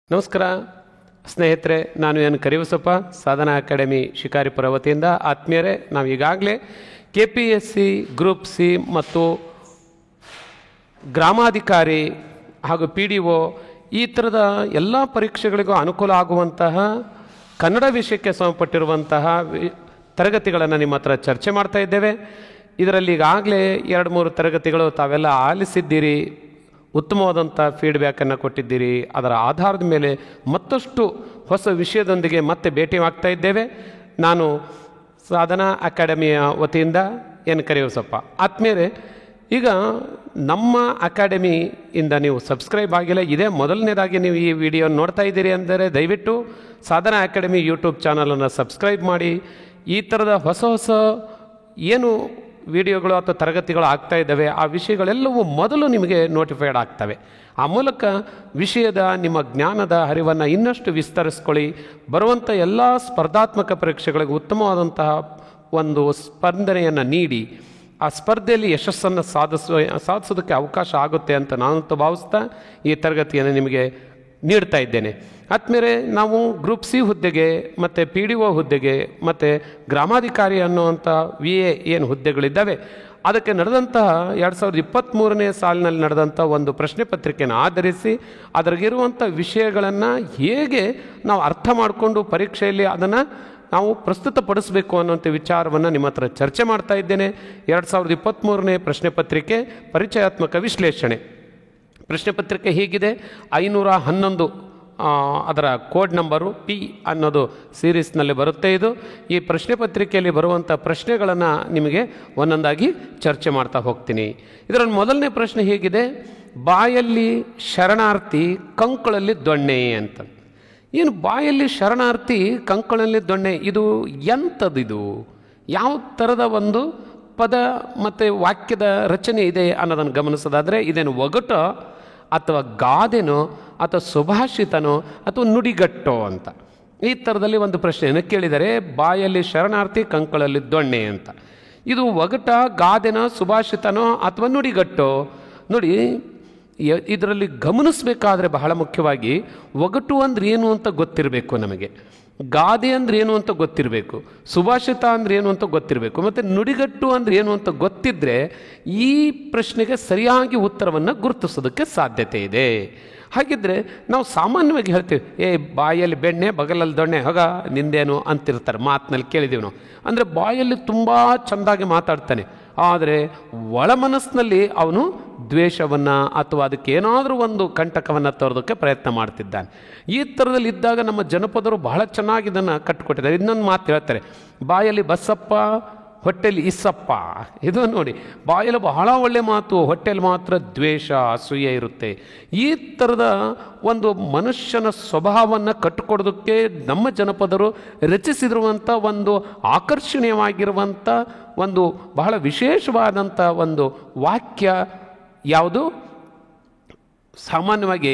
ನಮಸ್ಕಾರ ಸ್ನೇಹಿತರೆ, ನಾನು ಎನ್ ಕರಿಬಸಪ್ಪ, ಸಾಧನಾ ಅಕಾಡೆಮಿ ಶಿಕಾರಿಪುರ ವತಿಯಿಂದ. ಆತ್ಮೀಯರೇ, ನಾವು ಈಗಾಗಲೇ KPSC ಗ್ರೂಪ್ ಸಿ ಮತ್ತು ಗ್ರಾಮಾಧಿಕಾರಿ ಹಾಗೂ PDO ಈ ಥರದ ಎಲ್ಲ ಪರೀಕ್ಷೆಗಳಿಗೂ ಅನುಕೂಲ ಆಗುವಂತಹ ಕನ್ನಡ ವಿಷಯಕ್ಕೆ ಸಂಬಂಧಪಟ್ಟಿರುವಂತಹ ತರಗತಿಗಳನ್ನು ನಿಮ್ಮ ಹತ್ರ ಚರ್ಚೆ ಮಾಡ್ತಾ ಇದ್ದೇವೆ. ಇದರಲ್ಲಿ ಈಗಾಗಲೇ 2-3 ತರಗತಿಗಳು ತಾವೆಲ್ಲ ಆಲಿಸಿದ್ದೀರಿ, ಉತ್ತಮವಾದಂಥ ಫೀಡ್ಬ್ಯಾಕನ್ನು ಕೊಟ್ಟಿದ್ದೀರಿ. ಅದರ ಆಧಾರದ ಮೇಲೆ ಮತ್ತಷ್ಟು ಹೊಸ ವಿಷಯದೊಂದಿಗೆ ಮತ್ತೆ ಭೇಟಿ ಆಗ್ತಾ ಇದ್ದೇವೆ. ನಾನು ಸಾಧನಾ ಅಕಾಡೆಮಿಯ ವತಿಯಿಂದ ಎನ್ ಕರಿಬಸಪ್ಪ. ಆತ್ಮೀಯರೇ, ಈಗ ನಮ್ಮ ಅಕಾಡೆಮಿಯಿಂದ ನೀವು ಸಬ್ಸ್ಕ್ರೈಬ್ ಆಗಿಲ್ಲ, ಇದೇ ಮೊದಲನೇದಾಗಿ ನೀವು ಈ ವಿಡಿಯೋ ನೋಡ್ತಾ ಇದ್ದೀರಿ ಅಂದರೆ ದಯವಿಟ್ಟು ಸಾಧನಾ ಅಕಾಡೆಮಿ ಯೂಟ್ಯೂಬ್ ಚಾನಲನ್ನು ಸಬ್ಸ್ಕ್ರೈಬ್ ಮಾಡಿ. ಈ ಥರದ ಹೊಸ ಹೊಸ ಏನು ವಿಡಿಯೋಗಳು ಅಥವಾ ತರಗತಿಗಳು ಆಗ್ತಾ ಇದ್ದಾವೆ, ಆ ವಿಷಯಗಳೆಲ್ಲವೂ ಮೊದಲು ನಿಮಗೆ ನೋಟಿಫೈಡ್ ಆಗ್ತವೆ. ಆ ಮೂಲಕ ವಿಷಯದ ನಿಮ್ಮ ಜ್ಞಾನದ ಹರಿವನ್ನು ಇನ್ನಷ್ಟು ವಿಸ್ತರಿಸ್ಕೊಳ್ಳಿ. ಬರುವಂಥ ಎಲ್ಲ ಸ್ಪರ್ಧಾತ್ಮಕ ಪರೀಕ್ಷೆಗಳಿಗೆ ಉತ್ತಮವಾದಂತಹ ಒಂದು ಸ್ಪಂದನೆಯನ್ನು ನೀಡಿ ಆ ಸ್ಪರ್ಧೆಯಲ್ಲಿ ಯಶಸ್ಸನ್ನು ಸಾಧಿಸೋದಕ್ಕೆ ಅವಕಾಶ ಆಗುತ್ತೆ ಅಂತ ನಾನಂತೂ ಭಾವಿಸ್ತಾ ಈ ತರಗತಿಯನ್ನು ನಿಮಗೆ ನೀಡ್ತಾ ಇದ್ದೇನೆ. ಆದ್ಮೇಲೆ ನಾವು ಗ್ರೂಪ್ ಸಿ ಹುದ್ದೆಗೆ ಮತ್ತು PDO ಹುದ್ದೆಗೆ ಮತ್ತು ಗ್ರಾಮಾಧಿಕಾರಿ ಅನ್ನುವಂಥ VA ಏನು ಹುದ್ದೆಗಳಿದ್ದಾವೆ ಅದಕ್ಕೆ ನಡೆದಂತಹ 2023ನೇ ಸಾಲಿನಲ್ಲಿ ನಡೆದಂಥ ಒಂದು ಪ್ರಶ್ನೆ ಪತ್ರಿಕೆಯನ್ನು ಆಧರಿಸಿ ಅದರಗಿರುವಂಥ ವಿಷಯಗಳನ್ನು ಹೇಗೆ ನಾವು ಅರ್ಥ ಮಾಡಿಕೊಂಡು ಪರೀಕ್ಷೆಯಲ್ಲಿ ಅದನ್ನು ನಾವು ಪ್ರಸ್ತುತಪಡಿಸಬೇಕು ಅನ್ನುವಂಥ ವಿಚಾರವನ್ನು ನಿಮ್ಮ ಹತ್ರ ಚರ್ಚೆ ಮಾಡ್ತಾ ಇದ್ದೇನೆ. 2023ನೇ ಪ್ರಶ್ನೆ ಪತ್ರಿಕೆ ಪರಿಚಯಾತ್ಮಕ ವಿಶ್ಲೇಷಣೆ. ಪ್ರಶ್ನೆ ಪತ್ರಿಕೆ ಹೀಗಿದೆ: 511 ಅದರ ಕೋಡ್ ನಂಬರು P ಅನ್ನೋದು ಸೀರೀಸ್ನಲ್ಲಿ ಬರುತ್ತೆ. ಇದು ಈ ಪ್ರಶ್ನೆ ಪತ್ರಿಕೆಯಲ್ಲಿ ಬರುವಂಥ ಪ್ರಶ್ನೆಗಳನ್ನು ನಿಮಗೆ ಒಂದೊಂದಾಗಿ ಚರ್ಚೆ ಮಾಡ್ತಾ ಹೋಗ್ತೀನಿ. ಇದರಲ್ಲಿ ಮೊದಲನೇ ಪ್ರಶ್ನೆ ಹೀಗಿದೆ: ಬಾಯಲ್ಲಿ ಶರಣಾರ್ಥಿ ಕಂಕಳಲ್ಲಿ ದೊಣ್ಣೆ ಅಂತ. ಏನು ಬಾಯಲ್ಲಿ ಶರಣಾರ್ಥಿ ಕಂಕಳಲ್ಲಿ ದೊಣ್ಣೆ, ಇದು ಎಂಥದ್ದು? ಯಾವ ಥರದ ಒಂದು ಪದ ಮತ್ತು ವಾಕ್ಯದ ರಚನೆ ಇದೆ ಅನ್ನೋದನ್ನು ಗಮನಿಸೋದಾದರೆ, ಇದೇನು ಒಗಟ ಅಥವಾ ಗಾದೆನೋ ಅಥವಾ ಸುಭಾಷಿತನೋ ಅಥವಾ ನುಡಿಗಟ್ಟೋ ಅಂತ ಈ ಥರದಲ್ಲಿ ಒಂದು ಪ್ರಶ್ನೆಯನ್ನು ಕೇಳಿದರೆ, ಬಾಯಲ್ಲಿ ಶರಣಾರ್ಥಿ ಕಂಕಳಲ್ಲಿ ದೊಣ್ಣೆ ಅಂತ. ಇದು ಒಗಟ, ಗಾದೆನೋ, ಸುಭಾಷಿತನೋ ಅಥವಾ ನುಡಿಗಟ್ಟೋ? ನೋಡಿ, ಇದರಲ್ಲಿ ಗಮನಿಸಬೇಕಾದ್ರೆ ಬಹಳ ಮುಖ್ಯವಾಗಿ ಒಗಟು ಅಂದ್ರೆ ಏನು ಅಂತ ಗೊತ್ತಿರಬೇಕು ನಮಗೆ, ಗಾದೆ ಅಂದ್ರೆ ಏನು ಅಂತ ಗೊತ್ತಿರಬೇಕು, ಸುಭಾಷಿತ ಅಂದ್ರೆ ಏನು ಅಂತ ಗೊತ್ತಿರಬೇಕು, ಮತ್ತು ನುಡಿಗಟ್ಟು ಅಂದ್ರೆ ಏನು ಅಂತ ಗೊತ್ತಿದ್ದರೆ ಈ ಪ್ರಶ್ನೆಗೆ ಸರಿಯಾಗಿ ಉತ್ತರವನ್ನು ಗುರುತಿಸೋದಕ್ಕೆ ಸಾಧ್ಯತೆ ಇದೆ. ಹಾಗಿದ್ರೆ ನಾವು ಸಾಮಾನ್ಯವಾಗಿ ಹೇಳ್ತೀವಿ, ಬಾಯಲ್ಲಿ ಬೆಣ್ಣೆ ಬಗಲಲ್ಲಿ ದೊಣ್ಣೆ, ಹೋಗ ನಿಂದೇನು ಅಂತಿರ್ತಾರೆ, ಮಾತಿನಲ್ಲಿ ಕೇಳಿದ್ದೀವಿ ನಾವು. ಅಂದರೆ ಬಾಯಲ್ಲಿ ತುಂಬ ಚೆಂದಾಗಿ ಮಾತಾಡ್ತಾನೆ, ಆದರೆ ಒಳ ಮನಸ್ಸಿನಲ್ಲಿ ಅವನು ದ್ವೇಷವನ್ನು ಅಥವಾ ಅದಕ್ಕೆ ಏನಾದರೂ ಒಂದು ಕಂಟಕವನ್ನು ತರೋದಕ್ಕೆ ಪ್ರಯತ್ನ ಮಾಡ್ತಿದ್ದಾನೆ. ಈ ಥರದಲ್ಲಿ ಇದ್ದಾಗ ನಮ್ಮ ಜನಪದರು ಬಹಳ ಚೆನ್ನಾಗಿ ಇದನ್ನು ಕಟ್ಟಿಕೊಟ್ಟಿದ್ದಾರೆ. ಇನ್ನೊಂದು ಮಾತು ಹೇಳ್ತಾರೆ, ಬಾಯಲ್ಲಿ ಬಸ್ಸಪ್ಪ ಹೊಟ್ಟೆಯಲ್ಲಿ ಇಸ್ಸಪ್ಪ. ಇದು ನೋಡಿ, ಬಾಯಲ್ಲಿ ಬಹಳ ಒಳ್ಳೆ ಮಾತು, ಹೊಟ್ಟೆಯಲ್ಲಿ ಮಾತ್ರ ದ್ವೇಷ, ಅಸೂಯೆ ಇರುತ್ತೆ. ಈ ಥರದ ಒಂದು ಮನುಷ್ಯನ ಸ್ವಭಾವವನ್ನು ಕಟ್ಟಿಕೊಡೋದಕ್ಕೆ ನಮ್ಮ ಜನಪದರು ರಚಿಸಿರುವಂಥ ಒಂದು ಆಕರ್ಷಣೀಯವಾಗಿರುವಂಥ ಒಂದು ಬಹಳ ವಿಶೇಷವಾದಂಥ ಒಂದು ವಾಕ್ಯ ಯಾವುದು? ಸಾಮಾನ್ಯವಾಗಿ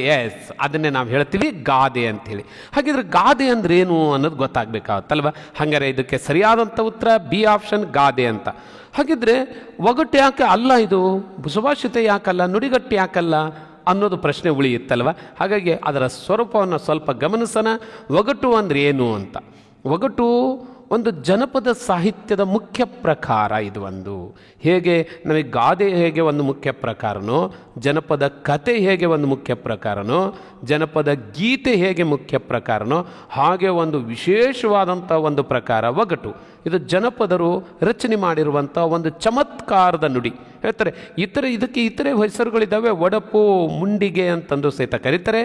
ಅದನ್ನೇ ನಾವು ಹೇಳ್ತೀವಿ ಗಾದೆ ಅಂಥೇಳಿ. ಹಾಗಿದ್ರೆ ಗಾದೆ ಅಂದ್ರೆ ಏನು ಅನ್ನೋದು ಗೊತ್ತಾಗಬೇಕಾಗತ್ತಲ್ವ? ಹಾಗಾದ್ರೆ ಇದಕ್ಕೆ ಸರಿಯಾದಂಥ ಉತ್ತರ B ಆಪ್ಷನ್, ಗಾದೆ ಅಂತ. ಹಾಗಿದ್ರೆ ಒಗಟು ಯಾಕೆ ಅಲ್ಲ, ಇದು ಸುಭಾಷಿತ ಯಾಕಲ್ಲ, ನುಡಿಗಟ್ಟು ಯಾಕಲ್ಲ ಅನ್ನೋದು ಪ್ರಶ್ನೆ ಉಳಿಯುತ್ತಲ್ವ? ಹಾಗಾಗಿ ಅದರ ಸ್ವರೂಪವನ್ನು ಸ್ವಲ್ಪ ಗಮನಿಸೋಣ. ಒಗಟು ಅಂದ್ರೆ ಏನು ಅಂತ. ಒಗಟು ಒಂದು ಜನಪದ ಸಾಹಿತ್ಯದ ಮುಖ್ಯ ಪ್ರಕಾರ. ಇದು ಒಂದು ಹೇಗೆ ನಮಗೆ ಗಾದೆ ಹೇಗೆ ಒಂದು ಮುಖ್ಯ ಪ್ರಕಾರನೋ, ಜನಪದ ಕತೆ ಹೇಗೆ ಒಂದು ಮುಖ್ಯ ಪ್ರಕಾರನೋ, ಜನಪದ ಗೀತೆ ಹೇಗೆ ಮುಖ್ಯ ಪ್ರಕಾರನೋ, ಹಾಗೆ ಒಂದು ವಿಶೇಷವಾದಂಥ ಒಂದು ಪ್ರಕಾರ ಒಗಟು. ಇದು ಜನಪದರು ರಚನೆ ಮಾಡಿರುವಂಥ ಒಂದು ಚಮತ್ಕಾರದ ನುಡಿ. ಹೇಳ್ತಾರೆ, ಇದಕ್ಕೆ ಇತರೆ ಹೆಸರುಗಳಿದ್ದಾವೆ. ಒಡಪು, ಮುಂಡಿಗೆ ಅಂತಂದು ಸಹಿತ ಕರೀತಾರೆ.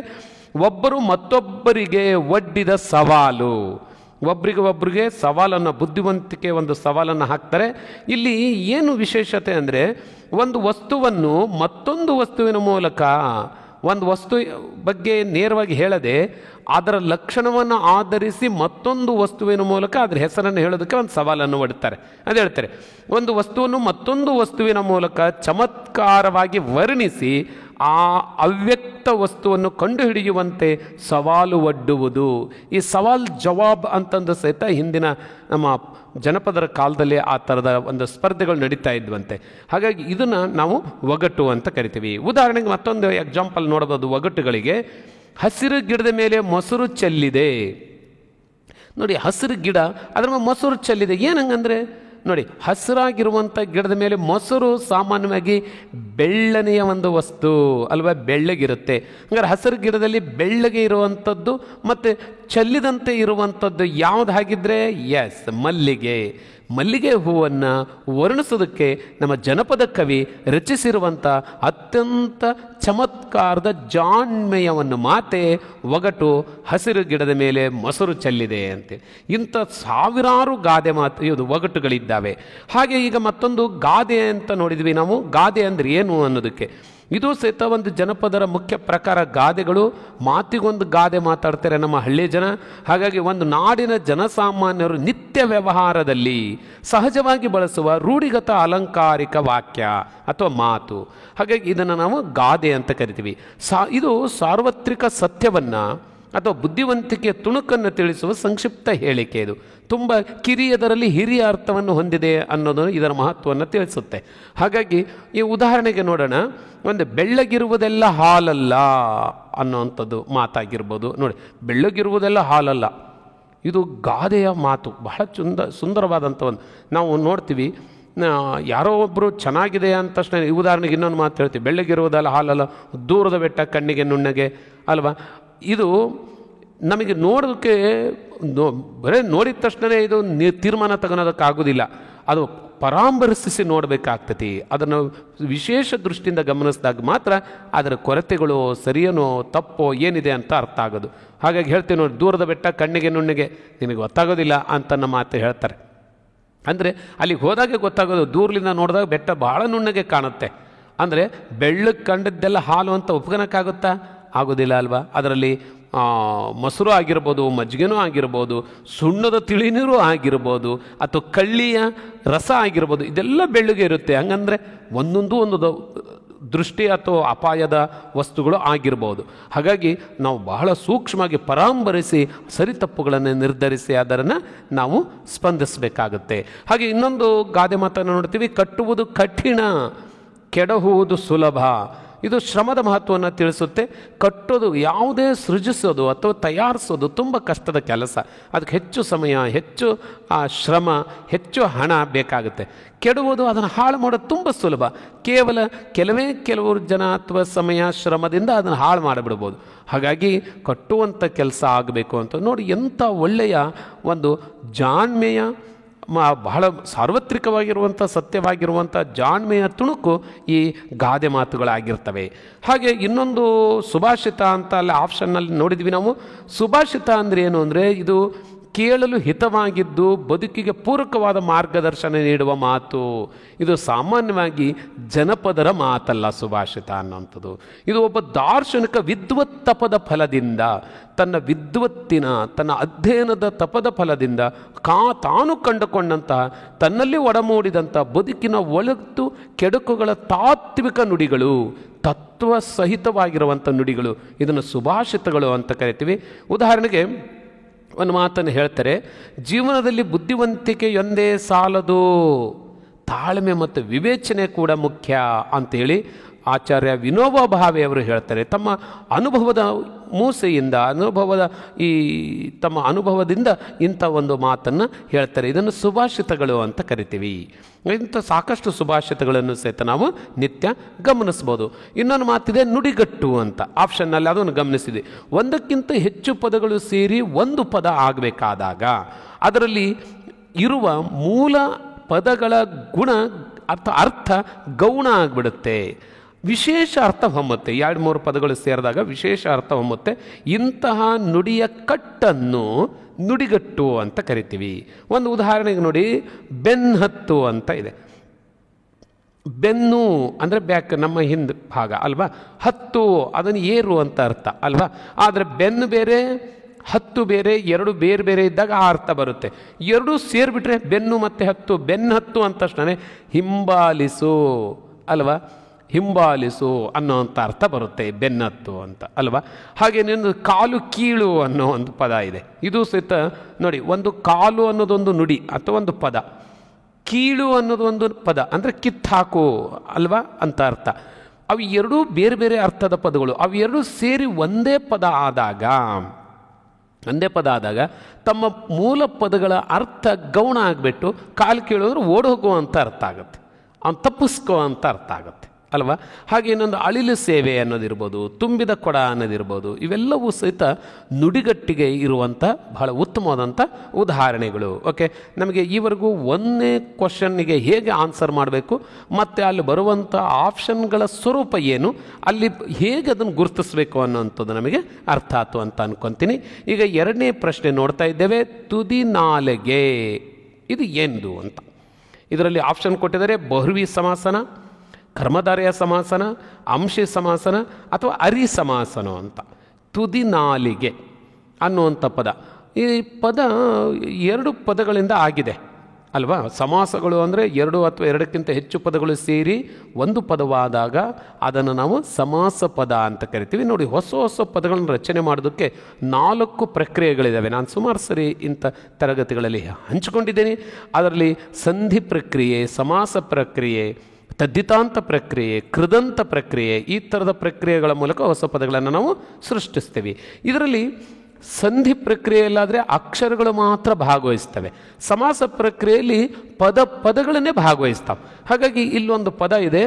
ಒಬ್ಬರು ಮತ್ತೊಬ್ಬರಿಗೆ ಒಡ್ಡಿದ ಸವಾಲು, ಒಬ್ರಿಗೆ ಸವಾಲನ್ನು, ಬುದ್ಧಿವಂತಿಕೆ ಒಂದು ಸವಾಲನ್ನು ಹಾಕ್ತಾರೆ. ಇಲ್ಲಿ ಏನು ವಿಶೇಷತೆ ಅಂದರೆ, ಒಂದು ವಸ್ತುವನ್ನು ಮತ್ತೊಂದು ವಸ್ತುವಿನ ಮೂಲಕ, ಒಂದು ವಸ್ತು ಬಗ್ಗೆ ನೇರವಾಗಿ ಹೇಳದೆ ಅದರ ಲಕ್ಷಣವನ್ನು ಆಧರಿಸಿ ಮತ್ತೊಂದು ವಸ್ತುವಿನ ಮೂಲಕ ಅದರ ಹೆಸರನ್ನು ಹೇಳೋದಕ್ಕೆ ಒಂದು ಸವಾಲನ್ನು ಒಡ್ತಾರೆ. ಅದು ಹೇಳ್ತಾರೆ, ಒಂದು ವಸ್ತುವನ್ನು ಮತ್ತೊಂದು ವಸ್ತುವಿನ ಮೂಲಕ ಚಮತ್ಕಾರವಾಗಿ ವರ್ಣಿಸಿ ಆ ಅವ್ಯಕ್ತ ವಸ್ತುವನ್ನು ಕಂಡುಹಿಡಿಯುವಂತೆ ಸವಾಲು ಒಡ್ಡುವುದು. ಈ ಸವಾಲ್ ಜವಾಬ್ ಅಂತಂದು ಸಹಿತ ಹಿಂದಿನ ನಮ್ಮ ಜನಪದರ ಕಾಲದಲ್ಲಿ ಆ ಥರದ ಒಂದು ಸ್ಪರ್ಧೆಗಳು ನಡೀತಾ ಇದ್ವಂತೆ. ಹಾಗಾಗಿ ಇದನ್ನು ನಾವು ಒಗಟು ಅಂತ ಕರಿತೀವಿ. ಉದಾಹರಣೆಗೆ ಮತ್ತೊಂದು ಎಕ್ಸಾಂಪಲ್ ನೋಡ್ಬೋದು ಒಗಟುಗಳಿಗೆ. ಹಸಿರು ಗಿಡದ ಮೇಲೆ ಮೊಸರು ಚೆಲ್ಲಿದೆ. ನೋಡಿ, ಹಸಿರು ಗಿಡ, ಅದರ ಮೇಲೆ ಮೊಸರು ಚೆಲ್ಲಿದೆ. ಏನಂಗಂದರೆ ನೋಡಿ, ಹಸಿರಾಗಿರುವಂಥ ಗಿಡದ ಮೇಲೆ ಮೊಸರು ಸಾಮಾನ್ಯವಾಗಿ ಬೆಳ್ಳನೆಯ ಒಂದು ವಸ್ತು ಅಲ್ವಾ, ಬೆಳ್ಳಗಿರುತ್ತೆ. ಹಂಗಾರೆ ಹಸಿರು ಗಿಡದಲ್ಲಿ ಬೆಳ್ಳಗೆ ಇರುವಂಥದ್ದು ಮತ್ತು ಚೆಲ್ಲಿದಂತೆ ಇರುವಂಥದ್ದು ಯಾವುದು ಹಾಗಿದ್ರೆ? ಎಸ್, ಮಲ್ಲಿಗೆ ಹೂವನ್ನು ವರ್ಣಿಸೋದಕ್ಕೆ ನಮ್ಮ ಜನಪದ ಕವಿ ರಚಿಸಿರುವಂಥ ಅತ್ಯಂತ ಚಮತ್ಕಾರದ ಜಾಣ್ಮೆಯವನ್ನು ಮಾತೆ ಒಗಟು ಹಸಿರು ಗಿಡದ ಮೇಲೆ ಮೊಸರು ಚೆಲ್ಲಿದೆ ಅಂತೆ. ಇಂಥ ಸಾವಿರಾರು ಗಾದೆ ಮಾತು ಇದು ಒಗಟುಗಳಿದ್ದಾವೆ. ಹಾಗೆ ಈಗ ಮತ್ತೊಂದು ಗಾದೆ ಅಂತ ನೋಡಿದ್ವಿ ನಾವು. ಗಾದೆ ಅಂದರೆ ಏನು ಅನ್ನೋದಕ್ಕೆ ಇದು ಸಹಿತ ಒಂದು ಜನಪದರ ಮುಖ್ಯ ಪ್ರಕಾರ. ಗಾದೆಗಳು ಮಾತಿಗೊಂದು ಗಾದೆ ಮಾತಾಡ್ತಾರೆ ನಮ್ಮ ಹಳ್ಳಿ ಜನ. ಹಾಗಾಗಿ ಒಂದು ನಾಡಿನ ಜನಸಾಮಾನ್ಯರು ನಿತ್ಯ ವ್ಯವಹಾರದಲ್ಲಿ ಸಹಜವಾಗಿ ಬಳಸುವ ರೂಢಿಗತ ಅಲಂಕಾರಿಕ ವಾಕ್ಯ ಅಥವಾ ಮಾತು. ಹಾಗಾಗಿ ಇದನ್ನು ನಾವು ಗಾದೆ ಅಂತ ಕರಿತೀವಿ. ಇದು ಸಾರ್ವತ್ರಿಕ ಸತ್ಯವನ್ನು ಅಥವಾ ಬುದ್ಧಿವಂತಿಕೆಯ ತುಣುಕನ್ನು ತಿಳಿಸುವ ಸಂಕ್ಷಿಪ್ತ ಹೇಳಿಕೆ. ಇದು ತುಂಬ ಕಿರಿಯದರಲ್ಲಿ ಹಿರಿಯ ಅರ್ಥವನ್ನು ಹೊಂದಿದೆ ಅನ್ನೋದು ಇದರ ಮಹತ್ವವನ್ನು ತಿಳಿಸುತ್ತೆ. ಹಾಗಾಗಿ ಈ ಉದಾಹರಣೆಗೆ ನೋಡೋಣ. ಒಂದು ಬೆಳ್ಳಗಿರುವುದೆಲ್ಲ ಹಾಲಲ್ಲ ಅನ್ನೋವಂಥದ್ದು ಮಾತಾಗಿರ್ಬೋದು. ನೋಡಿ, ಬೆಳ್ಳಗಿರುವುದೆಲ್ಲ ಹಾಲಲ್ಲ, ಇದು ಗಾದೆಯ ಮಾತು. ಬಹಳ ಸುಂದರವಾದಂಥ ಒಂದು ನಾವು ನೋಡ್ತೀವಿ. ಯಾರೋ ಒಬ್ಬರು ಚೆನ್ನಾಗಿದೆ ಅಂತ ತಕ್ಷಣ ಈ ಉದಾಹರಣೆಗೆ ಇನ್ನೊಂದು ಮಾತು ಹೇಳ್ತೀವಿ, ಬೆಳ್ಳಗಿರುವುದೆಲ್ಲ ಹಾಲಲ್ಲ, ದೂರದ ಬೆಟ್ಟ ಕಣ್ಣಿಗೆ ನುಣ್ಣಗೆ ಅಲ್ವಾ. ಇದು ನಮಗೆ ನೋಡೋದಕ್ಕೆ ಬರೀ ನೋಡಿದ ತಕ್ಷಣ ಇದು ತೀರ್ಮಾನ ತಗೊಳೋದಕ್ಕಾಗೋದಿಲ್ಲ. ಅದು ಪರಾಮರ್ಶಿಸಿ ನೋಡಬೇಕಾಗ್ತತಿ. ಅದನ್ನು ವಿಶೇಷ ದೃಷ್ಟಿಯಿಂದ ಗಮನಿಸಿದಾಗ ಮಾತ್ರ ಅದರ ಕೊರತೆಗಳು ಸರಿಯನೋ ತಪ್ಪೋ ಏನಿದೆ ಅಂತ ಅರ್ಥ ಆಗೋದು. ಹಾಗಾಗಿ ಹೇಳ್ತೀವಿ ನೋಡಿ, ದೂರದ ಬೆಟ್ಟ ಕಣ್ಣಿಗೆ ನುಣ್ಣಗೆ, ನಿನಗೆ ಗೊತ್ತಾಗೋದಿಲ್ಲ ಅಂತ ನಮ್ಮ ಮಾತು ಹೇಳ್ತಾರೆ. ಅಂದರೆ ಅಲ್ಲಿಗೆ ಹೋದಾಗೆ ಗೊತ್ತಾಗೋದು. ದೂರದಿಂದ ನೋಡಿದಾಗ ಬೆಟ್ಟ ಭಾಳ ನುಣ್ಣಗೆ ಕಾಣುತ್ತೆ. ಅಂದರೆ ಬೆಳ್ಳಗೆ ಕಂಡದ್ದೆಲ್ಲ ಹಾಲು ಅಂತ ಒಪ್ಕೊಳಕ್ಕಾಗುತ್ತಾ? ಆಗೋದಿಲ್ಲ ಅಲ್ವಾ. ಅದರಲ್ಲಿ ಮೊಸರು ಆಗಿರ್ಬೋದು, ಮಜ್ಜಿಗೆನೂ ಆಗಿರ್ಬೋದು, ಸುಣ್ಣದ ತಿಳಿನೀರು ಆಗಿರ್ಬೋದು, ಅಥವಾ ಕಳ್ಳಿಯ ರಸ ಆಗಿರ್ಬೋದು, ಇದೆಲ್ಲ ಬೆಳ್ಳಗೆ ಇರುತ್ತೆ. ಹಂಗಂದರೆ ಒಂದು ದೃಷ್ಟಿ ಅಥವಾ ಅಪಾಯದ ವಸ್ತುಗಳು ಆಗಿರ್ಬೋದು. ಹಾಗಾಗಿ ನಾವು ಬಹಳ ಸೂಕ್ಷ್ಮವಾಗಿ ಪರಾಮರಿಸಿ ಸರಿತಪ್ಪುಗಳನ್ನು ನಿರ್ಧರಿಸಿ ಅದನ್ನು ನಾವು ಸ್ಪಂದಿಸಬೇಕಾಗುತ್ತೆ. ಹಾಗೆ ಇನ್ನೊಂದು ಗಾದೆ ಮಾತನ್ನು ನೋಡ್ತೀವಿ, ಕಟ್ಟುವುದು ಕಠಿಣ, ಕೆಡಹುವುದು ಸುಲಭ. ಇದು ಶ್ರಮದ ಮಹತ್ವವನ್ನು ತಿಳಿಸುತ್ತೆ. ಕಟ್ಟೋದು, ಯಾವುದೇ ಸೃಜಿಸೋದು ಅಥವಾ ತಯಾರಿಸೋದು ತುಂಬ ಕಷ್ಟದ ಕೆಲಸ. ಅದಕ್ಕೆ ಹೆಚ್ಚು ಸಮಯ, ಹೆಚ್ಚು ಶ್ರಮ, ಹೆಚ್ಚು ಹಣ ಬೇಕಾಗುತ್ತೆ. ಕೆಡುವುದು, ಅದನ್ನು ಹಾಳು ಮಾಡೋದು ತುಂಬ ಸುಲಭ. ಕೇವಲ ಕೆಲವರು ಜನ ಅಥವಾ ಸಮಯ ಶ್ರಮದಿಂದ ಅದನ್ನು ಹಾಳು ಮಾಡಿಬಿಡ್ಬೋದು. ಹಾಗಾಗಿ ಕಟ್ಟುವಂಥ ಕೆಲಸ ಆಗಬೇಕು ಅಂತ ನೋಡಿ, ಎಂಥ ಒಳ್ಳೆಯ ಒಂದು ಜಾಣ್ಮೆಯ ಬಹಳ ಸಾರ್ವತ್ರಿಕವಾಗಿರುವಂಥ ಸತ್ಯವಾಗಿರುವಂಥ ಜಾಣ್ಮೆಯ ತುಣುಕು ಈ ಗಾದೆ ಮಾತುಗಳಾಗಿರ್ತವೆ. ಹಾಗೆ ಇನ್ನೊಂದು ಸುಭಾಷಿತ ಅಂತ ಅಲ್ಲಿ ಆಪ್ಷನ್ನಲ್ಲಿ ನೋಡಿದ್ವಿ ನಾವು. ಸುಭಾಷಿತ ಅಂದರೆ ಏನು ಅಂದರೆ, ಇದು ಕೇಳಲು ಹಿತವಾಗಿದ್ದು ಬದುಕಿಗೆ ಪೂರಕವಾದ ಮಾರ್ಗದರ್ಶನ ನೀಡುವ ಮಾತು. ಇದು ಸಾಮಾನ್ಯವಾಗಿ ಜನಪದರ ಮಾತಲ್ಲ ಸುಭಾಷಿತ ಅನ್ನೋಂಥದ್ದು. ಇದು ಒಬ್ಬ ದಾರ್ಶನಿಕ ವಿದ್ವತ್ ತಪದ ಫಲದಿಂದ, ತನ್ನ ವಿದ್ವತ್ತಿನ ತನ್ನ ಅಧ್ಯಯನದ ತಪದ ಫಲದಿಂದ ತಾನು ಕಂಡುಕೊಂಡಂತಹ, ತನ್ನಲ್ಲಿ ಒಡಮೂಡಿದಂಥ ಬದುಕಿನ ಒಳತು ಕೆಡುಕುಗಳ ತಾತ್ವಿಕ ನುಡಿಗಳು, ತತ್ವ ಸಹಿತವಾಗಿರುವಂಥ ನುಡಿಗಳು, ಇದನ್ನು ಸುಭಾಷಿತಗಳು ಅಂತ ಕರಿತೀವಿ. ಉದಾಹರಣೆಗೆ ಒಂದು ಮಾತನ್ನು ಹೇಳ್ತಾರೆ, ಜೀವನದಲ್ಲಿ ಬುದ್ಧಿವಂತಿಕೆಯೊಂದೇ ಸಾಲದು, ತಾಳ್ಮೆ ಮತ್ತು ವಿವೇಚನೆ ಕೂಡ ಮುಖ್ಯ ಅಂತೇಳಿ ಆಚಾರ್ಯ ವಿನೋಬಾ ಭಾವೆ ಅವರು ಹೇಳ್ತಾರೆ. ತಮ್ಮ ಅನುಭವದ ಮೂಸೆಯಿಂದ, ತಮ್ಮ ಅನುಭವದಿಂದ ಇಂಥ ಒಂದು ಮಾತನ್ನು ಹೇಳ್ತಾರೆ. ಇದನ್ನು ಸುಭಾಷಿತಗಳು ಅಂತ ಕರಿತೀವಿ. ಇಂಥ ಸಾಕಷ್ಟು ಸುಭಾಷಿತಗಳನ್ನು ಸಹಿತ ನಾವು ನಿತ್ಯ ಗಮನಿಸ್ಬೋದು. ಇನ್ನೊಂದು ಮಾತಿದೆ ನುಡಿಗಟ್ಟು ಅಂತ, ಆಪ್ಷನ್ನಲ್ಲಿ ಅದನ್ನು ಗಮನಿಸಿದೆ. ಒಂದಕ್ಕಿಂತ ಹೆಚ್ಚು ಪದಗಳು ಸೇರಿ ಒಂದು ಪದ ಆಗಬೇಕಾದಾಗ ಅದರಲ್ಲಿ ಇರುವ ಮೂಲ ಪದಗಳ ಗುಣ ಅಥವಾ ಅರ್ಥ ಗೌಣ ಆಗಿಬಿಡುತ್ತೆ, ವಿಶೇಷ ಅರ್ಥ ಹೊಮ್ಮುತ್ತೆ. 2-3 ಪದಗಳು ಸೇರಿದಾಗ ವಿಶೇಷ ಅರ್ಥ ಹೊಮ್ಮುತ್ತೆ. ಇಂತಹ ನುಡಿಯ ಕಟ್ಟನ್ನು ನುಡಿಗಟ್ಟು ಅಂತ ಕರಿತೀವಿ. ಒಂದು ಉದಾಹರಣೆಗೆ ನೋಡಿ, ಬೆನ್ಹತ್ತು ಅಂತ ಇದೆ. ಬೆನ್ನು ಅಂದರೆ ಬ್ಯಾಕ್, ನಮ್ಮ ಹಿಂದೆ ಭಾಗ ಅಲ್ವಾ. ಹತ್ತು ಅದನ್ನು ಏರು ಅಂತ ಅರ್ಥ ಅಲ್ವಾ. ಆದರೆ ಬೆನ್ನು ಬೇರೆ, ಹತ್ತು ಬೇರೆ, ಎರಡು ಬೇರೆ ಬೇರೆ ಇದ್ದಾಗ ಆ ಅರ್ಥ ಬರುತ್ತೆ. ಎರಡೂ ಸೇರಿಬಿಟ್ರೆ ಬೆನ್ನು ಮತ್ತು ಹತ್ತು, ಬೆನ್ನಹತ್ತು ಅಂತ ತಕ್ಷಣ ಹಿಂಬಾಲಿಸು ಅಲ್ವಾ, ಹಿಂಬಾಲಿಸು ಅನ್ನೋಂಥ ಅರ್ಥ ಬರುತ್ತೆ ಬೆನ್ನತ್ತು ಅಂತ ಅಲ್ವಾ. ಹಾಗೆ ನಿನ್ನ ಕಾಲು ಕೀಳು ಅನ್ನೋ ಒಂದು ಪದ ಇದೆ. ಇದು ಸಹಿತ ನೋಡಿ, ಒಂದು ಕಾಲು ಅನ್ನೋದೊಂದು ನುಡಿ ಅಥವಾ ಒಂದು ಪದ, ಕೀಳು ಅನ್ನೋದು ಒಂದು ಪದ ಅಂದರೆ ಕಿತ್ತಾಕು ಅಲ್ವಾ ಅಂತ ಅರ್ಥ. ಅವು ಎರಡೂ ಬೇರೆ ಬೇರೆ ಅರ್ಥದ ಪದಗಳು. ಅವೆರಡೂ ಸೇರಿ ಒಂದೇ ಪದ ಆದಾಗ ತಮ್ಮ ಮೂಲ ಪದಗಳ ಅರ್ಥ ಗೌಣ ಆಗಿಬಿಟ್ಟು ಕಾಲು ಕೇಳಿದ್ರು ಓಡಿ ಹೋಗುವಂಥ ಅರ್ಥ ಆಗುತ್ತೆ, ಅವ್ನು ತಪ್ಪಿಸ್ಕೋ ಅಂತ ಅರ್ಥ ಆಗುತ್ತೆ ಅಲ್ವಾ. ಹಾಗೆ ಇನ್ನೊಂದು ಅಳಿಲು ಸೇವೆ ಅನ್ನೋದಿರ್ಬೋದು, ತುಂಬಿದ ಕೊಡ ಅನ್ನೋದಿರ್ಬೋದು, ಇವೆಲ್ಲವೂ ಸಹಿತ ನುಡಿಗಟ್ಟಿಗೆ ಇರುವಂಥ ಬಹಳ ಉತ್ತಮವಾದಂಥ ಉದಾಹರಣೆಗಳು. ಓಕೆ, ನಮಗೆ ಈವರೆಗೂ ಒಂದನೇ ಕ್ವಶನ್ನಿಗೆ ಹೇಗೆ ಆನ್ಸರ್ ಮಾಡಬೇಕು ಮತ್ತು ಅಲ್ಲಿ ಬರುವಂಥ ಆಪ್ಷನ್ಗಳ ಸ್ವರೂಪ ಏನು, ಅಲ್ಲಿ ಹೇಗೆ ಅದನ್ನು ಗುರುತಿಸಬೇಕು ಅನ್ನೋಂಥದ್ದು ನಮಗೆ ಅರ್ಥ ಆಯ್ತು ಅಂತ ಅನ್ಕೊತೀನಿ. ಈಗ ಎರಡನೇ ಪ್ರಶ್ನೆ ನೋಡ್ತಾ ಇದ್ದೇವೆ, ತುದಿ ನಾಲೆಗೆ ಇದು ಏನು ಅಂತ. ಇದರಲ್ಲಿ ಆಪ್ಷನ್ ಕೊಟ್ಟಿದ್ದಾರೆ ಬಹುರ್ವಿ ಸಮಾಸನ, ಕರ್ಮಧಾರೆಯ ಸಮಾಸನ, ಅಂಶಿ ಸಮಾಸನ ಅಥವಾ ಅರಿ ಸಮಾಸನ ಅಂತ. ತುದಿ ನಾಲಿಗೆ ಅನ್ನುವಂಥ ಪದ, ಈ ಪದ ಎರಡು ಪದಗಳಿಂದ ಆಗಿದೆ ಅಲ್ವಾ. ಸಮಾಸಗಳು ಅಂದರೆ ಎರಡು ಅಥವಾ ಎರಡಕ್ಕಿಂತ ಹೆಚ್ಚು ಪದಗಳು ಸೇರಿ ಒಂದು ಪದವಾದಾಗ ಅದನ್ನು ನಾವು ಸಮಾಸ ಪದ ಅಂತ ಕರಿತೀವಿ. ನೋಡಿ, ಹೊಸ ಹೊಸ ಪದಗಳನ್ನು ರಚನೆ ಮಾಡೋದಕ್ಕೆ 4 ಪ್ರಕ್ರಿಯೆಗಳಿದ್ದಾವೆ. ನಾನು ಸುಮಾರು ಸರಿ ಇಂಥ ತರಗತಿಗಳಲ್ಲಿ ಹಂಚಿಕೊಂಡಿದ್ದೇನೆ. ಅದರಲ್ಲಿ ಸಂಧಿ ಪ್ರಕ್ರಿಯೆ, ಸಮಾಸ ಪ್ರಕ್ರಿಯೆ, ತದ್ದಿತಾಂತ ಪ್ರಕ್ರಿಯೆ, ಕೃದಂತ ಪ್ರಕ್ರಿಯೆ, ಈ ಥರದ ಪ್ರಕ್ರಿಯೆಗಳ ಮೂಲಕ ಹೊಸ ಪದಗಳನ್ನು ನಾವು ಸೃಷ್ಟಿಸ್ತೀವಿ. ಇದರಲ್ಲಿ ಸಂಧಿ ಪ್ರಕ್ರಿಯೆಯಲ್ಲಾದರೆ ಅಕ್ಷರಗಳು ಮಾತ್ರ ಭಾಗವಹಿಸ್ತವೆ, ಸಮಾಸ ಪ್ರಕ್ರಿಯೆಯಲ್ಲಿ ಪದಗಳನ್ನೇ ಭಾಗವಹಿಸ್ತಾವೆ. ಹಾಗಾಗಿ ಇಲ್ಲೊಂದು ಪದ ಇದೆ,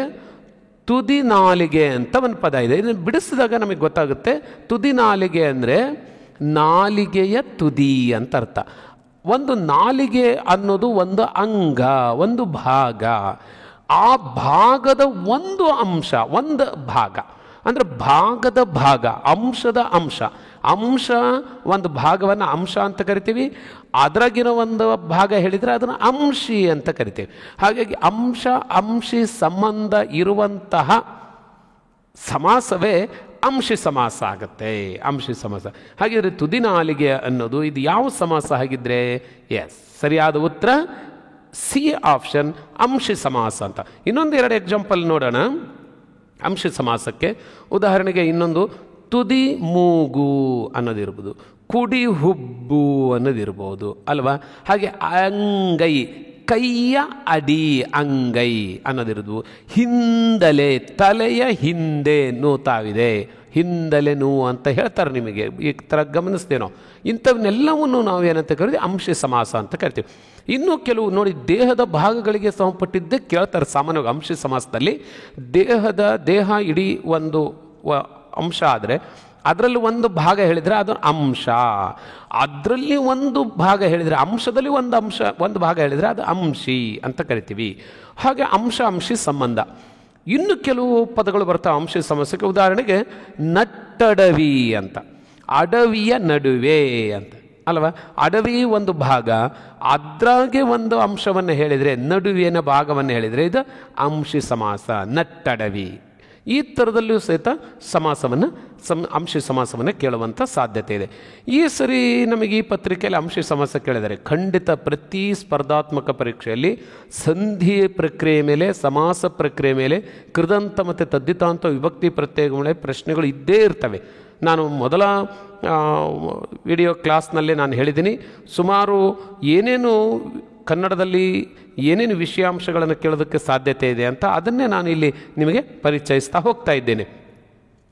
ತುದಿ ನಾಲಿಗೆ ಅಂತ ಒಂದು ಪದ ಇದೆ. ಇದನ್ನು ಬಿಡಿಸಿದಾಗ ನಮಗೆ ಗೊತ್ತಾಗುತ್ತೆ, ತುದಿ ನಾಲಿಗೆ ಅಂದರೆ ನಾಲಿಗೆಯ ತುದಿ ಅಂತ ಅರ್ಥ. ಒಂದು ನಾಲಿಗೆ ಅನ್ನೋದು ಒಂದು ಅಂಗ, ಒಂದು ಭಾಗ. ಆ ಭಾಗದ ಒಂದು ಅಂಶ, ಒಂದು ಭಾಗ ಅಂದರೆ ಭಾಗದ ಭಾಗ, ಅಂಶದ ಅಂಶ. ಅಂಶ ಒಂದು ಭಾಗವನ್ನು ಅಂಶ ಅಂತ ಕರಿತೀವಿ, ಅದರಾಗಿರೋ ಒಂದು ಭಾಗ ಹೇಳಿದರೆ ಅದನ್ನು ಅಂಶಿ ಅಂತ ಕರಿತೀವಿ. ಹಾಗಾಗಿ ಅಂಶ ಅಂಶಿ ಸಂಬಂಧ ಇರುವಂತಹ ಸಮಾಸವೇ ಅಂಶಿ ಸಮಾಸ ಆಗುತ್ತೆ, ಅಂಶಿ ಸಮಾಸ. ಹಾಗಿದ್ರೆ ತುದಿ ನಾಲಿಗೆ ಅನ್ನೋದು ಇದು ಯಾವ ಸಮಾಸ ಆಗಿದ್ರೆ? ಎಸ್, ಸರಿಯಾದ ಉತ್ತರ ಸಿ ಆಪ್ಷನ್, ಅಂಶಿ ಸಮಾಸ ಅಂತ. ಇನ್ನೊಂದು 2 ಎಕ್ಸಾಂಪಲ್ ನೋಡೋಣ ಅಂಶಿ ಸಮಾಸಕ್ಕೆ. ಉದಾಹರಣೆಗೆ ಇನ್ನೊಂದು ತುದಿ ಮೂಗು ಅನ್ನೋದಿರ್ಬೋದು, ಕುಡಿ ಹುಬ್ಬು ಅನ್ನೋದಿರ್ಬೋದು ಅಲ್ವಾ. ಹಾಗೆ ಅಂಗೈ, ಕೈಯ ಅಡಿ ಅಂಗೈ ಅನ್ನೋದಿರೋದು. ಹಿಂದಲೆ, ತಲೆಯ ಹಿಂದೆ ನೋತಾವಿದೆ, ಹಿಂದಲೆ ನೋವು ಅಂತ ಹೇಳ್ತಾರೆ ನಿಮಗೆ, ಈ ಥರ ಗಮನಿಸ್ತೇನೋ. ಇಂಥವನ್ನೆಲ್ಲವನ್ನು ನಾವು ಏನಂತ ಕರಿತೀವಿ? ಅಂಶಿ ಸಮಾಸ ಅಂತ ಕರಿತೀವಿ. ಇನ್ನೂ ಕೆಲವು ನೋಡಿ, ದೇಹದ ಭಾಗಗಳಿಗೆ ಸಂಬಂಧಪಟ್ಟಿದ್ದೇ ಕೇಳ್ತಾರೆ ಸಾಮಾನ್ಯವಾಗಿ ಅಂಶಿ ಸಮಾಸದಲ್ಲಿ. ದೇಹ ಇಡೀ ಒಂದು ಅಂಶ ಆದರೆ ಅದರಲ್ಲಿ ಒಂದು ಭಾಗ ಹೇಳಿದರೆ ಅದು ಅಂಶ, ಅದರಲ್ಲಿ ಒಂದು ಭಾಗ ಹೇಳಿದರೆ, ಅಂಶದಲ್ಲಿ ಒಂದು ಭಾಗ ಹೇಳಿದರೆ ಅದು ಅಂಶಿ ಅಂತ ಕರಿತೀವಿ. ಹಾಗೆ ಅಂಶ ಅಂಶಿ ಸಂಬಂಧ. ಇನ್ನು ಕೆಲವು ಪದಗಳು ಬರ್ತಾವೆ ಅಂಶಿ ಸಮಸ್ಯೆಗೆ. ಉದಾಹರಣೆಗೆ ನಟ್ಟಡವಿ ಅಂತ, ಅಡವಿಯ ನಡುವೆ ಅಂತ ಅಲ್ವಾ. ಅಡವಿ ಒಂದು ಭಾಗ, ಅದ್ರಾಗೆ ಒಂದು ಅಂಶವನ್ನು ಹೇಳಿದರೆ, ನಡುವಿನ ಭಾಗವನ್ನು ಹೇಳಿದರೆ ಇದು ಅಂಶಿ ಸಮಾಸ, ನಟ್ಟಡವಿ. ಈ ಥರದಲ್ಲೂ ಸಹಿತ ಸಮಾಸವನ್ನು ಅಂಶಿ ಸಮಾಸವನ್ನು ಕೇಳುವಂಥ ಸಾಧ್ಯತೆ ಇದೆ. ಈ ಸರಿ ನಮಗೆ ಈ ಪತ್ರಿಕೆಯಲ್ಲಿ ಅಂಶಿ ಸಮಾಸ ಕೇಳಿದ್ದಾರೆ. ಖಂಡಿತ ಪ್ರತಿ ಸ್ಪರ್ಧಾತ್ಮಕ ಪರೀಕ್ಷೆಯಲ್ಲಿ ಸಂಧಿ ಪ್ರಕ್ರಿಯೆ ಮೇಲೆ, ಸಮಾಸ ಪ್ರಕ್ರಿಯೆ ಮೇಲೆ, ಕೃದಂತ ಮತ್ತು ತದ್ದಿತಾಂತ ವಿಭಕ್ತಿ ಪ್ರತ್ಯಯಗಳ ಮೇಲೆ ಪ್ರಶ್ನೆಗಳು ಇದ್ದೇ ಇರ್ತವೆ. ನಾನು ಮೊದಲ ವಿಡಿಯೋ ಕ್ಲಾಸ್ನಲ್ಲಿ ನಾನು ಹೇಳಿದ್ದೀನಿ, ಸುಮಾರು ಏನೇನು ಕನ್ನಡದಲ್ಲಿ ಏನೇನು ವಿಷಯಾಂಶಗಳನ್ನು ಕೇಳೋದಕ್ಕೆ ಸಾಧ್ಯತೆ ಇದೆ ಅಂತ, ಅದನ್ನೇ ನಾನು ಇಲ್ಲಿ ನಿಮಗೆ ಪರಿಚಯಿಸ್ತಾ ಹೋಗ್ತಾ ಇದ್ದೇನೆ.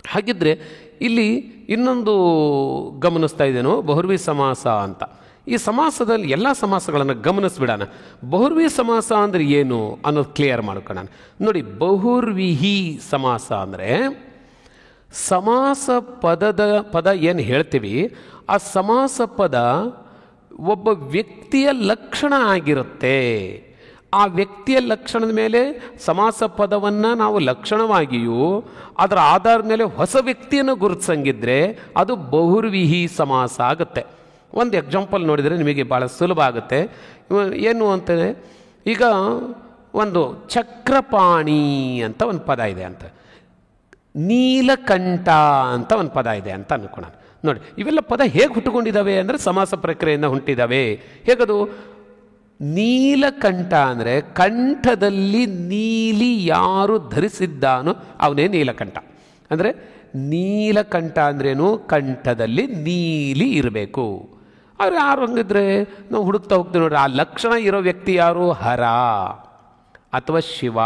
ಹಾಗಿದ್ದರೆ ಇಲ್ಲಿ ಇನ್ನೊಂದು ಗಮನಿಸ್ತಾ ಇದ್ದೇನೋ, ಬಹುರ್ವಿ ಸಮಾಸ ಅಂತ. ಈ ಸಮಾಸದಲ್ಲಿ ಎಲ್ಲ ಸಮಾಸಗಳನ್ನು ಗಮನಿಸ್ಬಿಡೋಣ. ಬಹುರ್ವಿ ಸಮಾಸ ಅಂದರೆ ಏನು ಅನ್ನೋದು ಕ್ಲಿಯರ್ ಮಾಡ್ಕೊಳ್ಳೋಣ. ನೋಡಿ, ಬಹುರ್ವಿಹಿ ಸಮಾಸ ಅಂದರೆ ಸಮಾಸ ಪದ ಏನು ಹೇಳ್ತೀವಿ, ಆ ಸಮಾಸ ಪದ ಒಬ್ಬ ವ್ಯಕ್ತಿಯ ಲಕ್ಷಣ ಆಗಿರುತ್ತೆ. ಆ ವ್ಯಕ್ತಿಯ ಲಕ್ಷಣದ ಮೇಲೆ ಸಮಾಸ ಪದವನ್ನು ನಾವು ಲಕ್ಷಣವಾಗಿಯೂ ಅದರ ಆಧಾರದ ಮೇಲೆ ಹೊಸ ವ್ಯಕ್ತಿಯನ್ನು ಗುರುತಿಸಂಗಿದ್ರೆ ಅದು ಬಹುರ್ವಿಹಿ ಸಮಾಸ ಆಗುತ್ತೆ. ಒಂದು ಎಕ್ಸಾಂಪಲ್ ನೋಡಿದರೆ ನಿಮಗೆ ಭಾಳ ಸುಲಭ ಆಗುತ್ತೆ. ಏನು ಅಂತಂದರೆ, ಈಗ ಒಂದು ಚಕ್ರಪಾಣಿ ಅಂತ ಒಂದು ಪದ ಇದೆ ಅಂತ, ನೀಲಕಂಠ ಅಂತ ಒಂದು ಪದ ಇದೆ ಅಂತ ಅನ್ಕೋಣ. ನೋಡಿ, ಇವೆಲ್ಲ ಪದ ಹೇಗೆ ಹುಟ್ಟುಕೊಂಡಿದ್ದಾವೆ ಅಂದರೆ ಸಮಾಸ ಪ್ರಕ್ರಿಯೆಯಿಂದ ಹುಟ್ಟಿದ್ದಾವೆ. ಹೇಗದು? ನೀಲಕಂಠ ಅಂದರೆ ಕಂಠದಲ್ಲಿ ನೀಲಿ ಯಾರು ಧರಿಸಿದ್ದಾನೋ ಅವನೇ ನೀಲಕಂಠ. ಅಂದರೆ ನೀಲಕಂಠ ಅಂದ್ರೇನು? ಕಂಠದಲ್ಲಿ ನೀಲಿ ಇರಬೇಕು. ಅವ್ರು ಯಾರು ಹಂಗಿದ್ರೆ ನಾವು ಹುಡುಕ್ತಾ ಹೋಗ್ತೀವಿ. ನೋಡ್ರಿ, ಆ ಲಕ್ಷಣ ಇರೋ ವ್ಯಕ್ತಿ ಯಾರು? ಹರ ಅಥವಾ ಶಿವ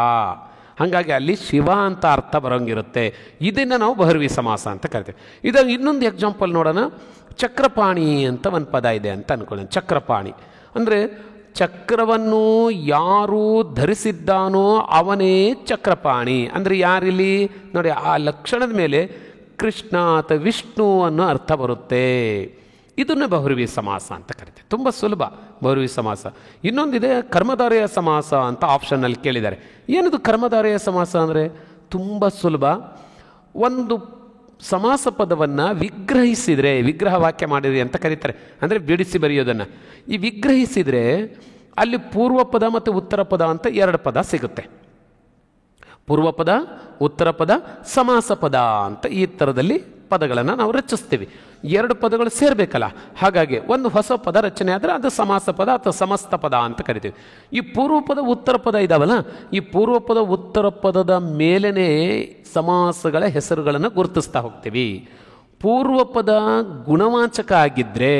ಹಾಗಾಗಿ ಅಲ್ಲಿ ಶಿವ ಅಂತ ಅರ್ಥ ಬರೋಂಗಿರುತ್ತೆ. ಇದನ್ನು ನಾವು ಬಹುರ್ವಿ ಸಮಾಸ ಅಂತ ಕರಿತೀವಿ. ಇದನ್ನು ಇನ್ನೊಂದು ಎಕ್ಸಾಂಪಲ್ ನೋಡೋಣ. ಚಕ್ರಪಾಣಿ ಅಂತ ಒಂದು ಪದ ಇದೆ ಅಂತ ಅಂದ್ಕೊಳ್ಳೋಣ. ಚಕ್ರಪಾಣಿ ಅಂದರೆ ಚಕ್ರವನ್ನು ಯಾರು ಧರಿಸಿದ್ದಾನೋ ಅವನೇ ಚಕ್ರಪಾಣಿ. ಅಂದರೆ ಯಾರಿಲ್ಲಿ ನೋಡಿ, ಆ ಲಕ್ಷಣದ ಮೇಲೆ ಕೃಷ್ಣ ಅಥವಾ ವಿಷ್ಣು ಅನ್ನೋ ಅರ್ಥ ಬರುತ್ತೆ. ಇದನ್ನೇ ಬಹುರ್ವಿ ಸಮಾಸ ಅಂತ ಕರಿತೀವಿ. ತುಂಬ ಸುಲಭ ಬಹುರ್ವಿ ಸಮಾಸ. ಇನ್ನೊಂದಿದೆ ಕರ್ಮಧಾರೆಯ ಸಮಾಸ ಅಂತ ಆಪ್ಷನ್ನಲ್ಲಿ ಕೇಳಿದ್ದಾರೆ. ಏನಿದು ಕರ್ಮಧಾರೆಯ ಸಮಾಸ ಅಂದರೆ ತುಂಬ ಸುಲಭ. ಒಂದು ಸಮಾಸ ಪದವನ್ನು ವಿಗ್ರಹಿಸಿದರೆ, ವಿಗ್ರಹ ವಾಕ್ಯ ಮಾಡಿರಿ ಅಂತ ಕರೀತಾರೆ, ಅಂದರೆ ಬಿಡಿಸಿ ಬರೆಯೋದನ್ನು. ಈ ವಿಗ್ರಹಿಸಿದರೆ ಅಲ್ಲಿ ಪೂರ್ವ ಪದ ಮತ್ತು ಉತ್ತರ ಪದ ಅಂತ ಎರಡು ಪದ ಸಿಗುತ್ತೆ. ಪೂರ್ವ ಪದ, ಉತ್ತರ ಪದ, ಸಮಾಸ ಪದ ಅಂತ ಈ ಥರದಲ್ಲಿ ಪದಗಳನ್ನು ನಾವು ರಚಿಸ್ತೀವಿ. ಎರಡು ಪದಗಳು ಸೇರಬೇಕಲ್ಲ, ಹಾಗಾಗಿ ಒಂದು ಹೊಸ ಪದ ರಚನೆ ಆದರೆ ಅದು ಸಮಾಸ ಪದ ಅಥವಾ ಸಮಸ್ತ ಪದ ಅಂತ ಕರಿತೀವಿ. ಈ ಪೂರ್ವ ಪದ ಉತ್ತರ ಪದ ಇದಾವಲ್ಲ, ಈ ಪೂರ್ವ ಪದ ಉತ್ತರ ಪದದ ಮೇಲೇ ಸಮಾಸಗಳ ಹೆಸರುಗಳನ್ನು ಗುರುತಿಸ್ತಾ ಹೋಗ್ತೀವಿ. ಪೂರ್ವ ಪದ ಗುಣವಾಚಕ ಆಗಿದ್ದರೆ,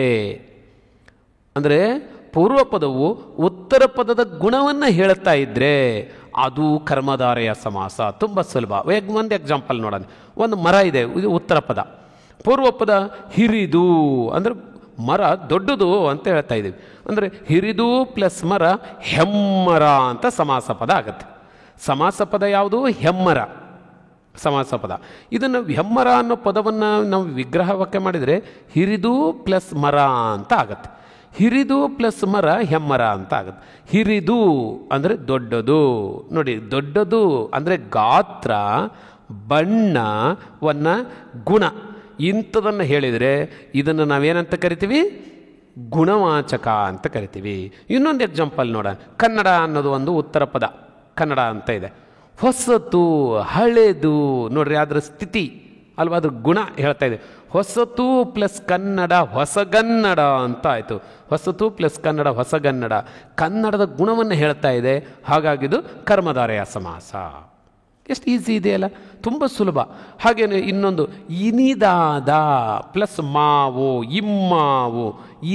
ಅಂದರೆ ಪೂರ್ವ ಪದವು ಉತ್ತರ ಪದದ ಗುಣವನ್ನು ಹೇಳುತ್ತಾ ಇದ್ದರೆ ಅದು ಕರ್ಮಧಾರೆಯ ಸಮಾಸ. ತುಂಬ ಸುಲಭ. ಒಂದು ಎಕ್ಸಾಂಪಲ್ ನೋಡೋಣ. ಒಂದು ಮರ ಇದೆ, ಇದು ಉತ್ತರ ಪದ. ಪೂರ್ವ ಪದ ಹಿರಿದು ಅಂದರೆ ಮರ ದೊಡ್ಡದು ಅಂತ ಹೇಳ್ತಾ ಇದ್ದೀವಿ. ಅಂದರೆ ಹಿರಿದು ಪ್ಲಸ್ ಮರ ಹೆಮ್ಮರ ಅಂತ ಸಮಾಸ ಪದ ಆಗುತ್ತೆ. ಸಮಾಸ ಪದ ಯಾವುದು? ಹೆಮ್ಮರ ಸಮಾಸ ಪದ. ಇದನ್ನು ಹೆಮ್ಮರ ಅನ್ನೋ ಪದವನ್ನು ನಾವು ವಿಗ್ರಹ ವಾಕ್ಯ ಮಾಡಿದರೆ ಹಿರಿದು ಪ್ಲಸ್ ಮರ ಅಂತ ಆಗುತ್ತೆ. ಹಿರಿದು ಪ್ಲಸ್ ಮರ ಹೆಮ್ಮರ ಅಂತ ಆಗುತ್ತೆ. ಹಿರಿದು ಅಂದರೆ ದೊಡ್ಡದು. ನೋಡಿ, ದೊಡ್ಡದು ಅಂದರೆ ಗಾತ್ರ, ಬಣ್ಣವನ್ನ, ಗುಣ ಇಂಥದನ್ನು ಹೇಳಿದರೆ ಇದನ್ನು ನಾವೇನಂತ ಕರಿತೀವಿ? ಗುಣವಾಚಕ ಅಂತ ಕರಿತೀವಿ. ಇನ್ನೊಂದು ಎಕ್ಸಾಂಪಲ್ ನೋಡೋಣ. ಕನ್ನಡ ಅನ್ನೋದು ಒಂದು ಉತ್ತರ ಪದ, ಕನ್ನಡ ಅಂತ ಇದೆ. ಹೊಸತು, ಹಳೆದು, ನೋಡ್ರಿ ಅದರ ಸ್ಥಿತಿ ಅಲ್ವಾ, ಅದ್ರ ಗುಣ ಹೇಳ್ತಾ ಇದೆ. ಹೊಸತು ಪ್ಲಸ್ ಕನ್ನಡ ಹೊಸಗನ್ನಡ ಅಂತ ಆಯಿತು. ಹೊಸತು ಪ್ಲಸ್ ಕನ್ನಡ ಹೊಸಗನ್ನಡ, ಕನ್ನಡದ ಗುಣವನ್ನು ಹೇಳ್ತಾ ಇದೆ. ಹಾಗಾಗಿದು ಕರ್ಮಧಾರೆಯ ಸಮಾಸ. ಎಷ್ಟು ಈಸಿ ಇದೆಯಲ್ಲ, ತುಂಬ ಸುಲಭ. ಹಾಗೇನೆ ಇನ್ನೊಂದು ಇನಿದಾದ ಪ್ಲಸ್ ಮಾವು, ಇಮ್ಮಾವು,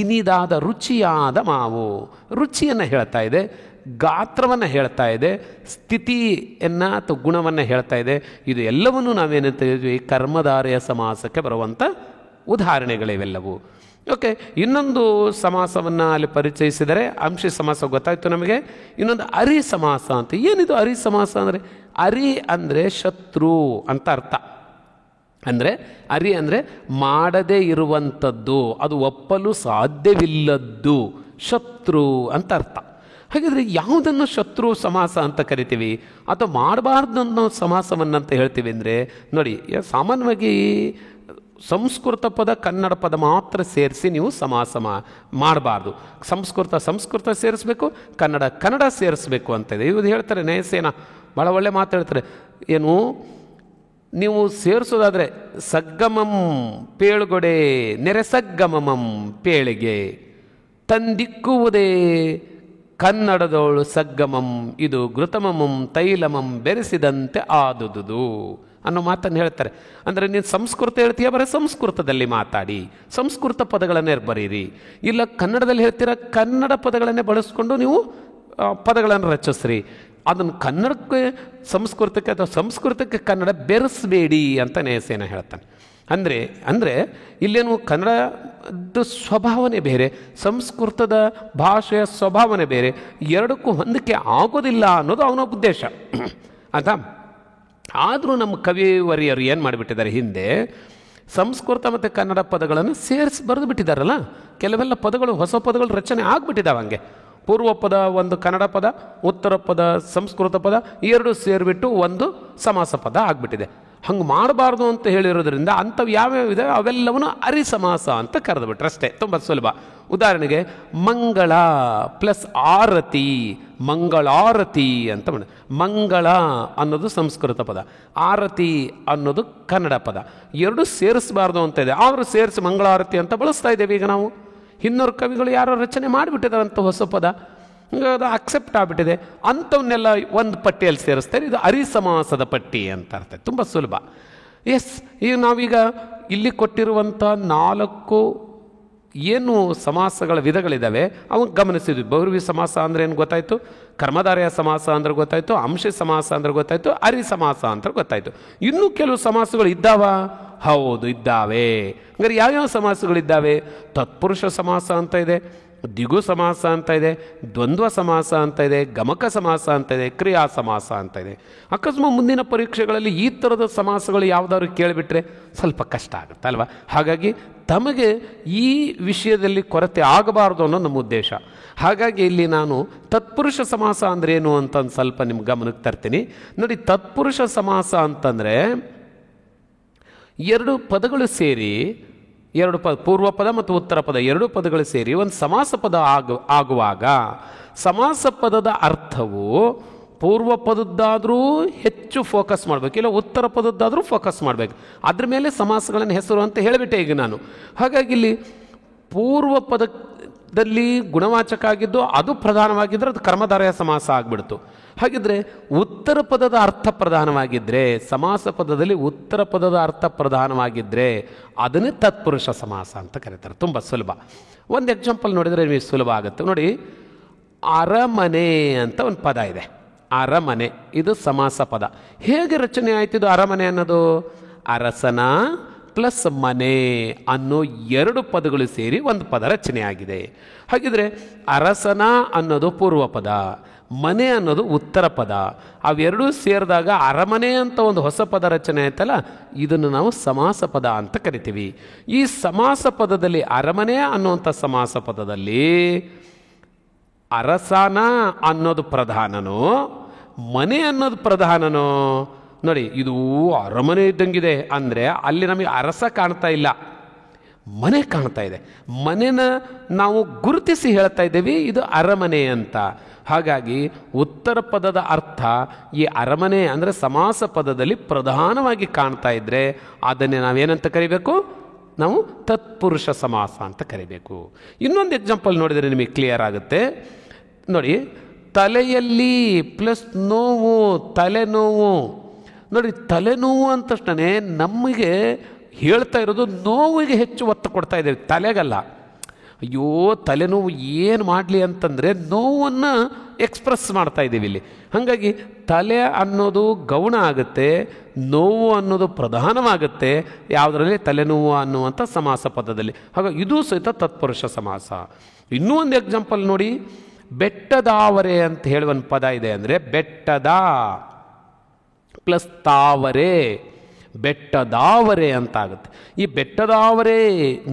ಇನಿದಾದ ರುಚಿಯಾದ ಮಾವು, ರುಚಿಯನ್ನು ಹೇಳ್ತಾ ಇದೆ, ಗಾತ್ರವನ್ನು ಹೇಳ್ತಾ ಇದೆ, ಸ್ಥಿತಿಯನ್ನು ಅಥವಾ ಗುಣವನ್ನು ಹೇಳ್ತಾ ಇದೆ. ಇದು ಎಲ್ಲವನ್ನೂ ನಾವೇನಂತ ಹೇಳಿದ್ವಿ? ಕರ್ಮಧಾರೆಯ ಸಮಾಸಕ್ಕೆ ಬರುವಂಥ ಉದಾಹರಣೆಗಳಿವೆಲ್ಲವು. ಓಕೆ, ಇನ್ನೊಂದು ಸಮಾಸವನ್ನು ಅಲ್ಲಿ ಪರಿಚಯಿಸಿದರೆ ಅಂಶಿ ಸಮಾಸ ಗೊತ್ತಾಯಿತು ನಮಗೆ. ಇನ್ನೊಂದು ಅರಿ ಸಮಾಸ ಅಂತ. ಏನಿದು ಅರಿ ಸಮಾಸ ಅಂದರೆ? ಅರಿ ಅಂದರೆ ಶತ್ರು ಅಂತ ಅರ್ಥ. ಅಂದರೆ ಅರಿ ಅಂದರೆ ಮಾಡದೇ ಇರುವಂಥದ್ದು, ಅದು ಒಪ್ಪಲು ಸಾಧ್ಯವಿಲ್ಲದ್ದು, ಶತ್ರು ಅಂತ ಅರ್ಥ. ಹಾಗಾದರೆ ಯಾವುದನ್ನು ಶತ್ರು ಸಮಾಸ ಅಂತ ಕರಿತೀವಿ ಅಥವಾ ಮಾಡಬಾರ್ದು ಅನ್ನೋ ಸಮಾಸವನ್ನಂತ ಹೇಳ್ತೀವಿ ಅಂದರೆ, ನೋಡಿ, ಸಾಮಾನ್ಯವಾಗಿ ಸಂಸ್ಕೃತ ಪದ ಕನ್ನಡ ಪದ ಮಾತ್ರ ಸೇರಿಸಿ ನೀವು ಸಮಾಸ ಮಾಡಬಾರ್ದು. ಸಂಸ್ಕೃತ ಸೇರಿಸ್ಬೇಕು, ಕನ್ನಡ ಸೇರಿಸ್ಬೇಕು ಅಂತ ಇದೆ. ಇವ್ರು ಹೇಳ್ತಾರೆ ನ್ಯಾಯಸೇನ ಭಾಳ ಒಳ್ಳೆ ಮಾತು ಹೇಳ್ತಾರೆ. ಏನು ನೀವು ಸೇರಿಸೋದಾದರೆ ಸಗ್ಗಮಂ ಪೇಳುಗೊಡೆ ನೆರೆಸಗ್ಗಮಮಂ ಪೇಳಿಗೆ ತಂದಿಕ್ಕುವುದೇ ಕನ್ನಡದವಳು ಸಗ್ಗಮಂ ಇದು ಘೃತಮಮಂ ತೈಲಮಂ ಬೆರೆಸಿದಂತೆ ಆದುದು ಅನ್ನೋ ಮಾತನ್ನು ಹೇಳ್ತಾರೆ. ಅಂದರೆ ನೀನು ಸಂಸ್ಕೃತ ಹೇಳ್ತೀಯ, ಬರೀ ಸಂಸ್ಕೃತದಲ್ಲಿ ಮಾತಾಡಿ, ಸಂಸ್ಕೃತ ಪದಗಳನ್ನೇ ಬರೀರಿ. ಇಲ್ಲ ಕನ್ನಡದಲ್ಲಿ ಹೇಳ್ತೀರ, ಕನ್ನಡ ಪದಗಳನ್ನೇ ಬಳಸ್ಕೊಂಡು ನೀವು ಪದಗಳನ್ನು ರಚಿಸ್ರಿ. ಅದನ್ನು ಕನ್ನಡಕ್ಕೆ ಸಂಸ್ಕೃತಕ್ಕೆ ಅಥವಾ ಸಂಸ್ಕೃತಕ್ಕೆ ಕನ್ನಡ ಬೆರೆಸಬೇಡಿ ಅಂತ ನ್ಯಾಯಸೇನ ಹೇಳ್ತಾನೆ. ಅಂದರೆ ಇಲ್ಲೇನು ಕನ್ನಡದ ಸ್ವಭಾವನೆ ಬೇರೆ, ಸಂಸ್ಕೃತದ ಭಾಷೆಯ ಸ್ವಭಾವನೆ ಬೇರೆ, ಎರಡಕ್ಕೂ ಹೊಂದಿಕೆ ಆಗೋದಿಲ್ಲ ಅನ್ನೋದು ಅವನ ಉದ್ದೇಶ ಆಯಿತಾ. ಆದರೂ ನಮ್ಮ ಕವಿವರಿಯರು ಏನು ಮಾಡಿಬಿಟ್ಟಿದ್ದಾರೆ, ಹಿಂದೆ ಸಂಸ್ಕೃತ ಮತ್ತು ಕನ್ನಡ ಪದಗಳನ್ನು ಸೇರಿಸಿ ಬರೆದು ಬಿಟ್ಟಿದ್ದಾರಲ್ಲ. ಕೆಲವೆಲ್ಲ ಪದಗಳು, ಹೊಸ ಪದಗಳು ರಚನೆ ಆಗಿಬಿಟ್ಟಿದ್ದಾವೆ. ಹಂಗೆ ಪೂರ್ವ ಪದ ಒಂದು ಕನ್ನಡ ಪದ, ಉತ್ತರ ಪದ ಸಂಸ್ಕೃತ ಪದ, ಎರಡು ಸೇರಿಬಿಟ್ಟು ಒಂದು ಸಮಾಸ ಪದ ಆಗಿಬಿಟ್ಟಿದೆ. ಹಂಗೆ ಮಾಡಬಾರ್ದು ಅಂತ ಹೇಳಿರೋದ್ರಿಂದ ಅಂಥವು ಯಾವ್ಯಾವಿದೆ ಅವೆಲ್ಲವನ್ನೂ ಅರಿ ಸಮಾಸ ಅಂತ ಕರೆದುಬಿಟ್ರೆ ಅಷ್ಟೇ. ತುಂಬ ಸುಲಭ. ಉದಾಹರಣೆಗೆ ಮಂಗಳ ಪ್ಲಸ್ ಆರತಿ, ಮಂಗಳಾರತಿ ಅಂತ ಮಾಡಿ. ಮಂಗಳ ಅನ್ನೋದು ಸಂಸ್ಕೃತ ಪದ, ಆರತಿ ಅನ್ನೋದು ಕನ್ನಡ ಪದ. ಎರಡು ಸೇರಿಸಬಾರ್ದು ಅಂತ ಇದೆ, ಆದರೂ ಸೇರಿಸಿ ಮಂಗಳಾರತಿ ಅಂತ ಬಳಸ್ತಾ ಇದ್ದೇವೆ ಈಗ ನಾವು. ಹಿನ್ನೋರು ಕವಿಗಳು ಯಾರೋ ರಚನೆ ಮಾಡಿಬಿಟ್ಟಿದಾರಂಥ ಹೊಸ ಪದ, ಅದು ಅಕ್ಸೆಪ್ಟ್ ಆಗಿಬಿಟ್ಟಿದೆ. ಅಂಥವನ್ನೆಲ್ಲ ಒಂದು ಪಟ್ಟಿಯಲ್ಲಿ ಸೇರಿಸ್ತಾರೆ. ಇದು ಅರಿ ಸಮಾಸದ ಪಟ್ಟಿ ಅಂತ ಅರ್ಥ. ತುಂಬ ಸುಲಭ. ಎಸ್, ಈಗ ನಾವೀಗ ಇಲ್ಲಿ ಕೊಟ್ಟಿರುವಂಥ 4 ಏನು ಸಮಾಸಗಳ ವಿಧಗಳಿದ್ದಾವೆ ಅವಾಗ ಗಮನಿಸಿದ್ವಿ. ಬಹುರ್ವಿ ಸಮಾಸ ಅಂದರೆ ಏನು ಗೊತ್ತಾಯಿತು, ಕರ್ಮಧಾರಯ ಸಮಾಸ ಅಂದ್ರೆ ಗೊತ್ತಾಯಿತು, ಅಂಶ ಸಮಾಸ ಅಂದ್ರೆ ಗೊತ್ತಾಯಿತು, ಅರಿ ಸಮಾಸ ಅಂತ ಗೊತ್ತಾಯಿತು. ಇನ್ನೂ ಕೆಲವು ಸಮಾಸಗಳು ಇದ್ದಾವ? ಹೌದು, ಇದ್ದಾವೆ. ಹಂಗಾರೆ ಯಾವ್ಯಾವ ಸಮಾಸಗಳಿದ್ದಾವೆ? ತತ್ಪುರುಷ ಸಮಾಸ ಅಂತ ಇದೆ, ದ್ವಿಗು ಸಮಾಸ ಅಂತ ಇದೆ, ದ್ವಂದ್ವ ಸಮಾಸ ಅಂತ ಇದೆ, ಗಮಕ ಸಮಾಸ ಅಂತ ಇದೆ, ಕ್ರಿಯಾ ಸಮಾಸ ಅಂತ ಇದೆ. ಅಕಸ್ಮಾತ್ ಮುಂದಿನ ಪರೀಕ್ಷೆಗಳಲ್ಲಿ ಈ ಥರದ ಸಮಾಸಗಳು ಯಾವುದಾದ್ರು ಕೇಳಿಬಿಟ್ರೆ ಸ್ವಲ್ಪ ಕಷ್ಟ ಆಗುತ್ತೆ ಅಲ್ವಾ? ಹಾಗಾಗಿ ತಮಗೆ ಈ ವಿಷಯದಲ್ಲಿ ಕೊರತೆ ಆಗಬಾರ್ದು ಅನ್ನೋ ನಮ್ಮ ಉದ್ದೇಶ. ಹಾಗಾಗಿ ಇಲ್ಲಿ ನಾನು ತತ್ಪುರುಷ ಸಮಾಸ ಅಂದ್ರೆ ಏನು ಅಂತ ಸ್ವಲ್ಪ ನಿಮ್ಮ ಗಮನಕ್ಕೆ ತರ್ತೀನಿ. ನೋಡಿ, ತತ್ಪುರುಷ ಸಮಾಸ ಅಂತಂದರೆ ಎರಡು ಪದಗಳು ಸೇರಿ, ಎರಡು ಪೂರ್ವ ಪದ ಮತ್ತು ಉತ್ತರ ಪದ ಎರಡು ಪದಗಳು ಸೇರಿ ಒಂದು ಸಮಾಸ ಪದ ಆಗುವಾಗ ಸಮಾಸ ಪದದ ಅರ್ಥವು ಪೂರ್ವ ಪದದ್ದಾದರೂ ಹೆಚ್ಚು ಫೋಕಸ್ ಮಾಡಬೇಕು, ಇಲ್ಲ ಉತ್ತರ ಪದದ್ದಾದರೂ ಫೋಕಸ್ ಮಾಡಬೇಕು. ಅದ್ರ ಮೇಲೆ ಸಮಾಸಗಳನ್ನು ಹೆಸರು ಅಂತ ಹೇಳಿಬಿಟ್ಟೆ ಈಗ ನಾನು. ಹಾಗಾಗಿ ಇಲ್ಲಿ ಪೂರ್ವ ಪದದಲ್ಲಿ ಗುಣವಾಚಕ ಆಗಿದ್ದು ಅದು ಪ್ರಧಾನವಾಗಿದ್ದರೆ ಅದು ಕರ್ಮಧಾರಯ ಸಮಾಸ ಆಗಿಬಿಡ್ತು. ಹಾಗಿದ್ರೆ ಉತ್ತರ ಪದದ ಅರ್ಥ ಪ್ರಧಾನವಾಗಿದ್ದರೆ, ಸಮಾಸ ಪದದಲ್ಲಿ ಉತ್ತರ ಪದದ ಅರ್ಥ ಪ್ರಧಾನವಾಗಿದ್ದರೆ ಅದನ್ನೇ ತತ್ಪುರುಷ ಸಮಾಸ ಅಂತ ಕರೀತಾರೆ. ತುಂಬ ಸುಲಭ. ಒಂದು ಎಕ್ಸಾಂಪಲ್ ನೋಡಿದರೆ ನಿಮಗೆ ಸುಲಭ ಆಗುತ್ತೆ. ನೋಡಿ, ಅರಮನೆ ಅಂತ ಒಂದು ಪದ ಇದೆ. ಅರಮನೆ ಇದು ಸಮಾಸ ಪದ. ಹೇಗೆ ರಚನೆ ಆಯ್ತಿದ್ದು ಅರಮನೆ ಅನ್ನೋದು? ಅರಸನ ಪ್ಲಸ್ ಮನೆ ಅನ್ನೋ ಎರಡು ಪದಗಳು ಸೇರಿ ಒಂದು ಪದ ರಚನೆ ಆಗಿದೆ. ಹಾಗಿದ್ರೆ ಅರಸನ ಅನ್ನೋದು ಪೂರ್ವ ಪದ, ಮನೆ ಅನ್ನೋದು ಉತ್ತರ ಪದ. ಅವೆರಡೂ ಸೇರಿದಾಗ ಅರಮನೆ ಅಂತ ಒಂದು ಹೊಸ ಪದ ರಚನೆ ಆಯ್ತಲ್ಲ, ಇದನ್ನು ನಾವು ಸಮಾಸ ಪದ ಅಂತ ಕರಿತೀವಿ. ಈ ಸಮಾಸ ಪದದಲ್ಲಿ ಅರಮನೆ ಅನ್ನುವಂಥ ಸಮಾಸ ಪದದಲ್ಲಿ ಅರಸನ ಅನ್ನೋದು ಪ್ರಧಾನನೋ ಮನೆ ಅನ್ನೋದು ಪ್ರಧಾನನೋ? ನೋಡಿ, ಇದು ಅರಮನೆ ಇದ್ದಂಗಿದೆ ಅಂದರೆ ಅಲ್ಲಿ ನಮಗೆ ಅರಸ ಕಾಣ್ತಾ ಇಲ್ಲ, ಮನೆ ಕಾಣ್ತಾ ಇದೆ. ಮನೆನ ನಾವು ಗುರುತಿಸಿ ಹೇಳ್ತಾ ಇದ್ದೇವೆ ಇದು ಅರಮನೆ ಅಂತ. ಹಾಗಾಗಿ ಉತ್ತರ ಪದದ ಅರ್ಥ ಈ ಅರಮನೆ ಅಂದರೆ ಸಮಾಸ ಪದದಲ್ಲಿ ಪ್ರಧಾನವಾಗಿ ಕಾಣ್ತಾ ಇದ್ದರೆ ಅದನ್ನೇ ನಾವೇನಂತ ಕರಿಬೇಕು? ನಾವು ತತ್ಪುರುಷ ಸಮಾಸ ಅಂತ ಕರಿಬೇಕು. ಇನ್ನೊಂದು ಎಕ್ಸಾಂಪಲ್ ನೋಡಿದರೆ ನಿಮಗೆ ಕ್ಲಿಯರ್ ಆಗುತ್ತೆ. ನೋಡಿ, ತಲೆಯಲ್ಲಿ ಪ್ಲಸ್ ನೋವು, ತಲೆನೋವು. ನೋಡಿ, ತಲೆನೋವು ಅಂದ ತಕ್ಷಣ ನಮಗೆ ಹೇಳ್ತಾ ಇರೋದು ನೋವಿಗೆ ಹೆಚ್ಚು ಒತ್ತು ಕೊಡ್ತಾ ಇದ್ದೇವೆ, ತಲೆಗಲ್ಲ. ಅಯ್ಯೋ ತಲೆನೋವು ಏನು ಮಾಡಲಿ ಅಂತಂದರೆ ನೋವನ್ನು ಎಕ್ಸ್ಪ್ರೆಸ್ ಮಾಡ್ತಾ ಇದ್ದೀವಿ ಇಲ್ಲಿ. ಹಾಗಾಗಿ ತಲೆ ಅನ್ನೋದು ಗೌಣ ಆಗುತ್ತೆ, ನೋವು ಅನ್ನೋದು ಪ್ರಧಾನವಾಗುತ್ತೆ ಯಾವುದರಲ್ಲಿ? ತಲೆನೋವು ಅನ್ನುವಂಥ ಸಮಾಸ ಪದದಲ್ಲಿ. ಹಾಗಾಗಿ ಇದು ಸಹಿತ ತತ್ಪುರುಷ ಸಮಾಸ. ಇನ್ನೂ ಒಂದು ಎಕ್ಸಾಂಪಲ್ ನೋಡಿ, ಬೆಟ್ಟದಾವರೆ ಅಂತ ಹೇಳುವ ಒಂದು ಪದ ಇದೆ. ಅಂದರೆ ಬೆಟ್ಟದ ಪ್ಲಸ್ ತಾವರೆ, ಬೆಟ್ಟದಾವರೆ ಅಂತ ಆಗುತ್ತೆ. ಈ ಬೆಟ್ಟದಾವರೆ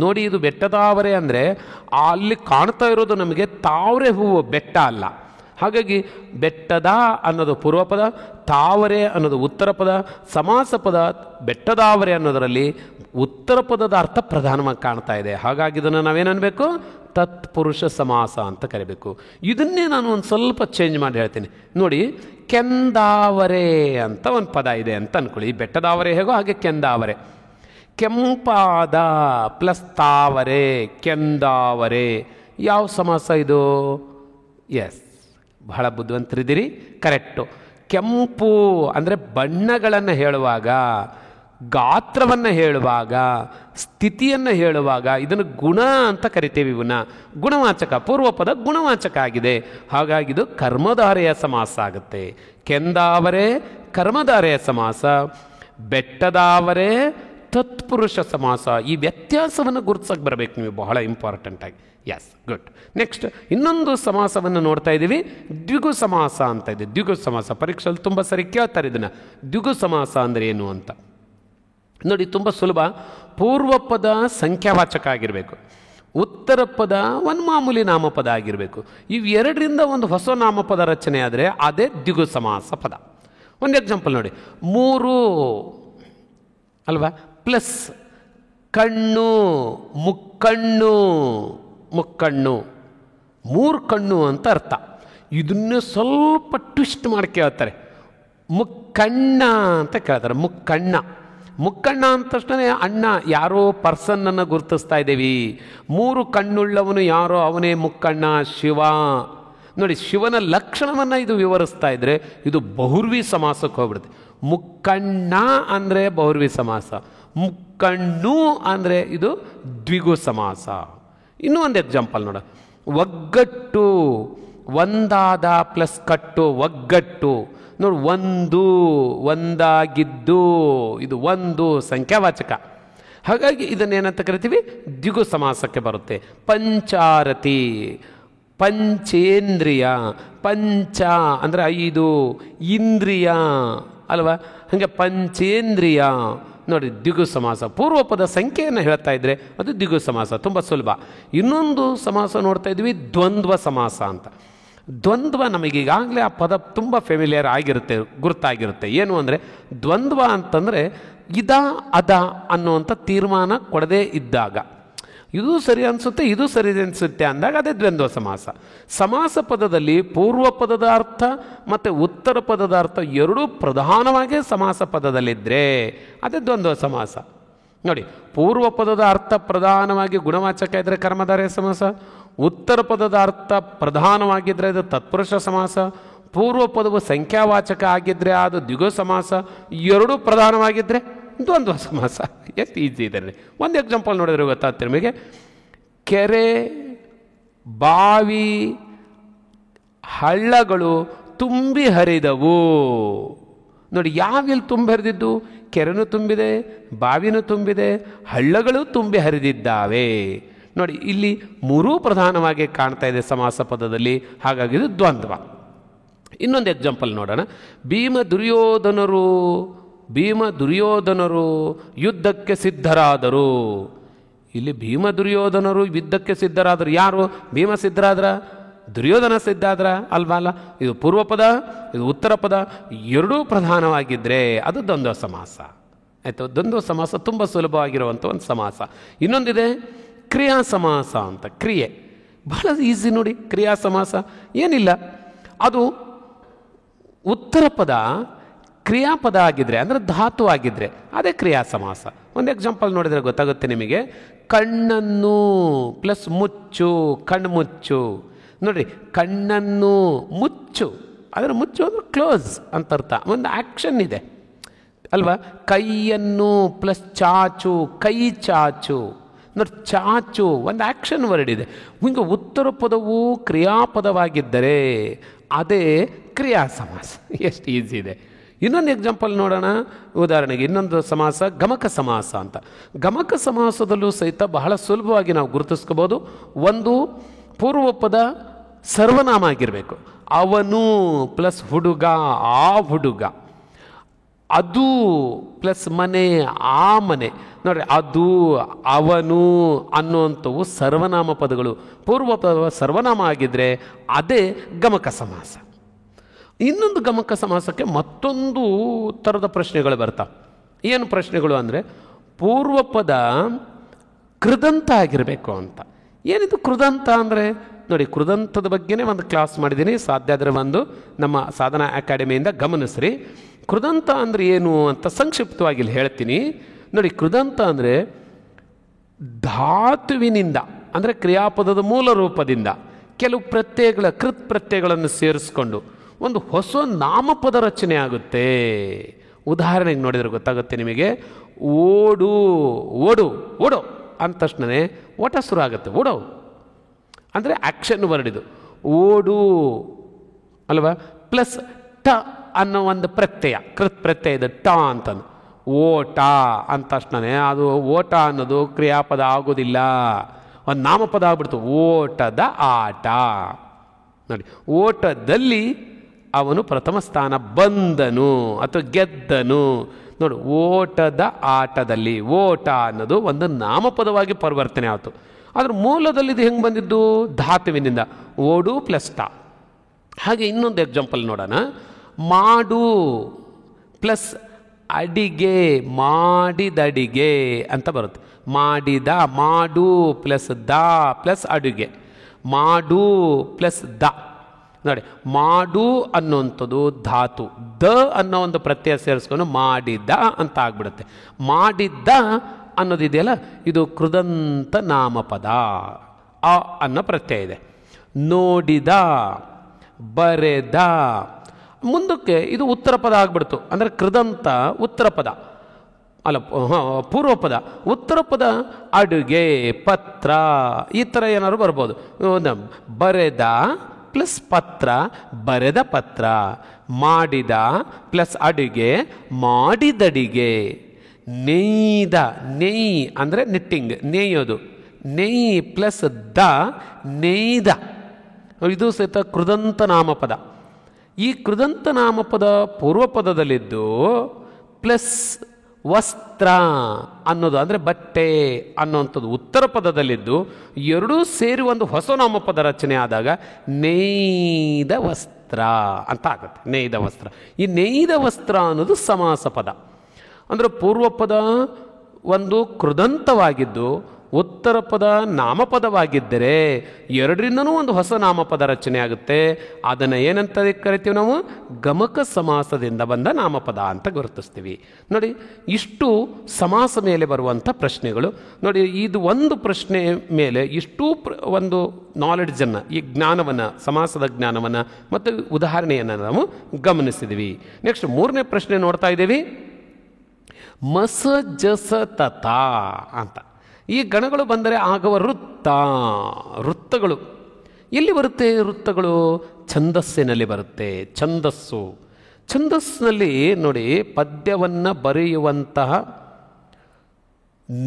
ನೋಡಿ, ಇದು ಬೆಟ್ಟದಾವರೆ ಅಂದರೆ ಅಲ್ಲಿ ಕಾಣ್ತಾ ಇರೋದು ನಮಗೆ ತಾವರೆ ಹೂವು, ಬೆಟ್ಟ ಅಲ್ಲ. ಹಾಗಾಗಿ ಬೆಟ್ಟದ ಅನ್ನೋದು ಪೂರ್ವ ಪದ, ತಾವರೆ ಅನ್ನೋದು ಉತ್ತರ ಪದ. ಸಮಾಸ ಪದ ಬೆಟ್ಟದಾವರೆ ಅನ್ನೋದರಲ್ಲಿ ಉತ್ತರ ಪದದ ಅರ್ಥ ಪ್ರಧಾನವಾಗಿ ಕಾಣ್ತಾ ಇದೆ. ಹಾಗಾಗಿ ಇದನ್ನು ನಾವೇನನ್ಬೇಕು? ತತ್ಪುರುಷ ಸಮಾಸ ಅಂತ ಕರಿಬೇಕು. ಇದನ್ನೇ ನಾನು ಒಂದು ಸ್ವಲ್ಪ ಚೇಂಜ್ ಮಾಡಿ ಹೇಳ್ತೀನಿ. ನೋಡಿ, ಕೆಂದಾವರೆ ಅಂತ ಒಂದು ಪದ ಇದೆ ಅಂತ ಅಂದ್ಕೊಳ್ಳಿ. ಬೆಟ್ಟದಾವರೆ ಹೇಗೋ ಹಾಗೆ ಕೆಂದಾವರೆ. ಕೆಂಪಾದ ಪ್ಲಸ್ ತಾವರೆ, ಕೆಂದಾವರೆ. ಯಾವ ಸಮಾಸ ಇದು? ಎಸ್, ಬಹಳ ಬುದ್ಧಿವಂತರಿದ್ದೀರಿ, ಕರೆಕ್ಟು. ಕೆಂಪು ಅಂದರೆ ಬಣ್ಣಗಳನ್ನು ಹೇಳುವಾಗ, ಗಾತ್ರವನ್ನು ಹೇಳುವಾಗ, ಸ್ಥಿತಿಯನ್ನು ಹೇಳುವಾಗ ಇದನ್ನು ಗುಣ ಅಂತ ಕರಿತೇವೆ. ಇವನ್ನ ಗುಣವಾಚಕ, ಪೂರ್ವ ಪದ ಗುಣವಾಚಕ ಆಗಿದೆ. ಹಾಗಾಗಿ ಇದು ಕರ್ಮಧಾರೆಯ ಸಮಾಸ ಆಗುತ್ತೆ. ಕೆಂದಾವರೆ ಕರ್ಮಧಾರೆಯ ಸಮಾಸ, ಬೆಟ್ಟದಾವರೆ ತತ್ಪುರುಷ ಸಮಾಸ. ಈ ವ್ಯತ್ಯಾಸವನ್ನು ಗುರುತಿಸಕ್ಕೆ ಬರಬೇಕು ನೀವು, ಬಹಳ ಇಂಪಾರ್ಟೆಂಟಾಗಿ. S, good. ನೆಕ್ಸ್ಟ್ ಇನ್ನೊಂದು ಸಮಾಸವನ್ನು ನೋಡ್ತಾ ಇದ್ದೀವಿ, ದ್ವಿಗು ಸಮಾಸ ಅಂತ ಇದೆ. ದ್ವಿಗು ಸಮಾಸ ಪರೀಕ್ಷೆಯಲ್ಲಿ ತುಂಬ ಸರಿ ಕೇಳ್ತಾರೆ ಇದನ್ನು. ದ್ವಿಗು ಸಮಾಸ ಅಂದರೆ ಏನು ಅಂತ ನೋಡಿ, ತುಂಬ ಸುಲಭ. ಪೂರ್ವ ಪದ ಸಂಖ್ಯಾವಾಚಕ ಆಗಿರಬೇಕು, ಉತ್ತರ ಪದ ಒಂದು ಮಾಮೂಲಿ ನಾಮಪದ ಆಗಿರಬೇಕು. ಇವೆರಡರಿಂದ ಒಂದು ಹೊಸ ನಾಮಪದ ರಚನೆ ಆದರೆ ಅದೇ ದ್ವಿಗು ಸಮಾಸ ಪದ. ಒಂದು ಎಕ್ಸಾಂಪಲ್ ನೋಡಿ, 3 ಅಲ್ವಾ ಪ್ಲಸ್ ಕಣ್ಣು, ಮುಕ್ಕಣ್ಣು. ಮುಕ್ಕಣ್ಣು 3 ಕಣ್ಣು ಅಂತ ಅರ್ಥ. ಇದನ್ನೇ ಸ್ವಲ್ಪ ಟ್ವಿಸ್ಟ್ ಮಾಡಿ ಕೇಳ್ತಾರೆ, ಮುಕ್ಕಣ್ಣ ಅಂತ ಕೇಳ್ತಾರೆ. ಮುಕ್ಕಣ್ಣ, ಮುಕ್ಕಣ್ಣ ಅಂತ ತಕ್ಷಣ ಅಣ್ಣ ಯಾರೋ ಪರ್ಸನ್ನನ್ನು ಗುರುತಿಸ್ತಾ ಇದ್ದೀವಿ. 3 ಕಣ್ಣುಳ್ಳವನು ಯಾರೋ, ಅವನೇ ಮುಕ್ಕಣ್ಣ, ಶಿವ. ನೋಡಿ, ಶಿವನ ಲಕ್ಷಣವನ್ನು ಇದು ವಿವರಿಸ್ತಾ ಇದ್ರೆ ಇದು ಬಹುರ್ವಿ ಸಮಾಸಕ್ಕೆ ಹೋಗ್ಬಿಡುತ್ತೆ. ಮುಕ್ಕಣ್ಣ ಅಂದರೆ ಬಹುರ್ವಿ ಸಮಾಸ, ಮುಕ್ಕಣ್ಣು ಅಂದರೆ ಇದು ದ್ವಿಗು ಸಮಾಸ. ಇನ್ನೂ ಒಂದು ಎಕ್ಸಾಂಪಲ್ ನೋಡ, ಒಗ್ಗಟ್ಟು, ಒಂದಾದ ಪ್ಲಸ್ ಕಟ್ಟು, ಒಗ್ಗಟ್ಟು ನೋಡಿ, ಒಂದು, ಒಂದಾಗಿದ್ದು, ಇದು ಒಂದು ಸಂಖ್ಯಾವಾಚಕ. ಹಾಗಾಗಿ ಇದನ್ನೇನಂತ ಕರಿತೀವಿ, ದ್ವಿಗು ಸಮಾಸಕ್ಕೆ ಬರುತ್ತೆ. ಪಂಚಾರತಿ, ಪಂಚೇಂದ್ರಿಯ, ಪಂಚ ಅಂದರೆ 5, ಇಂದ್ರಿಯ ಅಲ್ವಾ, ಹಾಗೆ ಪಂಚೇಂದ್ರಿಯ ನೋಡಿ ದ್ವಿಗು ಸಮಾಸ. ಪೂರ್ವಪದ ಸಂಖ್ಯೆಯನ್ನು ಹೇಳ್ತಾ ಇದ್ರೆ ಅದು ದ್ವಿಗು ಸಮಾಸ, ತುಂಬ ಸುಲಭ. ಇನ್ನೊಂದು ಸಮಾಸ ನೋಡ್ತಾ ಇದ್ವಿ, ದ್ವಂದ್ವ ಸಮಾಸ ಅಂತ. ದ್ವಂದ್ವ ನಮಗೀಗಾಗಲೇ ಆ ಪದ ತುಂಬ ಫೆಮಿಲಿಯರ್ ಆಗಿರುತ್ತೆ, ಗುರುತಾಗಿರುತ್ತೆ. ಏನು ಅಂದರೆ ದ್ವಂದ್ವ ಅಂತಂದರೆ ಇದ ಅದ ಅನ್ನುವಂಥ ತೀರ್ಮಾನ ಕೊಡದೇ ಇದ್ದಾಗ, ಇದು ಸರಿ ಅನಿಸುತ್ತೆ ಇದು ಸರಿ ಅನಿಸುತ್ತೆ ಅಂದಾಗ ಅದೇ ದ್ವಂದ್ವ ಸಮಾಸ. ಸಮಾಸ ಪದದಲ್ಲಿ ಪೂರ್ವ ಪದದ ಅರ್ಥ ಮತ್ತು ಉತ್ತರ ಪದದ ಅರ್ಥ ಎರಡೂ ಪ್ರಧಾನವಾಗಿ ಸಮಾಸ ಪದದಲ್ಲಿದ್ದರೆ ಅದೇ ದ್ವಂದ್ವ ಸಮಾಸ. ನೋಡಿ, ಪೂರ್ವ ಪದದ ಅರ್ಥ ಪ್ರಧಾನವಾಗಿ ಗುಣವಾಚಕ ಇದ್ದರೆ ಕರ್ಮಧಾರಯ ಸಮಾಸ, ಉತ್ತರ ಪದದ ಅರ್ಥ ಪ್ರಧಾನವಾಗಿದ್ದರೆ ಅದು ತತ್ಪುರುಷ ಸಮಾಸ, ಪೂರ್ವ ಪದವು ಸಂಖ್ಯಾವಾಚಕ ಆಗಿದ್ದರೆ ಅದು ದ್ವಿಗು ಸಮಾಸ, ಎರಡೂ ಪ್ರಧಾನವಾಗಿದ್ದರೆ ದ್ವಂದ್ವ ಸಮಾಸ. ಎಷ್ಟು ಈಸಿ ಇದೆ. ಒಂದು ಎಕ್ಸಾಂಪಲ್ ನೋಡಿದ್ರೆ ಗೊತ್ತಾಗ್ತದೆ ನಿಮಗೆ. ಕೆರೆ, ಬಾವಿ, ಹಳ್ಳಗಳು ತುಂಬಿ ಹರಿದವು. ನೋಡಿ, ಯಾವೆಲ್ಲಿ ತುಂಬಿ ಹರಿದಿದ್ದು? ಕೆರೆನೂ ತುಂಬಿದೆ, ಬಾವಿನೂ ತುಂಬಿದೆ, ಹಳ್ಳಗಳು ತುಂಬಿ ಹರಿದಿದ್ದಾವೆ. ನೋಡಿ, ಇಲ್ಲಿ ಮೂರೂ ಪ್ರಧಾನವಾಗಿ ಕಾಣ್ತಾ ಇದೆ ಸಮಾಸ ಪದದಲ್ಲಿ, ಹಾಗಾಗಿ ಇದು ದ್ವಂದ್ವ. ಇನ್ನೊಂದು ಎಕ್ಸಾಂಪಲ್ ನೋಡೋಣ. ಭೀಮ ದುರ್ಯೋಧನರು ಯುದ್ಧಕ್ಕೆ ಸಿದ್ಧರಾದರು. ಇಲ್ಲಿ ಭೀಮ ದುರ್ಯೋಧನರು ಯುದ್ಧಕ್ಕೆ ಸಿದ್ಧರಾದರು. ಯಾರು? ಭೀಮ ಸಿದ್ಧರಾದ್ರ, ದುರ್ಯೋಧನ ಸಿದ್ಧಾದ್ರ ಅಲ್ವಲ್ಲ. ಇದು ಪೂರ್ವ ಪದ, ಇದು ಉತ್ತರ ಪದ, ಎರಡೂ ಪ್ರಧಾನವಾಗಿದ್ದರೆ ಅದು ದ್ವಂದ್ವ ಸಮಾಸ. ಆಯಿತು. ದ್ವಂದ್ವ ಸಮಾಸ ತುಂಬ ಸುಲಭವಾಗಿರುವಂಥ ಒಂದು ಸಮಾಸ. ಇನ್ನೊಂದಿದೆ ಕ್ರಿಯಾ ಸಮಾಸ ಅಂತ. ಕ್ರಿಯೆ ಬಹಳ ಈಸಿ ನೋಡಿ. ಕ್ರಿಯಾ ಸಮಾಸ ಏನಿಲ್ಲ, ಅದು ಉತ್ತರ ಪದ ಕ್ರಿಯಾಪದ ಆಗಿದ್ರೆ ಅಂದರೆ ಧಾತು ಆಗಿದ್ರೆ ಅದೇ ಕ್ರಿಯಾ ಸಮಾಸ. ಒಂದು ಎಕ್ಸಾಂಪಲ್ ನೋಡಿದರೆ ಗೊತ್ತಾಗುತ್ತೆ ನಿಮಗೆ. ಕಣ್ಣನ್ನು ಪ್ಲಸ್ ಮುಚ್ಚು, ಕಣ್ಣು ಮುಚ್ಚು. ನೋಡಿರಿ, ಕಣ್ಣನ್ನು ಮುಚ್ಚು, ಅದರ ಮುಚ್ಚು ಅಂದರೆ ಕ್ಲೋಸ್ ಅಂತ ಅರ್ಥ. ಒಂದು ಆ್ಯಕ್ಷನ್ ಇದೆ ಅಲ್ವಾ. ಕೈಯನ್ನು ಪ್ಲಸ್ ಚಾಚು, ಕೈ ಚಾಚು. ನೋಡಿ, ಚಾಚು ಒಂದು ಆ್ಯಕ್ಷನ್ ವರ್ಡ್ ಇದೆ. ಹಿಂಗೆ ಉತ್ತರ ಪದವು ಕ್ರಿಯಾಪದವಾಗಿದ್ದರೆ ಅದೇ ಕ್ರಿಯಾ ಸಮಾಸ. ಎಷ್ಟು ಈಸಿ ಇದೆ. ಇನ್ನೊಂದು ಎಕ್ಸಾಂಪಲ್ ನೋಡೋಣ. ಉದಾಹರಣೆಗೆ ಇನ್ನೊಂದು ಸಮಾಸ ಗಮಕ ಸಮಾಸ ಅಂತ. ಗಮಕ ಸಮಾಸದಲ್ಲೂ ಸಹಿತ ಬಹಳ ಸುಲಭವಾಗಿ ನಾವು ಗುರುತಿಸ್ಕೋಬೋದು. ಒಂದು, ಪೂರ್ವ ಪದ ಸರ್ವನಾಮ ಆಗಿರಬೇಕು. ಅವನು ಪ್ಲಸ್ ಹುಡುಗ, ಆ ಹುಡುಗ. ಅದು ಪ್ಲಸ್ ಮನೆ, ಆ ಮನೆ. ನೋಡಿ, ಅದು, ಅವನು ಅನ್ನುವಂಥವು ಸರ್ವನಾಮ ಪದಗಳು. ಪೂರ್ವ ಪದ ಸರ್ವನಾಮ ಆಗಿದ್ದರೆ ಅದೇ ಗಮಕ ಸಮಾಸ. ಇನ್ನೊಂದು ಗಮಕ ಸಮಾಸಕ್ಕೆ ಮತ್ತೊಂದು ಥರದ ಪ್ರಶ್ನೆಗಳು ಬರ್ತಾವೆ. ಏನು ಪ್ರಶ್ನೆಗಳು ಅಂದರೆ, ಪೂರ್ವ ಪದ ಕೃದಂತ ಆಗಿರಬೇಕು ಅಂತ. ಏನಿದು ಕೃದಂತ ಅಂದರೆ? ನೋಡಿ, ಕೃದಂತದ ಬಗ್ಗೆನೇ ಒಂದು ಕ್ಲಾಸ್ ಮಾಡಿದ್ದೀನಿ, ಸಾಧ್ಯ ಆದರೆ ಒಂದು ನಮ್ಮ ಸಾಧನಾ ಅಕಾಡೆಮಿಯಿಂದ ಗಮನಿಸ್ರಿ. ಕೃದಂತ ಅಂದರೆ ಏನು ಅಂತ ಸಂಕ್ಷಿಪ್ತವಾಗಿ ಇಲ್ಲಿ ಹೇಳ್ತೀನಿ ನೋಡಿ. ಕೃದಂತ ಅಂದರೆ ಧಾತುವಿನಿಂದ ಅಂದರೆ ಕ್ರಿಯಾಪದದ ಮೂಲ ರೂಪದಿಂದ ಕೆಲವು ಪ್ರತ್ಯಯಗಳ ಕೃತ್ ಪ್ರತ್ಯಯಗಳನ್ನು ಸೇರಿಸ್ಕೊಂಡು ಒಂದು ಹೊಸ ನಾಮಪದ ರಚನೆ ಆಗುತ್ತೆ. ಉದಾಹರಣೆಗೆ ನೋಡಿದರೆ ಗೊತ್ತಾಗುತ್ತೆ ನಿಮಗೆ. ಓಡು, ಓಡು, ಓಡೋ ಅಂದ ತಕ್ಷಣವೇ ಓಟ ಶುರು ಆಗುತ್ತೆ. ಓಡೋ ಅಂದರೆ ಆ್ಯಕ್ಷನ್ ವರ್ಡ್ ಇದು. ಓಡು ಅಲ್ವಾ, ಪ್ಲಸ್ ಟ ಅನ್ನೋ ಒಂದು ಪ್ರತ್ಯಯ, ಕೃತ್ ಪ್ರತ್ಯಯ ಇದೆ, ಟ ಅಂತಂದು. ಓಟ ಅಂದ ತಕ್ಷಣವೇ ಅದು ಓಟ ಅನ್ನೋದು ಕ್ರಿಯಾಪದ ಆಗೋದಿಲ್ಲ, ಒಂದು ನಾಮಪದ ಆಗ್ಬಿಡ್ತು. ಓಟದ ಆಟ. ನೋಡಿ, ಓಟದಲ್ಲಿ ಅವನು ಪ್ರಥಮ ಸ್ಥಾನ ಬಂದನು ಅಥವಾ ಗೆದ್ದನು. ನೋಡಿ, ಓಟದ ಆಟದಲ್ಲಿ ಓಟ ಅನ್ನೋದು ಒಂದು ನಾಮಪದವಾಗಿ ಪರಿವರ್ತನೆ ಆಯಿತು. ಅದರ ಮೂಲದಲ್ಲಿ ಇದು ಹೆಂಗೆ ಬಂದಿದ್ದು? ಧಾತುವಿನಿಂದ. ಓಡು ಪ್ಲಸ್ ಟ. ಹಾಗೆ ಇನ್ನೊಂದು ಎಕ್ಸಾಂಪಲ್ ನೋಡೋಣ. ಮಾಡು ಪ್ಲಸ್ ಅಡಿಗೆ, ಮಾಡಿದಡಿಗೆ ಅಂತ ಬರುತ್ತೆ. ಮಾಡಿದ, ಮಾಡು ಪ್ಲಸ್ ದ ಪ್ಲಸ್ ಅಡುಗೆ, ಮಾಡು ಪ್ಲಸ್ ದ. ನೋಡಿ, ಮಾಡು ಅನ್ನುವಂಥದ್ದು ಧಾತು, ದ ಅನ್ನೋ ಒಂದು ಪ್ರತ್ಯಯ ಸೇರಿಸ್ಕೊಂಡು ಮಾಡಿದ ಅಂತ ಆಗ್ಬಿಡುತ್ತೆ. ಮಾಡಿದ್ದ ಅನ್ನೋದಿದೆಯಲ್ಲ, ಇದು ಕೃದಂತ ನಾಮಪದ. ಅ ಅನ್ನೋ ಪ್ರತ್ಯಯ ಇದೆ. ನೋಡಿದ, ಬರೆದ. ಮುಂದಕ್ಕೆ ಇದು ಉತ್ತರ ಪದ ಆಗ್ಬಿಡ್ತು. ಅಂದರೆ ಕೃದಂತ ಉತ್ತರ ಪದ. ಅಲ್ಲ ಪೂರ್ವ ಪದ. ಉತ್ತರ ಪದ ಅಡುಗೆ, ಪತ್ರ, ಈ ಥರ ಏನಾದ್ರು ಬರ್ಬೋದು. ಬರೆದ ಪ್ಲಸ್ ಪತ್ರ, ಬರೆದ ಪತ್ರ. ಮಾಡಿದ ಪ್ಲಸ್ ಅಡುಗೆ, ಮಾಡಿದಡಿಗೆ. ನೇಯ್ದ, ನೇಯ್ ಅಂದರೆ ನಿಟ್ಟಿಂಗ್, ನೇಯೋದು. ನೇಯ್ ಪ್ಲಸ್ ದ, ನೇಯ್ದ. ಇದು ಸಹಿತ ಕೃದಂತ ನಾಮಪದ. ಈ ಕೃದಂತ ನಾಮಪದ ಪೂರ್ವ ಪದದಲ್ಲಿದ್ದು ಪ್ಲಸ್ ವಸ್ತ್ರ ಅನ್ನೋದು ಅಂದರೆ ಬಟ್ಟೆ ಅನ್ನೋವಂಥದ್ದು ಉತ್ತರ ಪದದಲ್ಲಿದ್ದು ಎರಡೂ ಸೇರಿ ಒಂದು ಹೊಸ ನಾಮಪದ ರಚನೆ ಆದಾಗ ನೇಯ್ದ ವಸ್ತ್ರ ಅಂತ ಆಗುತ್ತೆ. ನೇಯ್ದ ವಸ್ತ್ರ. ಈ ನೇಯ್ದ ವಸ್ತ್ರ ಅನ್ನೋದು ಸಮಾಸ ಪದ. ಅಂದರೆ ಪೂರ್ವ ಪದ ಒಂದು ಕೃದಂತವಾಗಿದ್ದು ಉತ್ತರ ಪದ ನಾಮಪದವಾಗಿದ್ದರೆ ಎರಡರಿಂದನೂ ಒಂದು ಹೊಸ ನಾಮಪದ ರಚನೆ ಆಗುತ್ತೆ. ಅದನ್ನು ಏನಂತ ಕರಿತೀವಿ ನಾವು? ಗಮಕ ಸಮಾಸದಿಂದ ಬಂದ ನಾಮಪದ ಅಂತ ಗುರುತಿಸ್ತೀವಿ. ನೋಡಿ, ಇಷ್ಟು ಸಮಾಸ ಮೇಲೆ ಬರುವಂಥ ಪ್ರಶ್ನೆಗಳು. ನೋಡಿ, ಇದು ಒಂದು ಪ್ರಶ್ನೆ ಮೇಲೆ ಇಷ್ಟೂ ಒಂದು ನಾಲೆಡ್ಜನ್ನು, ಈ ಜ್ಞಾನವನ್ನು, ಸಮಾಸದ ಜ್ಞಾನವನ್ನು ಮತ್ತು ಉದಾಹರಣೆಯನ್ನು ನಾವು ಗಮನಿಸಿದ್ವಿ. ನೆಕ್ಸ್ಟ್ ಮೂರನೇ ಪ್ರಶ್ನೆ ನೋಡ್ತಾ ಇದ್ದೀವಿ. ಮಸ ಜಸ ತತ ಅಂತ. ಈ ಗಣಗಳು ಬಂದರೆ ಆಗವ ವೃತ್ತ. ವೃತ್ತಗಳು ಎಲ್ಲಿ ಬರುತ್ತೆ? ವೃತ್ತಗಳು ಛಂದಸ್ಸಿನಲ್ಲಿ ಬರುತ್ತೆ. ಛಂದಸ್ಸು. ಛಂದಸ್ಸಿನಲ್ಲಿ ನೋಡಿ, ಪದ್ಯವನ್ನು ಬರೆಯುವಂತಹ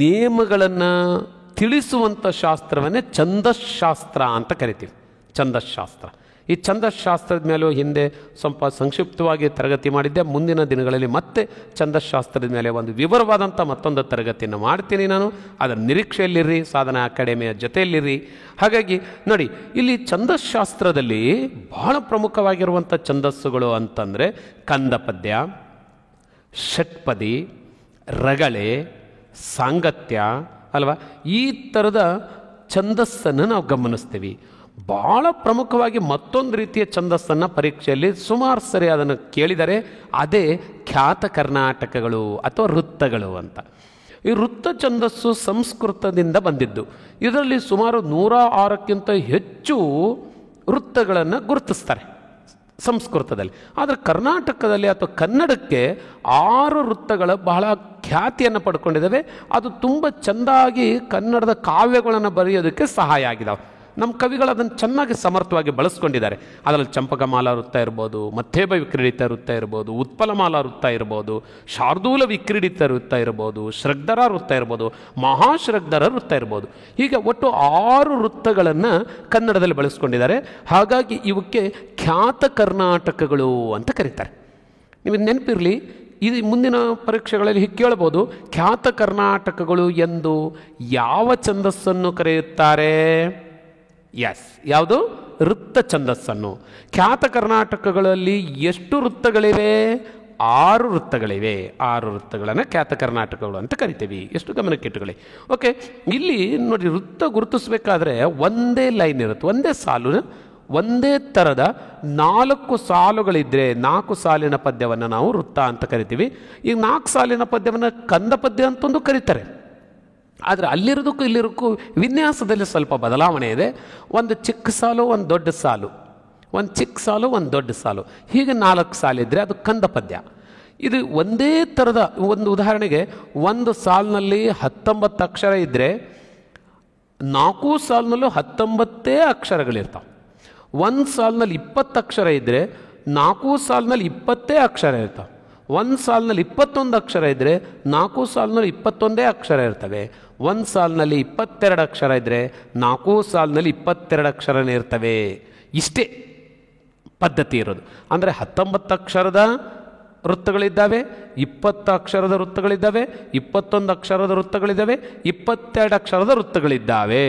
ನಿಯಮಗಳನ್ನು ತಿಳಿಸುವಂಥ ಶಾಸ್ತ್ರವನ್ನೇ ಛಂದಶಾಸ್ತ್ರ ಅಂತ ಕರಿತೀವಿ. ಛಂದಶಾಸ್ತ್ರ. ಈ ಛಂದಶಾಸ್ತ್ರದ ಮೇಲೂ ಹಿಂದೆ ಸ್ವಲ್ಪ ಸಂಕ್ಷಿಪ್ತವಾಗಿ ತರಗತಿ ಮಾಡಿದ್ದೆ. ಮುಂದಿನ ದಿನಗಳಲ್ಲಿ ಮತ್ತೆ ಛಂದಶಾಸ್ತ್ರದ ಮೇಲೆ ಒಂದು ವಿವರವಾದಂಥ ಮತ್ತೊಂದು ತರಗತಿಯನ್ನು ಮಾಡ್ತೀನಿ ನಾನು. ಅದರ ನಿರೀಕ್ಷೆಯಲ್ಲಿರ್ರಿ, ಸಾಧನಾ ಅಕಾಡೆಮಿಯ ಜೊತೆಯಲ್ಲಿರ್ರಿ. ಹಾಗಾಗಿ ನೋಡಿ, ಇಲ್ಲಿ ಛಂದಶಾಸ್ತ್ರದಲ್ಲಿ ಬಹಳ ಪ್ರಮುಖವಾಗಿರುವಂಥ ಛಂದಸ್ಸುಗಳು ಅಂತಂದರೆ ಕಂದ ಪದ್ಯ, ಷಟ್ಪದಿ, ರಗಳೆ, ಸಾಂಗತ್ಯ ಅಲ್ವಾ? ಈ ಥರದ ಛಂದಸ್ಸನ್ನು ನಾವು ಗಮನಿಸ್ತೀವಿ. ಭಾಳ ಪ್ರಮುಖವಾಗಿ ಮತ್ತೊಂದು ರೀತಿಯ ಛಂದಸ್ಸನ್ನು ಪರೀಕ್ಷೆಯಲ್ಲಿ ಸುಮಾರು ಸರಿ ಅದನ್ನು ಕೇಳಿದರೆ ಅದೇ ಖ್ಯಾತ ಕರ್ನಾಟಕಗಳು ಅಥವಾ ವೃತ್ತಗಳು ಅಂತ. ಈ ವೃತ್ತ ಛಂದಸ್ಸು ಸಂಸ್ಕೃತದಿಂದ ಬಂದಿದ್ದು. ಇದರಲ್ಲಿ ಸುಮಾರು 106ಕ್ಕಿಂತ ಹೆಚ್ಚು ವೃತ್ತಗಳನ್ನು ಗುರುತಿಸ್ತಾರೆ ಸಂಸ್ಕೃತದಲ್ಲಿ. ಆದರೆ ಕರ್ನಾಟಕದಲ್ಲಿ ಅಥವಾ ಕನ್ನಡಕ್ಕೆ 6 ವೃತ್ತಗಳು ಬಹಳ ಖ್ಯಾತಿಯನ್ನು ಪಡ್ಕೊಂಡಿದ್ದಾವೆ. ಅದು ತುಂಬ ಚೆಂದಾಗಿ ಕನ್ನಡದ ಕಾವ್ಯಗಳನ್ನು ಬರೆಯೋದಕ್ಕೆ ಸಹಾಯ ಆಗಿದ್ದಾವೆ. ನಮ್ಮ ಕವಿಗಳು ಅದನ್ನು ಚೆನ್ನಾಗಿ ಸಮರ್ಥವಾಗಿ ಬಳಸ್ಕೊಂಡಿದ್ದಾರೆ. ಅದರಲ್ಲಿ ಚಂಪಕಮಾಲಾ ವೃತ್ತ ಇರ್ಬೋದು, ಮಥೇಬ ವಿಕ್ರೀಡಿತ ವೃತ್ತ ಇರ್ಬೋದು, ಉತ್ಪಲಮಾಲಾ ವೃತ್ತ ಇರ್ಬೋದು, ಶಾರ್ದೂಲ ವಿಕ್ರೀಡಿತ ವೃತ್ತ ಇರ್ಬೋದು, ಶ್ರಗ್ಧರ ವೃತ್ತ ಇರ್ಬೋದು, ಮಹಾಶ್ರಗ್ಧರ ವೃತ್ತ ಇರ್ಬೋದು. ಹೀಗೆ ಒಟ್ಟು 6 ವೃತ್ತಗಳನ್ನು ಕನ್ನಡದಲ್ಲಿ ಬಳಸ್ಕೊಂಡಿದ್ದಾರೆ. ಹಾಗಾಗಿ ಇವಕ್ಕೆ ಖ್ಯಾತ ಕರ್ನಾಟಕಗಳು ಅಂತ ಕರೀತಾರೆ. ನಿಮಗೆ ನೆನಪಿರಲಿ, ಇದು ಮುಂದಿನ ಪರೀಕ್ಷೆಗಳಲ್ಲಿ ಹೀಗೆ ಕೇಳ್ಬೋದು, ಖ್ಯಾತ ಕರ್ನಾಟಕಗಳು ಎಂದು ಯಾವ ಛಂದಸ್ಸನ್ನು ಕರೆಯುತ್ತಾರೆ? ಎಸ್, ಯಾವುದು? ವೃತ್ತ ಛಂದಸ್ಸನ್ನು. ಖ್ಯಾತ ಕರ್ನಾಟಕಗಳಲ್ಲಿ ಎಷ್ಟು ವೃತ್ತಗಳಿವೆ? 6 ವೃತ್ತಗಳಿವೆ. 6 ವೃತ್ತಗಳನ್ನು ಖ್ಯಾತ ಕರ್ನಾಟಕಗಳು ಅಂತ ಕರಿತೀವಿ. ಎಷ್ಟು ಗಮನಕ್ಕಿಟ್ಟುಕೊಳ್ಳಿ. ಓಕೆ, ಇಲ್ಲಿ ನೋಡಿ, ವೃತ್ತ ಗುರುತಿಸ್ಬೇಕಾದ್ರೆ ಒಂದೇ ಲೈನ್ ಇರುತ್ತೆ, ಒಂದೇ ಸಾಲು, ಒಂದೇ ಥರದ 4 ಸಾಲುಗಳಿದ್ದರೆ 4 ಸಾಲಿನ ಪದ್ಯವನ್ನು ನಾವು ವೃತ್ತ ಅಂತ ಕರಿತೀವಿ. ಈಗ 4 ಸಾಲಿನ ಪದ್ಯವನ್ನು ಕಂದ ಪದ್ಯ ಅಂತಂದು ಕರೀತಾರೆ. ಆದರೆ ಅಲ್ಲಿರೋದಕ್ಕೂ ಇಲ್ಲಿರೋಕ್ಕೂ ವಿನ್ಯಾಸದಲ್ಲಿ ಸ್ವಲ್ಪ ಬದಲಾವಣೆ ಇದೆ. ಒಂದು ಚಿಕ್ಕ ಸಾಲು, ಒಂದು ದೊಡ್ಡ ಸಾಲು, ಒಂದು ಚಿಕ್ಕ ಸಾಲು, ಒಂದು ದೊಡ್ಡ ಸಾಲು, ಹೀಗೆ 4 ಸಾಲಿದ್ದರೆ ಅದು ಕಂದ ಪದ್ಯ. ಇದು ಒಂದೇ ಥರದ ಒಂದು ಉದಾಹರಣೆಗೆ, ಒಂದು ಸಾಲಿನಲ್ಲಿ 19 ಅಕ್ಷರ ಇದ್ದರೆ 4 ಸಾಲಿನಲ್ಲೂ 19 ಅಕ್ಷರಗಳಿರ್ತಾವೆ. ಒಂದು ಸಾಲಿನಲ್ಲಿ 20 ಅಕ್ಷರ ಇದ್ದರೆ 4 ಸಾಲಿನಲ್ಲಿ 20 ಅಕ್ಷರ ಇರ್ತಾವೆ. ಒಂದು ಸಾಲಿನಲ್ಲಿ 21 ಅಕ್ಷರ ಇದ್ದರೆ 4 ಸಾಲಿನಲ್ಲಿ 21 ಅಕ್ಷರ ಇರ್ತವೆ. ಒಂದು ಸಾಲಿನಲ್ಲಿ 22 ಅಕ್ಷರ ಇದ್ದರೆ 4 ಸಾಲಿನಲ್ಲಿ 22 ಅಕ್ಷರನೇ ಇರ್ತವೆ. ಇಷ್ಟೇ ಪದ್ಧತಿ ಇರೋದು. ಅಂದರೆ 19 ಅಕ್ಷರದ ವೃತ್ತಗಳಿದ್ದಾವೆ, 20 ಅಕ್ಷರದ ವೃತ್ತಗಳಿದ್ದಾವೆ, 21 ಅಕ್ಷರದ ವೃತ್ತಗಳಿದ್ದಾವೆ, 22 ಅಕ್ಷರದ ವೃತ್ತಗಳಿದ್ದಾವೆ.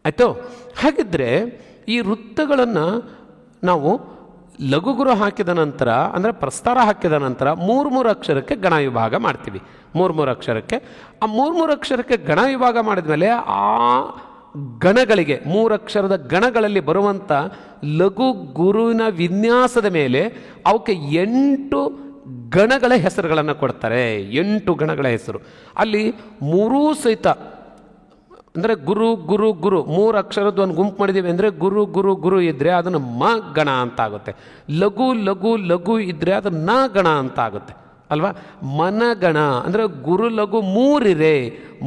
ಆಯಿತು? ಹಾಗಿದ್ದರೆ ಈ ವೃತ್ತಗಳನ್ನು ನಾವು ಲಘುಗುರು ಹಾಕಿದ ನಂತರ, ಅಂದರೆ ಪ್ರಸ್ತಾರ ಹಾಕಿದ ನಂತರ 3 ಅಕ್ಷರಕ್ಕೆ ಗಣ ವಿಭಾಗ ಮಾಡ್ತೀವಿ. 3 ಅಕ್ಷರಕ್ಕೆ, ಆ 3 ಅಕ್ಷರಕ್ಕೆ ಗಣ ವಿಭಾಗ ಮಾಡಿದ ಮೇಲೆ ಆ ಗಣಗಳಿಗೆ, 3 ಅಕ್ಷರದ ಗಣಗಳಲ್ಲಿ ಬರುವಂಥ ಲಘು ಗುರುವಿನ ವಿನ್ಯಾಸದ ಮೇಲೆ ಅವಕ್ಕೆ 8 ಗಣಗಳ ಹೆಸರುಗಳನ್ನು ಕೊಡ್ತಾರೆ. 8 ಗಣಗಳ ಹೆಸರು. ಅಲ್ಲಿ 3 ಸಹಿತ, ಅಂದರೆ ಗುರು ಗುರು ಗುರು 3 ಅಕ್ಷರದ್ದು ಒಂದು ಗುಂಪು ಮಾಡಿದ್ದೀವಿ ಅಂದರೆ ಗುರು ಗುರು ಗುರು ಇದ್ದರೆ ಅದನ್ನು ಮ ಗಣ ಅಂತ ಆಗುತ್ತೆ. ಲಘು ಲಘು ಲಘು ಇದ್ದರೆ ಅದು ನ ಗಣ ಅಂತ ಆಗುತ್ತೆ. ಅಲ್ವಾ? ಮನಗಣ ಅಂದರೆ ಗುರು ಲಘು ಮೂರಿದೆ,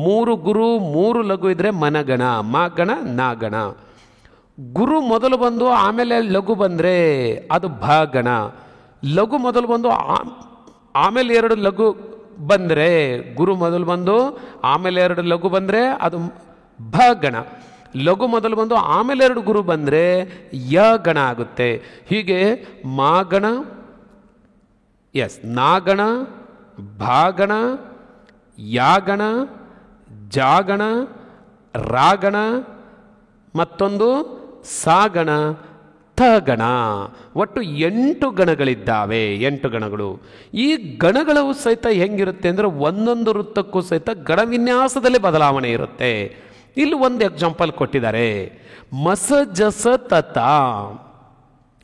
3 ಗುರು 3 ಲಘು ಇದ್ರೆ ಮನಗಣ, ಮಗಣ ನಾಗಣ. ಗುರು ಮೊದಲು ಬಂದು ಆಮೇಲೆ ಲಘು ಬಂದರೆ ಅದು ಭಗಣ. ಲಘು ಮೊದಲು ಬಂದು ಆಮೇಲೆ 2 ಲಘು ಬಂದರೆ, ಗುರು ಮೊದಲು ಬಂದು ಆಮೇಲೆ 2 ಲಘು ಬಂದರೆ ಅದು ಭಗಣ. ಲಘು ಮೊದಲು ಬಂದು ಆಮೇಲೆ 2 ಗುರು ಬಂದರೆ ಯಗಣ ಆಗುತ್ತೆ. ಹೀಗೆ ಮಾಗಣ, ನಾಗಣ, ಭಾಗಣ, ಯಾಗಣ, ಜಾಗಣ, ರಾಗಣ, ಮತ್ತೊಂದು ಸಾಗಣ, ತಗಣ. ಒಟ್ಟು 8 ಗಣಗಳಿದ್ದಾವೆ. 8 ಗಣಗಳು. ಈ ಗಣಗಳು ಸಹಿತ ಹೆಂಗಿರುತ್ತೆ ಅಂದರೆ ಒಂದೊಂದು ವೃತ್ತಕ್ಕೂ ಸಹಿತ ಗಣವಿನ್ಯಾಸದಲ್ಲಿ ಬದಲಾವಣೆ ಇರುತ್ತೆ. ಇಲ್ಲಿ ಒಂದು ಎಕ್ಸಾಂಪಲ್ ಕೊಟ್ಟಿದ್ದಾರೆ. ಮಸ ಜಸ ತತ,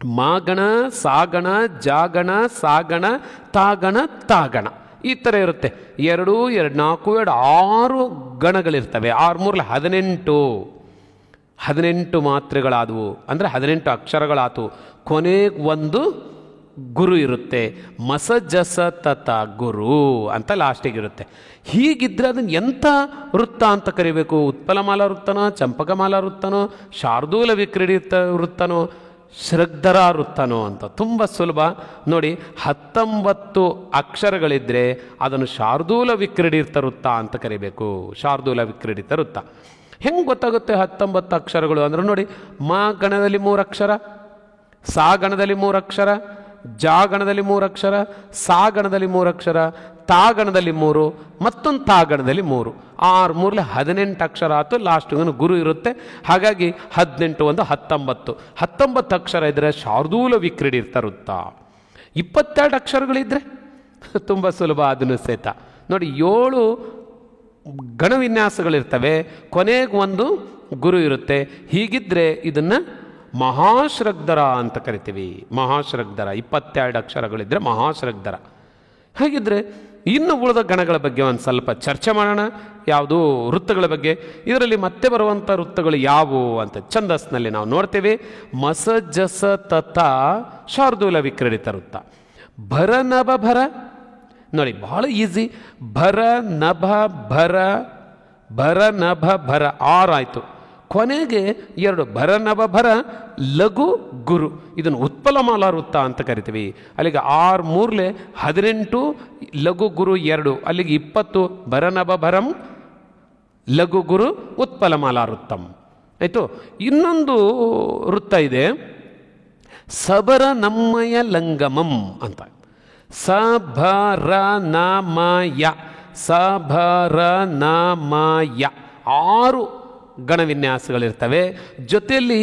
ಮಾಗಣ, ಸಾಗಣ, ಜಾಗಣ, ಸಾಗಣ, ತಾಗಣ, ತಾಗಣ, ಈ ಥರ ಇರುತ್ತೆ. 2, 2, 4, 2, 6 ಗಣಗಳಿರ್ತವೆ. 6 3 18 ಮಾತ್ರೆಗಳಾದವು, ಅಂದರೆ 18 ಅಕ್ಷರಗಳಾದವು. ಕೊನೆಗೆ ಒಂದು ಗುರು ಇರುತ್ತೆ. ಮಸ ಜಸ ತತ ಗುರು ಅಂತ ಲಾಸ್ಟಿಗಿರುತ್ತೆ. ಹೀಗಿದ್ರೆ ಅದನ್ನು ಎಂಥ ವೃತ್ತ ಅಂತ ಕರಿಬೇಕು? ಉತ್ಪಲಮಾಲಾ ವೃತ್ತನೋ, ಚಂಪಕಮಾಲಾ ವೃತ್ತನೋ, ಶಾರ್ದೂಲ ವಿಕ್ರೀಡಿತ ವೃತ್ತನೋ, ಶ್ರಗ್ಧರ ವೃತ್ತನೋ ಅಂತ. ತುಂಬ ಸುಲಭ ನೋಡಿ. 19 ಅಕ್ಷರಗಳಿದ್ದರೆ ಅದನ್ನು ಶಾರ್ದೂಲ ವಿಕ್ರೀಡಿತ ವೃತ್ತ ಅಂತ ಕರಿಬೇಕು. ಶಾರ್ದೂಲ ವಿಕ್ರೀಡಿತ ವೃತ್ತ. ಹೆಂಗೆ ಗೊತ್ತಾಗುತ್ತೆ 19 ಅಕ್ಷರಗಳು ಅಂದ್ರೆ ನೋಡಿ, ಮಾ ಗಣದಲ್ಲಿ 3 ಅಕ್ಷರ, ಸಾ ಗಣದಲ್ಲಿ 3 ಅಕ್ಷರ, ಜಾ ಗಣದಲ್ಲಿ 3 ಅಕ್ಷರ, ಸಾ ಗಣದಲ್ಲಿ 3 ಅಕ್ಷರ, ತಾ ಗಣದಲ್ಲಿ 3, ಮತ್ತೊಂದು ತಾ ಗಣದಲ್ಲಿ 3, 6 3 18 ಅಕ್ಷರ ಆಯ್ತು. ಲಾಸ್ಟ್ಗೂ ಗುರು ಇರುತ್ತೆ. ಹಾಗಾಗಿ 18 1 19 ಅಕ್ಷರ ಇದ್ದರೆ ಶಾರ್ದೂಲ ವಿಕ್ರೀಡಿತ ವೃತ್ತ. 22 ಅಕ್ಷರಗಳಿದ್ರೆ ತುಂಬ ಸುಲಭ ಅದನ್ನು ಸಹಿತ ನೋಡಿ. 7 ಗಣವಿನ್ಯಾಸಗಳಿರ್ತವೆ, ಕೊನೆಗೆ ಒಂದು ಗುರು ಇರುತ್ತೆ. ಹೀಗಿದ್ರೆ ಇದನ್ನು ಮಹಾಶ್ರಗ್ಧರ ಅಂತ ಕರಿತೀವಿ. ಮಹಾಶ್ರಗ್ಧರ 22 ಅಕ್ಷರಗಳಿದ್ದರೆ ಮಹಾಶ್ರಗ್ಧರ. ಹಾಗಿದ್ರೆ ಇನ್ನು ಉಳಿದ ಗಣಗಳ ಬಗ್ಗೆ ಒಂದು ಸ್ವಲ್ಪ ಚರ್ಚೆ ಮಾಡೋಣ. ಯಾವುದು ವೃತ್ತಗಳ ಬಗ್ಗೆ. ಇದರಲ್ಲಿ ಮತ್ತೆ ಬರುವಂಥ ವೃತ್ತಗಳು ಯಾವುವು ಅಂತ ಛಂದಸ್ನಲ್ಲಿ ನಾವು ನೋಡ್ತೇವೆ. ಮಸ ಜಸ ತತ ಶಾರ್ದೂಲ ವಿಕ್ರೀಡಿತ ವೃತ್ತ. ಭರ ನಭ ಭರ ನೋಡಿ, ಬಹಳ ಈಸಿ. ಭರ ನಭ ಭರ, ಭರ ನಭ ಭರ 6 ಆಯಿತು. ಕೊನೆಗೆ 2 ಭರ ನಭ ಭರ ಲಘು ಗುರು. ಇದನ್ನು ಉತ್ಪಲಮಾಲಾ ವೃತ್ತ ಅಂತ ಕರಿತೀವಿ. ಅಲ್ಲಿಗೆ 6 3 18 ಲಘು ಗುರು 2, ಅಲ್ಲಿಗೆ 20 ಭರ ನಭ ಭರಂ ಲಘು ಗುರು ಉತ್ಪಲಮಾಲಾ ವೃತ್ತಂ ಆಯಿತು. ಇನ್ನೊಂದು ವೃತ್ತ ಇದೆ, ಸಬರ ನಮ್ಮಯ ಲಂಗಮಂ ಅಂತ. ಸಭರ ನಾಮಯ, ಸಭರ ನಾಮಯ 6 ಗಣವಿನ್ಯಾಸಗಳಿರ್ತವೆ. ಜೊತೆಯಲ್ಲಿ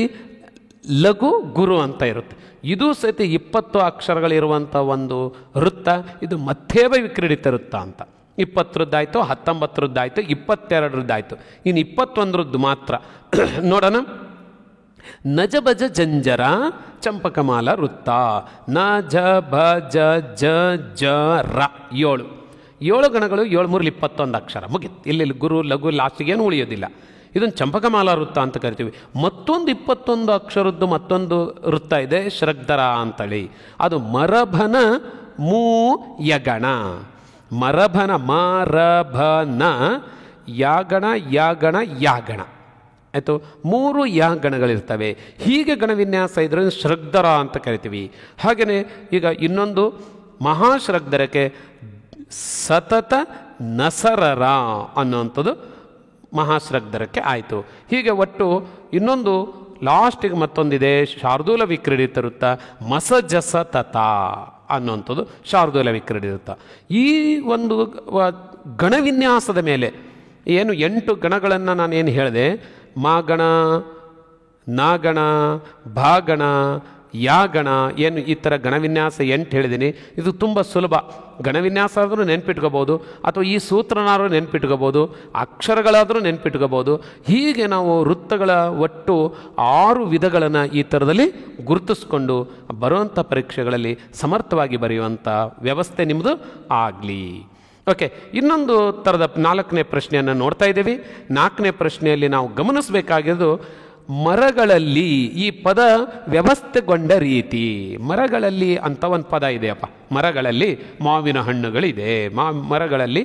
ಲಘು ಗುರು ಅಂತ ಇರುತ್ತೆ. ಇದು ಸಹಿತ 20 ಅಕ್ಷರಗಳಿರುವಂಥ ಒಂದು ವೃತ್ತ. ಇದು ಮಧ್ಯೇವ ವಿಕ್ರೀಡಿತ ವೃತ್ತ ಅಂತ. 20ರದ್ದಾಯಿತು, 19ರದ್ದಾಯಿತು, 22ರದ್ದಾಯಿತು. ಇನ್ನು 21ರದ್ದು ಮಾತ್ರ ನೋಡೋಣ. ನಜ ಭಜ ಜಂಜರ ಚಂಪಕಮಾಲಾ ವೃತ್ತ. ನ ಜ ಭ ಜ ಜ ಜ ರ 7 ಗಣಗಳು. 7 3 21 ಅಕ್ಷರ ಮುಗಿತು. ಇಲ್ಲಿ ಗುರು ಲಘು ಲಾಸ್ಟಿಗೇನು ಉಳಿಯೋದಿಲ್ಲ. ಇದನ್ನು ಚಂಪಕಮಾಲಾ ವೃತ್ತ ಅಂತ ಕರಿತೀವಿ. ಮತ್ತೊಂದು 21 ಅಕ್ಷರದ್ದು ಮತ್ತೊಂದು ವೃತ್ತ ಇದೆ, ಶ್ರಗ್ಧರ ಅಂತೇಳಿ. ಅದು ಮರಭನ ಮೂ ಯಗಣ. ಮರಭನ ಮರಭನ ಯಾಗಣ ಯಾಗಣ ಯಾಗಣ ಆಯಿತು. 3 ಯಾಗಣಗಳಿರ್ತವೆ. ಹೀಗೆ ಗಣವಿನ್ಯಾಸ ಇದ್ರೆ ಶ್ರಗ್ಧರ ಅಂತ ಕರಿತೀವಿ. ಹಾಗೆಯೇ ಈಗ ಇನ್ನೊಂದು ಮಹಾಶ್ರಗ್ಧರಕ್ಕೆ ಸತತ ನಸರರ ಅನ್ನುವಂಥದ್ದು ಮಹಾಶ್ರಗ್ಧರಕ್ಕೆ ಆಯಿತು. ಹೀಗೆ ಒಟ್ಟು ಇನ್ನೊಂದು ಲಾಸ್ಟಿಗೆ ಮತ್ತೊಂದಿದೆ, ಶಾರ್ದೂಲ ವಿಕ್ರೀಡಿತ ವೃತ್ತ. ಮಸ ಜಸ ತತ ಅನ್ನುವಂಥದ್ದು ಶಾರ್ದೂಲ ವಿಕ್ರೀಡಿತ ವೃತ್ತ. ಈ ಒಂದು ಗಣವಿನ್ಯಾಸದ ಮೇಲೆ ಏನು 8 ಗಣಗಳನ್ನು ನಾನೇನು ಹೇಳಿದೆ, ಮಾಗಣ, ನಾಗಣ, ಭಾಗಣ, ಯಾಗಣ, ಏನು ಈ ಥರ ಗಣವಿನ್ಯಾಸ 8 ಹೇಳಿದ್ದೀನಿ. ಇದು ತುಂಬ ಸುಲಭ. ಗಣವಿನ್ಯಾಸ ಆದರೂ ನೆನ್ಪಿಟ್ಕೋಬೋದು, ಅಥವಾ ಈ ಸೂತ್ರನಾದರೂ ನೆನ್ಪಿಟ್ಕೋಬೋದು, ಅಕ್ಷರಗಳಾದರೂ ನೆನ್ಪಿಟ್ಕೋಬೋದು. ಹೀಗೆ ನಾವು ವೃತ್ತಗಳ ಒಟ್ಟು 6 ವಿಧಗಳನ್ನು ಈ ಥರದಲ್ಲಿ ಗುರುತಿಸ್ಕೊಂಡು ಬರುವಂಥ ಪರೀಕ್ಷೆಗಳಲ್ಲಿ ಸಮರ್ಥವಾಗಿ ಬರೆಯುವಂಥ ವ್ಯವಸ್ಥೆ ನಿಮ್ಮದು ಆಗಲಿ. ಓಕೆ, ಇನ್ನೊಂದು ಥರದ 4ನೇ ಪ್ರಶ್ನೆಯನ್ನು ನೋಡ್ತಾ ಇದ್ದೀವಿ. 4ನೇ ಪ್ರಶ್ನೆಯಲ್ಲಿ ನಾವು ಗಮನಿಸಬೇಕಾಗಿರೋದು ಮರಗಳಲ್ಲಿ ಈ ಪದ ವ್ಯವಸ್ಥೆಗೊಂಡ ರೀತಿ. ಮರಗಳಲ್ಲಿ ಅಂತ ಒಂದು ಪದ ಇದೆಯಪ್ಪ. ಮರಗಳಲ್ಲಿ ಮಾವಿನ ಹಣ್ಣುಗಳಿದೆ, ಮರಗಳಲ್ಲಿ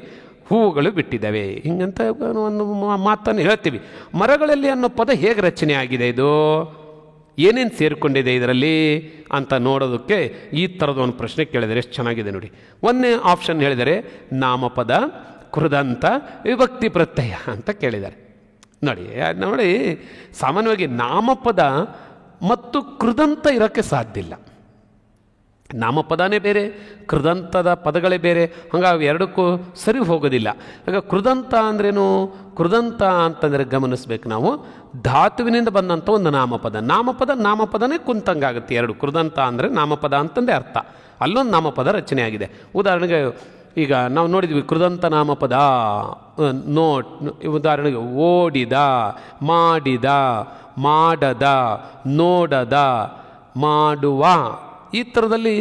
ಹೂವುಗಳು ಬಿಟ್ಟಿದ್ದಾವೆ, ಹಿಂಗಂತ ಒಂದು ಮಾತನ್ನು ಹೇಳ್ತೀವಿ. ಮರಗಳಲ್ಲಿ ಅನ್ನೋ ಪದ ಹೇಗೆ ರಚನೆ ಆಗಿದೆ, ಇದು ಏನೇನು ಸೇರಿಕೊಂಡಿದೆ ಇದರಲ್ಲಿ ಅಂತ ನೋಡೋದಕ್ಕೆ ಈ ಥರದ ಒಂದು ಪ್ರಶ್ನೆ ಕೇಳಿದರೆ ಎಷ್ಟು ಚೆನ್ನಾಗಿದೆ ನೋಡಿ. ಒಂದನೇ ಆಪ್ಷನ್ ಹೇಳಿದರೆ ನಾಮಪದ, ಕೃದಂತ, ವಿಭಕ್ತಿ ಪ್ರತ್ಯಯ ಅಂತ ಕೇಳಿದ್ದಾರೆ. ನೋಡಿ ಸಾಮಾನ್ಯವಾಗಿ ನಾಮಪದ ಮತ್ತು ಕೃದಂತ ಇರೋಕ್ಕೆ ಸಾಧ್ಯ ಇಲ್ಲ. ನಾಮಪದನೇ ಬೇರೆ, ಕೃದಂತದ ಪದಗಳೇ ಬೇರೆ, ಹಂಗಾಗಿ ಎರಡಕ್ಕೂ ಸರಿ ಹೋಗೋದಿಲ್ಲ. ಆಗ ಕೃದಂತ ಅಂದ್ರೇನು? ಕೃದಂತ ಅಂತಂದರೆ ಗಮನಿಸ್ಬೇಕು ನಾವು, ಧಾತುವಿನಿಂದ ಬಂದಂಥ ಒಂದು ನಾಮಪದನೇ ಕುಂತಂಗಾಗುತ್ತೆ. ಎರಡು ಕೃದಂತ ಅಂದರೆ ನಾಮಪದ ಅಂತಂದೇ ಅರ್ಥ. ಅಲ್ಲೊಂದು ನಾಮಪದ ರಚನೆ ಆಗಿದೆ. ಉದಾಹರಣೆಗೆ ಈಗ ನಾವು ನೋಡಿದ್ವಿ ಕೃದಂತ ನಾಮಪದ, ಉದಾಹರಣೆಗೆ ಓಡಿದ, ಮಾಡಿದ, ಮಾಡದ, ನೋಡದ, ಮಾಡುವ, ಈ ಥರದಲ್ಲಿ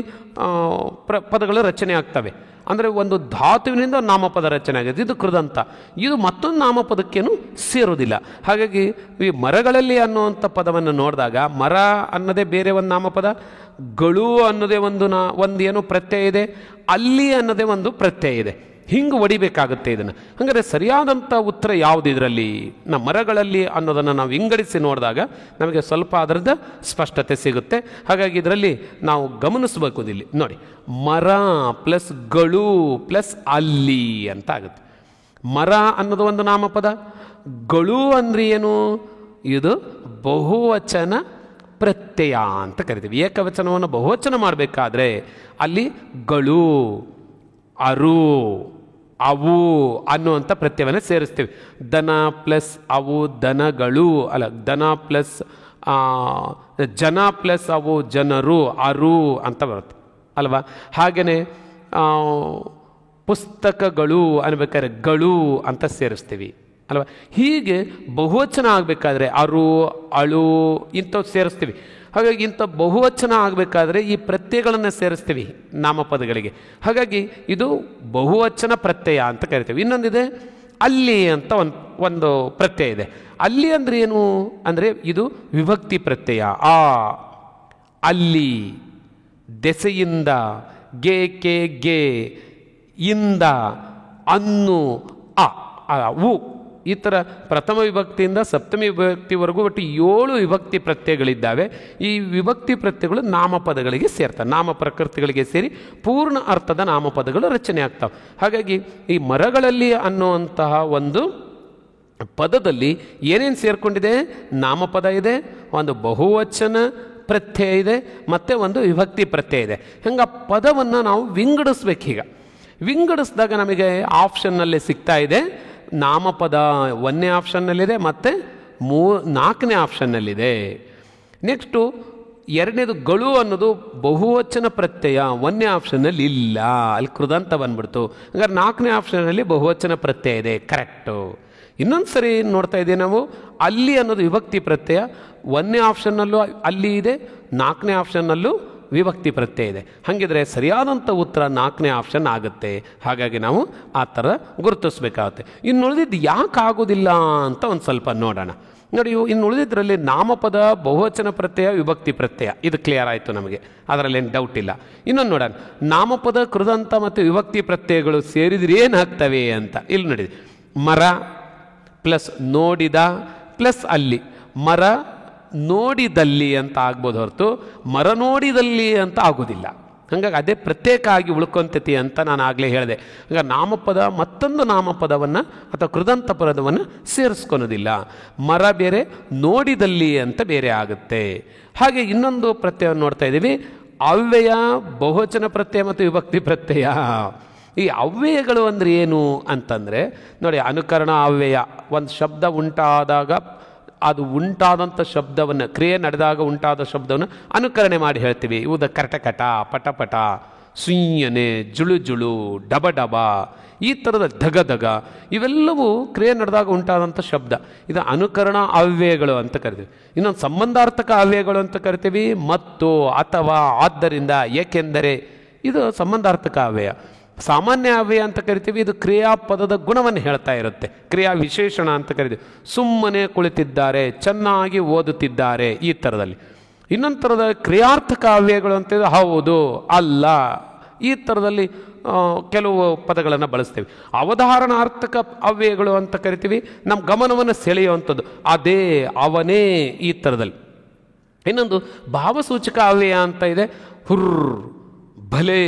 ಪದಗಳು ರಚನೆ ಆಗ್ತವೆ. ಅಂದರೆ ಒಂದು ಧಾತುವಿನಿಂದ ನಾಮಪದ ರಚನೆ ಆಗಿದೆ, ಇದು ಕೃದಂತ. ಇದು ಮತ್ತೊಂದು ನಾಮಪದಕ್ಕೇನು ಸೇರೋದಿಲ್ಲ. ಹಾಗಾಗಿ ಈ ಮರಗಳಲ್ಲಿ ಅನ್ನುವಂಥ ಪದವನ್ನು ನೋಡಿದಾಗ ಮರ ಅನ್ನೋದೇ ಬೇರೆ ಒಂದು ನಾಮಪದ, ಗಳು ಅನ್ನೋದೇ ಒಂದು ಏನು ಪ್ರತ್ಯಯ ಇದೆ, ಅಲ್ಲಿ ಅನ್ನೋದೇ ಒಂದು ಪ್ರತ್ಯಯ ಇದೆ. ಹಿಂಗೆ ಹೊಡಿಬೇಕಾಗುತ್ತೆ ಇದನ್ನು. ಹಾಗಾದರೆ ಸರಿಯಾದಂಥ ಉತ್ತರ ಯಾವುದು ಇದರಲ್ಲಿ? ಮರಗಳಲ್ಲಿ ಅನ್ನೋದನ್ನು ನಾವು ವಿಂಗಡಿಸಿ ನೋಡಿದಾಗ ನಮಗೆ ಸ್ವಲ್ಪ ಅದರದ ಸ್ಪಷ್ಟತೆ ಸಿಗುತ್ತೆ. ಹಾಗಾಗಿ ಇದರಲ್ಲಿ ನಾವು ಗಮನಿಸಬೇಕು. ಇಲ್ಲಿ ನೋಡಿ, ಮರ ಪ್ಲಸ್ ಗಳು ಪ್ಲಸ್ ಅಲ್ಲಿ ಅಂತ ಆಗುತ್ತೆ. ಮರ ಅನ್ನೋದು ಒಂದು ನಾಮಪದ, ಗಳು ಅಂದರೆ ಏನು? ಇದು ಬಹುವಚನ ಪ್ರತ್ಯಯ ಅಂತ ಕರಿತೀವಿ. ಏಕವಚನವನ್ನು ಬಹುವಚನ ಮಾಡಬೇಕಾದ್ರೆ ಅಲ್ಲಿ ಗಳು, ಅರು, ಅವು ಅನ್ನುವಂಥ ಪ್ರತ್ಯಯವನ್ನು ಸೇರಿಸ್ತೀವಿ. ದನ ಪ್ಲಸ್ ಅವು ದನಗಳು, ಅಲ್ಲ, ದನ ಪ್ಲಸ್ ಜನ ಪ್ಲಸ್ ಅವು ಜನರು, ಅರು ಅಂತ ಬರುತ್ತೆ ಅಲ್ವಾ. ಹಾಗೆಯೇ ಪುಸ್ತಕಗಳು ಅನ್ಬೇಕಾದ್ರೆ ಗಳು ಅಂತ ಸೇರಿಸ್ತೀವಿ ಅಲ್ವಾ. ಹೀಗೆ ಬಹುವಚನ ಆಗಬೇಕಾದ್ರೆ ಅರು, ಅಳು ಇಂಥವು ಸೇರಿಸ್ತೀವಿ. ಹಾಗಾಗಿ ಇಂಥ ಬಹುವಚನ ಆಗಬೇಕಾದ್ರೆ ಈ ಪ್ರತ್ಯಯಗಳನ್ನು ಸೇರಿಸ್ತೀವಿ ನಾಮಪದಗಳಿಗೆ. ಹಾಗಾಗಿ ಇದು ಬಹುವಚನ ಪ್ರತ್ಯಯ ಅಂತ ಕರಿತೀವಿ. ಇನ್ನೊಂದಿದೆ ಅಲ್ಲಿ ಅಂತ ಒಂದು ಪ್ರತ್ಯಯ ಇದೆ. ಅಲ್ಲಿ ಅಂದರೆ ಏನು ಅಂದರೆ ಇದು ವಿಭಕ್ತಿ ಪ್ರತ್ಯಯ. ಆ, ಅಲ್ಲಿ, ದೆಸೆಯಿಂದ, ಗೆ ಕೆ ಗೆ, ಇಂದ, ಅನ್ನು, ಉ, ಈ ಥರ ಪ್ರಥಮ ವಿಭಕ್ತಿಯಿಂದ ಸಪ್ತಮಿ ವಿಭಕ್ತಿವರೆಗೂ ಒಟ್ಟು 7 ವಿಭಕ್ತಿ ಪ್ರತ್ಯಯಗಳಿದ್ದಾವೆ. ಈ ವಿಭಕ್ತಿ ಪ್ರತ್ಯಯಗಳು ನಾಮಪದಗಳಿಗೆ ಸೇರ್ತವೆ, ನಾಮ ಪ್ರಕೃತಿಗಳಿಗೆ ಸೇರಿ ಪೂರ್ಣ ಅರ್ಥದ ನಾಮಪದಗಳು ರಚನೆ ಆಗ್ತವೆ. ಹಾಗಾಗಿ ಈ ಮರಗಳಲ್ಲಿ ಅನ್ನುವಂತಹ ಒಂದು ಪದದಲ್ಲಿ ಏನೇನು ಸೇರಿಕೊಂಡಿದೆ? ನಾಮಪದ ಇದೆ, ಒಂದು ಬಹುವಚನ ಪ್ರತ್ಯಯ ಇದೆ, ಮತ್ತು ಒಂದು ವಿಭಕ್ತಿ ಪ್ರತ್ಯಯ ಇದೆ. ಹಂಗೆ ಪದವನ್ನು ನಾವು ವಿಂಗಡಿಸ್ಬೇಕೀಗ. ವಿಂಗಡಿಸಿದಾಗ ನಮಗೆ ಆಪ್ಷನ್ನಲ್ಲೇ ಸಿಗ್ತಾ ಇದೆ. ನಾಮಪದ 1ನೇ ಆಪ್ಷನ್ನಲ್ಲಿದೆ ಮತ್ತು 4ನೇ ಆಪ್ಷನ್ನಲ್ಲಿದೆ. ನೆಕ್ಸ್ಟು 2ನೇದು ಗಳು ಅನ್ನೋದು ಬಹುವಚನ ಪ್ರತ್ಯಯ 1ನೇ ಆಪ್ಷನ್ನಲ್ಲಿ ಇಲ್ಲ, ಅಲ್ಲಿ ಕೃದಂತ ಬಂದ್ಬಿಡ್ತು. ಹಾಗಾದ್ರೆ 4ನೇ ಆಪ್ಷನ್ನಲ್ಲಿ ಬಹುವಚನ ಪ್ರತ್ಯಯ ಇದೆ, ಕರೆಕ್ಟು. ಇನ್ನೊಂದು ಸರಿ ನೋಡ್ತಾ ಇದ್ದೀವಿ ನಾವು, ಅಲ್ಲಿ ಅನ್ನೋದು ವಿಭಕ್ತಿ ಪ್ರತ್ಯಯ 1ನೇ ಆಪ್ಷನ್ನಲ್ಲೂ ಅಲ್ಲಿ ಇದೆ, 4ನೇ ಆಪ್ಷನ್ನಲ್ಲೂ ವಿಭಕ್ತಿ ಪ್ರತ್ಯಯ ಇದೆ. ಹಾಗಿದ್ರೆ ಸರಿಯಾದಂಥ ಉತ್ತರ 4ನೇ ಆಪ್ಷನ್ ಆಗುತ್ತೆ. ಹಾಗಾಗಿ ನಾವು ಆ ಥರ ಗುರುತಿಸ್ಬೇಕಾಗುತ್ತೆ. ಇನ್ನು ಉಳಿದಿದ್ದು ಯಾಕೆ ಆಗೋದಿಲ್ಲ ಅಂತ ಒಂದು ಸ್ವಲ್ಪ ನೋಡೋಣ. ನೋಡಿ, ಇನ್ನು ಉಳಿದಿದ್ದರಲ್ಲಿ ನಾಮಪದ, ಬಹುವಚನ ಪ್ರತ್ಯಯ, ವಿಭಕ್ತಿ ಪ್ರತ್ಯಯ, ಇದು ಕ್ಲಿಯರ್ ಆಯಿತು ನಮಗೆ, ಅದರಲ್ಲೇನು ಡೌಟ್ ಇಲ್ಲ. ಇನ್ನೊಂದು ನೋಡೋಣ, ನಾಮಪದ, ಕೃದಂತ ಮತ್ತು ವಿಭಕ್ತಿ ಪ್ರತ್ಯಯಗಳು ಸೇರಿದ್ರೆ ಏನಾಗ್ತವೆ ಅಂತ. ಇಲ್ಲಿ ನೋಡಿ, ಮರ ಪ್ಲಸ್ ನೋಡಿದ ಪ್ಲಸ್ ಅಲ್ಲಿ, ಮರ ನೋಡಿದಲ್ಲಿ ಅಂತ ಆಗ್ಬೋದು ಹೊರತು ಮರ ನೋಡಿದಲ್ಲಿ ಅಂತ ಆಗೋದಿಲ್ಲ. ಹಾಗಾಗಿ ಅದೇ ಪ್ರತ್ಯೇಕ ಆಗಿ ಉಳ್ಕೊಂತತಿ ಅಂತ ನಾನು ಆಗಲೇ ಹೇಳಿದೆ. ಹಾಗಾಗಿ ನಾಮಪದ ಮತ್ತೊಂದು ನಾಮಪದವನ್ನು ಅಥವಾ ಕೃದಂತ ಪದವನ್ನು ಸೇರಿಸ್ಕೊಳೋದಿಲ್ಲ. ಮರ ಬೇರೆ, ನೋಡಿದಲ್ಲಿ ಅಂತ ಬೇರೆ ಆಗುತ್ತೆ. ಹಾಗೆ ಇನ್ನೊಂದು ಪ್ರತ್ಯಯವನ್ನು ನೋಡ್ತಾ ಇದ್ದೀವಿ, ಅವ್ಯಯ, ಬಹುವಚನ ಪ್ರತ್ಯಯ ಮತ್ತು ವಿಭಕ್ತಿ ಪ್ರತ್ಯಯ. ಈ ಅವ್ಯಯಗಳು ಅಂದರೆ ಏನು ಅಂತಂದರೆ ನೋಡಿ, ಅನುಕರಣ ಅವ್ಯಯ. ಒಂದು ಶಬ್ದ ಉಂಟಾದಾಗ ಅದು ಉಂಟಾದಂಥ ಶಬ್ದವನ್ನು, ಕ್ರಿಯೆ ನಡೆದಾಗ ಉಂಟಾದ ಶಬ್ದವನ್ನು ಅನುಕರಣೆ ಮಾಡಿ ಹೇಳ್ತೀವಿ. ಇವುದ ಕಟಕಟ, ಪಟಪಟ, ಸುಯ್ಯನೆ, ಜುಳು ಜುಳು, ಡಬ ಡಬ, ಈ ಥರದ ಧಗ ಧಗ, ಇವೆಲ್ಲವೂ ಕ್ರಿಯೆ ನಡೆದಾಗ ಉಂಟಾದಂಥ ಶಬ್ದ. ಇದು ಅನುಕರಣ ಅವ್ಯಯಗಳು ಅಂತ ಕರಿತೀವಿ. ಇನ್ನೊಂದು ಸಂಬಂಧಾರ್ಥಕ ಅವ್ಯಯಗಳು ಅಂತ ಕರಿತೀವಿ. ಮತ್ತು, ಅಥವಾ, ಆದ್ದರಿಂದ, ಏಕೆಂದರೆ, ಇದು ಸಂಬಂಧಾರ್ಥಕ ಅವ್ಯಯ. ಸಾಮಾನ್ಯ ಅವ್ಯಯ ಅಂತ ಕರಿತೀವಿ, ಇದು ಕ್ರಿಯಾಪದದ ಗುಣವನ್ನು ಹೇಳ್ತಾ ಇರುತ್ತೆ. ಕ್ರಿಯಾ ವಿಶೇಷಣ ಅಂತ ಕರಿತೀವಿ. ಸುಮ್ಮನೆ ಕುಳಿತಿದ್ದಾರೆ, ಚೆನ್ನಾಗಿ ಓದುತ್ತಿದ್ದಾರೆ, ಈ ಥರದಲ್ಲಿ. ಇನ್ನೊಂದು ಥರದ ಕ್ರಿಯಾರ್ಥಕ ಅವ್ಯಯಗಳು ಅಂತಂದರೆ ಹೌದು, ಅಲ್ಲ, ಈ ಥರದಲ್ಲಿ ಕೆಲವು ಪದಗಳನ್ನು ಬಳಸ್ತೀವಿ. ಅವಧಾರಣಾರ್ಥಕ ಅವ್ಯಯಗಳು ಅಂತ ಕರಿತೀವಿ, ನಮ್ಮ ಗಮನವನ್ನು ಸೆಳೆಯುವಂಥದ್ದು, ಅದೇ, ಅವನೇ, ಈ ಥರದಲ್ಲಿ. ಇನ್ನೊಂದು ಭಾವಸೂಚಕ ಅವ್ಯಯ ಅಂತ ಇದೆ. ಹುರ್, ಭಲೆ,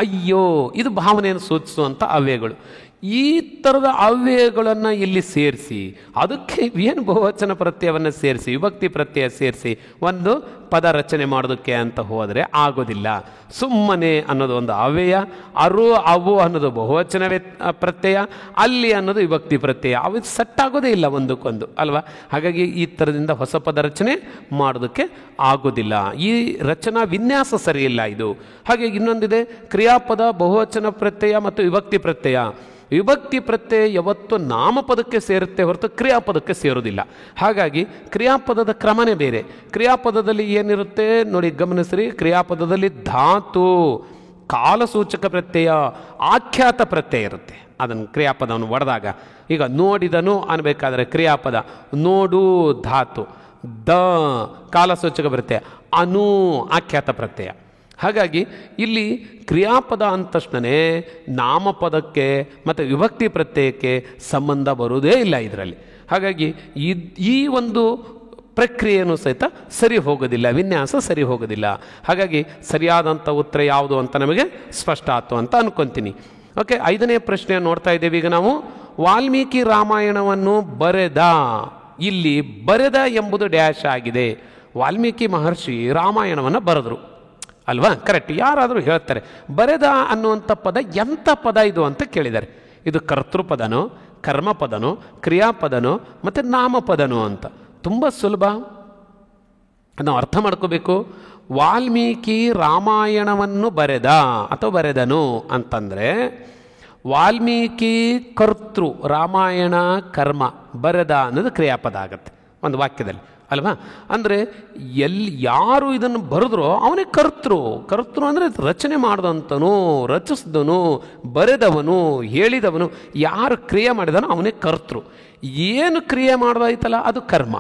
ಅಯ್ಯೋ, ಇದು ಭಾವನೆಯನ್ನು ಸೂಚಿಸುವಂಥ ಅವ್ಯಯಗಳು. ಈ ಥರದ ಅವ್ಯಯಗಳನ್ನು ಇಲ್ಲಿ ಸೇರಿಸಿ, ಅದಕ್ಕೆ ಏನು ಬಹುವಚನ ಪ್ರತ್ಯಯವನ್ನು ಸೇರಿಸಿ, ವಿಭಕ್ತಿ ಪ್ರತ್ಯಯ ಸೇರಿಸಿ ಒಂದು ಪದ ರಚನೆ ಮಾಡೋದಕ್ಕೆ ಅಂತ ಹೋದರೆ ಆಗೋದಿಲ್ಲ. ಸುಮ್ಮನೆ ಅನ್ನೋದು ಒಂದು ಅವ್ಯಯ, ಅರು, ಅವು ಅನ್ನೋದು ಬಹುವಚನ ಪ್ರತ್ಯಯ, ಅಲ್ಲಿ ಅನ್ನೋದು ವಿಭಕ್ತಿ ಪ್ರತ್ಯಯ. ಅವು ಸಟ್ಟಾಗೋದೇ ಇಲ್ಲ ಒಂದಕ್ಕೊಂದು, ಅಲ್ವಾ? ಹಾಗಾಗಿ ಈ ಥರದಿಂದ ಹೊಸ ಪದ ರಚನೆ ಮಾಡೋದಕ್ಕೆ ಆಗೋದಿಲ್ಲ. ಈ ರಚನಾ ವಿನ್ಯಾಸ ಸರಿಯಿಲ್ಲ ಇದು. ಹಾಗೆ ಇನ್ನೊಂದಿದೆ, ಕ್ರಿಯಾಪದ, ಬಹುವಚನ ಪ್ರತ್ಯಯ ಮತ್ತು ವಿಭಕ್ತಿ ಪ್ರತ್ಯಯ. ವಿಭಕ್ತಿ ಪ್ರತ್ಯಯ ಯಾವತ್ತು ನಾಮಪದಕ್ಕೆ ಸೇರುತ್ತೆ ಹೊರತು ಕ್ರಿಯಾಪದಕ್ಕೆ ಸೇರೋದಿಲ್ಲ. ಹಾಗಾಗಿ ಕ್ರಿಯಾಪದದ ಕ್ರಮನೇ ಬೇರೆ. ಕ್ರಿಯಾಪದದಲ್ಲಿ ಏನಿರುತ್ತೆ ನೋಡಿ, ಗಮನಿಸ್ರಿ. ಕ್ರಿಯಾಪದದಲ್ಲಿ ಧಾತು, ಕಾಲಸೂಚಕ ಪ್ರತ್ಯಯ, ಆಖ್ಯಾತ ಪ್ರತ್ಯಯ ಇರುತ್ತೆ. ಅದನ್ನು ಕ್ರಿಯಾಪದವನ್ನು ಒಡೆದಾಗ, ಈಗ ನೋಡಿದನು ಅನ್ಬೇಕಾದ್ರೆ ಕ್ರಿಯಾಪದ, ನೋಡು ಧಾತು, ದ ಕಾಲಸೂಚಕ ಪ್ರತ್ಯಯ, ಅನು ಆಖ್ಯಾತ ಪ್ರತ್ಯಯ. ಹಾಗಾಗಿ ಇಲ್ಲಿ ಕ್ರಿಯಾಪದ ಅಂದ ತಕ್ಷಣವೇ ನಾಮಪದಕ್ಕೆ ಮತ್ತು ವಿಭಕ್ತಿ ಪ್ರತ್ಯಯಕ್ಕೆ ಸಂಬಂಧ ಬರುವುದೇ ಇಲ್ಲ ಇದರಲ್ಲಿ. ಹಾಗಾಗಿ ಈ ಒಂದು ಪ್ರಕ್ರಿಯೆಯೂ ಸಹಿತ ಸರಿ ಹೋಗೋದಿಲ್ಲ, ವಿನ್ಯಾಸ ಸರಿ ಹೋಗೋದಿಲ್ಲ. ಹಾಗಾಗಿ ಸರಿಯಾದಂಥ ಉತ್ತರ ಯಾವುದು ಅಂತ ನಮಗೆ ಸ್ಪಷ್ಟ ಆಯ್ತು ಅಂತ ಅನ್ಕೊತೀನಿ. ಓಕೆ, 5ನೇ ಪ್ರಶ್ನೆ ನೋಡ್ತಾ ಇದ್ದೇವೆ ಈಗ ನಾವು. ವಾಲ್ಮೀಕಿ ರಾಮಾಯಣವನ್ನು ಬರೆದ, ಇಲ್ಲಿ ಬರೆದ ಎಂಬುದು ಡ್ಯಾಶ್ ಆಗಿದೆ. ವಾಲ್ಮೀಕಿ ಮಹರ್ಷಿ ರಾಮಾಯಣವನ್ನು ಬರೆದರು ಅಲ್ವಾ? ಕರೆಕ್ಟ್. ಯಾರಾದರೂ ಹೇಳ್ತಾರೆ ಬರೆದ ಅನ್ನುವಂಥ ಪದ ಎಂಥ ಪದ ಇದು ಅಂತ ಕೇಳಿದ್ದಾರೆ. ಇದು ಕರ್ತೃಪದನೋ, ಕರ್ಮಪದನೋ, ಕ್ರಿಯಾಪದನೋ ಮತ್ತು ನಾಮಪದನೋ ಅಂತ. ತುಂಬ ಸುಲಭ, ನಾವು ಅರ್ಥ ಮಾಡ್ಕೋಬೇಕು. ವಾಲ್ಮೀಕಿ ರಾಮಾಯಣವನ್ನು ಬರೆದ ಅಥವಾ ಬರೆದನು ಅಂತಂದರೆ ವಾಲ್ಮೀಕಿ ಕರ್ತೃ, ರಾಮಾಯಣ ಕರ್ಮ, ಬರೆದ ಅನ್ನೋದು ಕ್ರಿಯಾಪದ ಆಗುತ್ತೆ ಒಂದು ವಾಕ್ಯದಲ್ಲಿ, ಅಲ್ವಾ? ಅಂದರೆ ಯಾರು ಇದನ್ನು ಬರೆದ್ರೋ ಅವನೇ ಕರ್ತೃ. ಕರ್ತೃ ಅಂದರೆ ರಚನೆ ಮಾಡಿದಂಥನು, ರಚಿಸಿದನು, ಬರೆದವನು, ಹೇಳಿದವನು, ಯಾರು ಕ್ರಿಯೆ ಮಾಡಿದನೋ ಅವನೇ ಕರ್ತೃ. ಏನು ಕ್ರಿಯೆ ಮಾಡೋದಾಯ್ತಲ್ಲ ಅದು ಕರ್ಮ.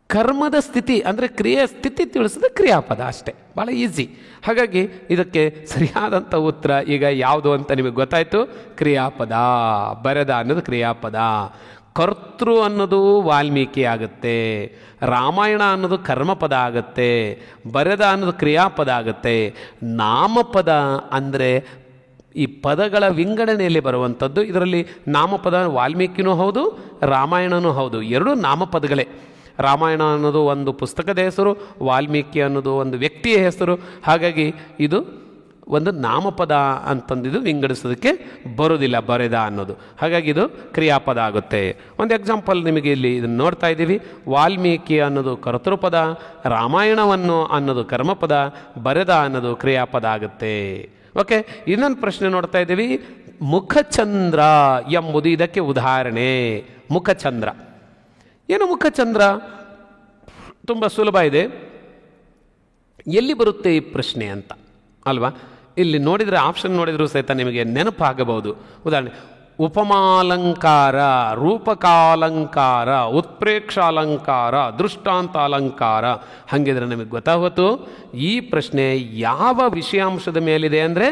ಕರ್ಮದ ಸ್ಥಿತಿ ಅಂದರೆ ಕ್ರಿಯೆಯ ಸ್ಥಿತಿ ತಿಳಿಸಿದ ಕ್ರಿಯಾಪದ ಅಷ್ಟೇ, ಭಾಳ ಈಸಿ. ಹಾಗಾಗಿ ಇದಕ್ಕೆ ಸರಿಯಾದಂಥ ಉತ್ತರ ಈಗ ಯಾವುದು ಅಂತ ನಿಮಗೆ ಗೊತ್ತಾಯಿತು. ಕ್ರಿಯಾಪದ, ಬರೆದ ಅನ್ನೋದು ಕ್ರಿಯಾಪದ, ಕರ್ತೃ ಅನ್ನೋದು ವಾಲ್ಮೀಕಿ ಆಗುತ್ತೆ, ರಾಮಾಯಣ ಅನ್ನೋದು ಕರ್ಮಪದ ಆಗುತ್ತೆ, ಬರೆದ ಅನ್ನೋದು ಕ್ರಿಯಾಪದ ಆಗುತ್ತೆ. ನಾಮಪದ ಅಂದರೆ ಈ ಪದಗಳ ವಿಂಗಡಣೆಯಲ್ಲಿ ಬರುವಂಥದ್ದು. ಇದರಲ್ಲಿ ನಾಮಪದ ವಾಲ್ಮೀಕಿನೂ ಹೌದು, ರಾಮಾಯಣನೂ ಹೌದು, ಎರಡೂ ನಾಮಪದಗಳೇ. ರಾಮಾಯಣ ಅನ್ನೋದು ಒಂದು ಪುಸ್ತಕದ ಹೆಸರು, ವಾಲ್ಮೀಕಿ ಅನ್ನೋದು ಒಂದು ವ್ಯಕ್ತಿಯ ಹೆಸರು. ಹಾಗಾಗಿ ಇದು ಒಂದು ನಾಮಪದ ಅಂತಂದಿದ್ದು ವಿಂಗಡಿಸೋದಕ್ಕೆ ಬರೋದಿಲ್ಲ, ಬರೆದ ಅನ್ನೋದು. ಹಾಗಾಗಿ ಇದು ಕ್ರಿಯಾಪದ ಆಗುತ್ತೆ. ಒಂದು ಎಕ್ಸಾಂಪಲ್ ನಿಮಗೆ ಇಲ್ಲಿ ಇದನ್ನು ನೋಡ್ತಾ ಇದ್ದೀವಿ. ವಾಲ್ಮೀಕಿ ಅನ್ನೋದು ಕರ್ತೃಪದ, ರಾಮಾಯಣವನ್ನು ಅನ್ನೋದು ಕರ್ಮಪದ, ಬರೆದ ಅನ್ನೋದು ಕ್ರಿಯಾಪದ ಆಗುತ್ತೆ. ಓಕೆ, ಇನ್ನೊಂದು ಪ್ರಶ್ನೆ ನೋಡ್ತಾ ಇದ್ದೀವಿ. ಮುಖಚಂದ್ರ ಎಂಬುದು ಇದಕ್ಕೆ ಉದಾಹರಣೆ. ಮುಖಚಂದ್ರ ಏನು? ಮುಖಚಂದ್ರ ತುಂಬ ಸುಲಭ ಇದೆ. ಎಲ್ಲಿ ಬರುತ್ತೆ ಈ ಪ್ರಶ್ನೆ ಅಂತ, ಅಲ್ವಾ? ಇಲ್ಲಿ ನೋಡಿದರೆ ಆಪ್ಷನ್ ನೋಡಿದರೂ ಸಹಿತ ನಿಮಗೆ ನೆನಪಾಗಬಹುದು. ಉದಾಹರಣೆ, ಉಪಮಾಲಂಕಾರ, ರೂಪಕಾಲಂಕಾರ, ಉತ್ಪ್ರೇಕ್ಷಾಲಂಕಾರ, ದೃಷ್ಟಾಂತ ಅಲಂಕಾರ. ಹಾಗಿದ್ರೆ ನಮಗೆ ಗೊತ್ತಾಗೋತು ಈ ಪ್ರಶ್ನೆ ಯಾವ ವಿಷಯಾಂಶದ ಮೇಲಿದೆ ಅಂದರೆ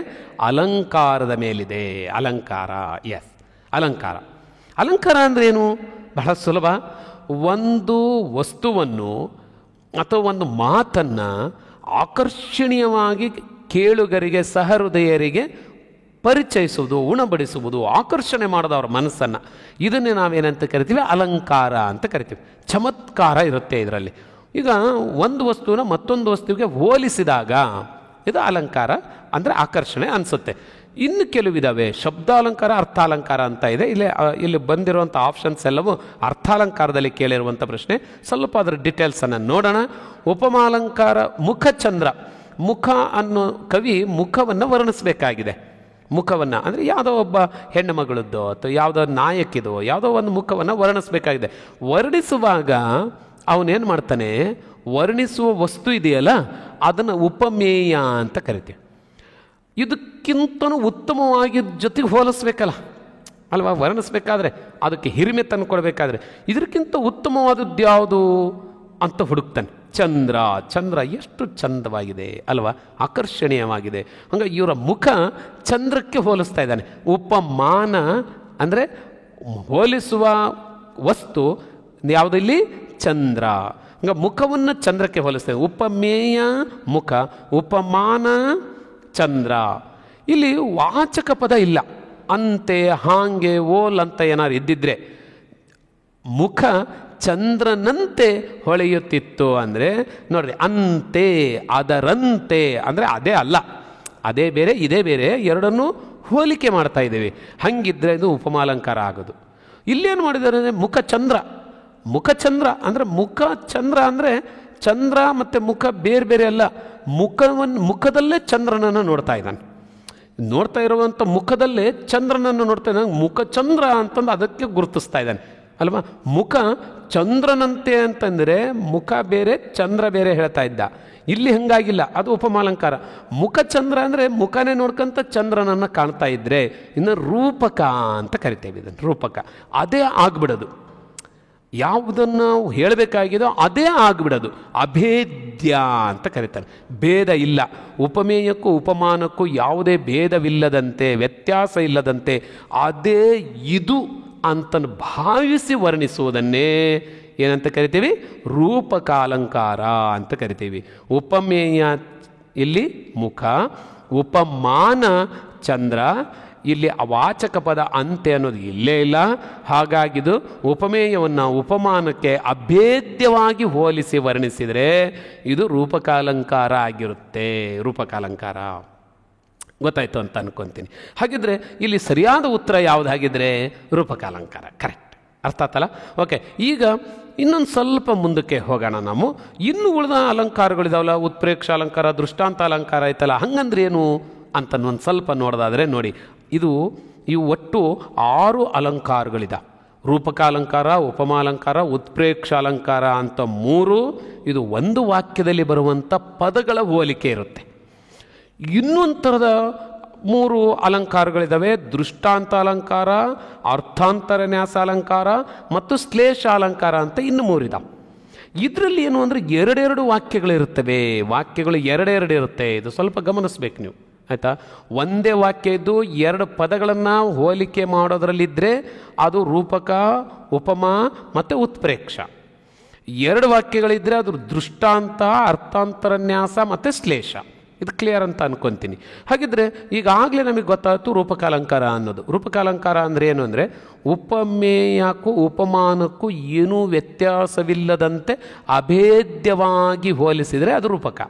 ಅಲಂಕಾರದ ಮೇಲಿದೆ. ಅಲಂಕಾರ, ಎಸ್, ಅಲಂಕಾರ. ಅಲಂಕಾರ ಅಂದರೆ ಏನು? ಬಹಳ ಸುಲಭ. ಒಂದು ವಸ್ತುವನ್ನು ಅಥವಾ ಒಂದು ಮಾತನ್ನು ಆಕರ್ಷಣೀಯವಾಗಿ ಕೇಳುಗರಿಗೆ, ಸಹೃದಯರಿಗೆ ಪರಿಚಯಿಸುವುದು, ಉಣಬಡಿಸುವುದು, ಆಕರ್ಷಣೆ ಮಾಡೋದು ಅವರ ಮನಸ್ಸನ್ನು. ಇದನ್ನೇ ನಾವೇನಂತ ಕರಿತೀವಿ? ಅಲಂಕಾರ ಅಂತ ಕರಿತೀವಿ. ಚಮತ್ಕಾರ ಇರುತ್ತೆ ಇದರಲ್ಲಿ. ಈಗ ಒಂದು ವಸ್ತುವಿನ ಮತ್ತೊಂದು ವಸ್ತುವಿಗೆ ಹೋಲಿಸಿದಾಗ ಇದು ಅಲಂಕಾರ ಅಂದರೆ ಆಕರ್ಷಣೆ ಅನಿಸುತ್ತೆ. ಇನ್ನು ಕೆಲವಿದ್ದಾವೆ, ಶಬ್ದಾಲಂಕಾರ, ಅರ್ಥಾಲಂಕಾರ ಅಂತ ಇದೆ. ಇಲ್ಲಿ ಬಂದಿರುವಂಥ ಆಪ್ಷನ್ಸ್ ಎಲ್ಲವೂ ಅರ್ಥಾಲಂಕಾರದಲ್ಲಿ ಕೇಳಿರುವಂಥ ಪ್ರಶ್ನೆ. ಸ್ವಲ್ಪ ಅದರ ಡೀಟೇಲ್ಸನ್ನು ನೋಡೋಣ. ಉಪಮಾಲಂಕಾರ, ಮುಖಚಂದ್ರ. ಮುಖ ಅನ್ನೋ ಕವಿ ಮುಖವನ್ನು ವರ್ಣಿಸಬೇಕಾಗಿದೆ. ಮುಖವನ್ನು ಅಂದರೆ ಯಾವುದೋ ಒಬ್ಬ ಹೆಣ್ಣು ಮಗಳದ್ದೋ ಅಥವಾ ಯಾವುದೋ ನಾಯಕಿದೋ ಯಾವುದೋ ಒಂದು ಮುಖವನ್ನು ವರ್ಣಿಸಬೇಕಾಗಿದೆ. ವರ್ಣಿಸುವಾಗ ಅವನೇನು ಮಾಡ್ತಾನೆ? ವರ್ಣಿಸುವ ವಸ್ತು ಇದೆಯಲ್ಲ ಅದನ್ನು ಉಪಮೇಯ ಅಂತ ಕರಿತೀವಿ. ಇದು ಇದಕ್ಕಿಂತನೂ ಉತ್ತಮವಾಗಿದ್ದ ಜೊತೆಗೆ ಹೋಲಿಸ್ಬೇಕಲ್ಲ ಅಲ್ವಾ, ವರ್ಣಿಸ್ಬೇಕಾದ್ರೆ ಅದಕ್ಕೆ ಹಿರಿಮೆ ತಂದು ಕೊಡಬೇಕಾದ್ರೆ ಇದಕ್ಕಿಂತ ಉತ್ತಮವಾದದ್ದು ಯಾವುದು ಅಂತ ಹುಡುಕ್ತಾನೆ. ಚಂದ್ರ, ಚಂದ್ರ ಎಷ್ಟು ಚಂದವಾಗಿದೆ ಅಲ್ವಾ, ಆಕರ್ಷಣೀಯವಾಗಿದೆ. ಹಂಗಾಗಿ ಇವರ ಮುಖ ಚಂದ್ರಕ್ಕೆ ಹೋಲಿಸ್ತಾ ಇದ್ದಾನೆ. ಉಪಮಾನ ಅಂದರೆ ಹೋಲಿಸುವ ವಸ್ತು ಯಾವುದಿಲ್ಲಿ, ಚಂದ್ರ. ಹಂಗ ಮುಖವನ್ನು ಚಂದ್ರಕ್ಕೆ ಹೋಲಿಸ್ತೇವೆ. ಉಪಮೇಯ ಮುಖ, ಉಪಮಾನ ಚಂದ್ರ. ಇಲ್ಲಿ ವಾಚಕ ಪದ ಇಲ್ಲ. ಅಂತೆ, ಹಾಂಗೆ, ಓಲ್ ಅಂತ ಏನಾದ್ರು ಇದ್ದಿದ್ರೆ ಮುಖ ಚಂದ್ರನಂತೆ ಹೊಳೆಯುತ್ತಿತ್ತು ಅಂದರೆ ನೋಡ್ರಿ, ಅಂತೆ, ಅದರಂತೆ ಅಂದರೆ ಅದೇ ಅಲ್ಲ, ಅದೇ ಬೇರೆ ಇದೇ ಬೇರೆ, ಎರಡನ್ನೂ ಹೋಲಿಕೆ ಮಾಡ್ತಾ ಇದ್ದೇವೆ. ಹಂಗಿದ್ರೆ ಇದು ಉಪಮಾಲಂಕಾರ ಆಗೋದು. ಇಲ್ಲೇನು ಮಾಡಿದ್ದಾರೆ ಅಂದರೆ ಮುಖ ಚಂದ್ರ, ಮುಖ ಚಂದ್ರ ಅಂದರೆ ಮುಖ ಚಂದ್ರ ಅಂದರೆ ಚಂದ್ರ ಮತ್ತು ಮುಖ ಬೇರೆ ಬೇರೆ ಅಲ್ಲ. ಮುಖದಲ್ಲೇ ಚಂದ್ರನನ್ನು ನೋಡ್ತಾ ಇದ್ದಾನೆ. ನೋಡ್ತಾ ಇರುವಂಥ ಮುಖದಲ್ಲೇ ಚಂದ್ರನನ್ನು ನೋಡ್ತಾ ಇದ್ದಾನೆ. ಮುಖ ಚಂದ್ರ ಅಂತಂದು ಅದಕ್ಕೆ ಗುರುತಿಸ್ತಾ ಇದ್ದಾನೆ ಅಲ್ವಾ. ಮುಖ ಚಂದ್ರನಂತೆ ಅಂತಂದರೆ ಮುಖ ಬೇರೆ ಚಂದ್ರ ಬೇರೆ ಹೇಳ್ತಾ ಇದ್ದ. ಇಲ್ಲಿ ಹಂಗಾಗಿಲ್ಲ, ಅದು ಉಪಮಾಲಂಕಾರ. ಮುಖ ಚಂದ್ರ ಅಂದರೆ ಮುಖನೇ ನೋಡ್ಕೊಂತ ಚಂದ್ರನನ್ನು ಕಾಣ್ತಾ ಇದ್ರೆ ಇನ್ನು ರೂಪಕ ಅಂತ ಕರಿತೇವೆ. ಇದನ್ನು ರೂಪಕ. ಅದೇ ಆಗ್ಬಿಡೋದು, ಯಾವುದನ್ನು ಹೇಳಬೇಕಾಗಿದೋ ಅದೇ ಆಗಿಬಿಡೋದು. ಅಭೇದ್ಯ ಅಂತ ಕರೀತಾರೆ. ಭೇದ ಇಲ್ಲ. ಉಪಮೇಯಕ್ಕೂ ಉಪಮಾನಕ್ಕೂ ಯಾವುದೇ ಭೇದವಿಲ್ಲದಂತೆ, ವ್ಯತ್ಯಾಸ ಇಲ್ಲದಂತೆ ಅದೇ ಇದು ಅಂತ ಭಾವಿಸಿ ವರ್ಣಿಸುವುದನ್ನೇ ಏನಂತ ಕರಿತೀವಿ, ರೂಪಕಾಲಂಕಾರ ಅಂತ ಕರಿತೀವಿ. ಉಪಮೇಯ ಇಲ್ಲಿ ಮುಖ, ಉಪಮಾನ ಚಂದ್ರ. ಇಲ್ಲಿ ಅವಾಚಕ ಪದ ಅಂತೆ ಅನ್ನೋದು ಇಲ್ಲೇ ಇಲ್ಲ. ಹಾಗಾಗಿದು ಉಪಮೇಯವನ್ನು ಉಪಮಾನಕ್ಕೆ ಅಭೇದ್ಯವಾಗಿ ಹೋಲಿಸಿ ವರ್ಣಿಸಿದರೆ ಇದು ರೂಪಕಾಲಂಕಾರ ಆಗಿರುತ್ತೆ. ರೂಪಕಾಲಂಕಾರ ಗೊತ್ತಾಯ್ತು ಅಂತ ಅನ್ಕೊತೀನಿ. ಹಾಗಿದ್ರೆ ಇಲ್ಲಿ ಸರಿಯಾದ ಉತ್ತರ ಯಾವುದಾಗಿದ್ರೆ ರೂಪಕಾಲಂಕಾರ. ಕರೆಕ್ಟ್, ಅರ್ಥ ಆತಲ್ಲ? ಓಕೆ, ಈಗ ಇನ್ನೊಂದು ಸ್ವಲ್ಪ ಮುಂದಕ್ಕೆ ಹೋಗೋಣ. ನಾವು ಇನ್ನು ಉಳಿದ ಅಲಂಕಾರಗಳಿದಾವಲ್ಲ, ಉತ್ಪ್ರೇಕ್ಷ ಅಲಂಕಾರ, ದೃಷ್ಟಾಂತ ಅಲಂಕಾರ ಐತಲ್ಲ, ಹಂಗಂದ್ರೆ ಏನು ಅಂತ ಒಂದು ಸ್ವಲ್ಪ ನೋಡೋದಾದರೆ ನೋಡಿ, ಇವು ಒಟ್ಟು 6 ಅಲಂಕಾರಗಳಿದ. ರೂಪಕಾಲಂಕಾರ, ಉಪಮಾಲಂಕಾರ, ಉತ್ಪ್ರೇಕ್ಷ ಅಲಂಕಾರ ಅಂತ 3. ಇದು ಒಂದು ವಾಕ್ಯದಲ್ಲಿ ಬರುವಂಥ ಪದಗಳ ಹೋಲಿಕೆ ಇರುತ್ತೆ. ಇನ್ನೊಂದು ಥರದ 3 ಅಲಂಕಾರಗಳಿದ್ದಾವೆ. ದೃಷ್ಟಾಂತ ಅಲಂಕಾರ, ಅರ್ಥಾಂತರ ನ್ಯಾಸ ಅಲಂಕಾರ ಮತ್ತು ಶ್ಲೇಷ ಅಲಂಕಾರ ಅಂತ ಇನ್ನು 3 ಇದಾವೆ. ಇದರಲ್ಲಿ ಏನು ಅಂದರೆ 2 ವಾಕ್ಯಗಳಿರುತ್ತವೆ. ವಾಕ್ಯಗಳು 2 ಇರುತ್ತೆ. ಇದು ಸ್ವಲ್ಪ ಗಮನಿಸ್ಬೇಕು ನೀವು, ಆಯಿತಾ? ಒಂದೇ ವಾಕ್ಯ ಇದ್ದು 2 ಪದಗಳನ್ನು ಹೋಲಿಕೆ ಮಾಡೋದ್ರಲ್ಲಿದ್ದರೆ ಅದು ರೂಪಕ, ಉಪಮಾ ಮತ್ತು ಉತ್ಪ್ರೇಕ್ಷ. 2 ವಾಕ್ಯಗಳಿದ್ದರೆ ಅದು ದೃಷ್ಟಾಂತ, ಅರ್ಥಾಂತರನ್ಯಾಸ ಮತ್ತು ಶ್ಲೇಷ. ಇದು ಕ್ಲಿಯರ್ ಅಂತ ಅನ್ಕೊತೀನಿ. ಹಾಗಿದ್ರೆ ಈಗಾಗಲೇ ನಮಗೆ ಗೊತ್ತಾಯ್ತು ರೂಪಕಾಲಂಕಾರ ಅನ್ನೋದು. ರೂಪಕಾಲಂಕಾರ ಅಂದರೆ ಏನು ಅಂದರೆ ಉಪಮೇಯಕ್ಕೂ ಉಪಮಾನಕ್ಕೂ ಏನೂ ವ್ಯತ್ಯಾಸವಿಲ್ಲದಂತೆ ಅಭೇದ್ಯವಾಗಿ ಹೋಲಿಸಿದರೆ ಅದು ರೂಪಕ.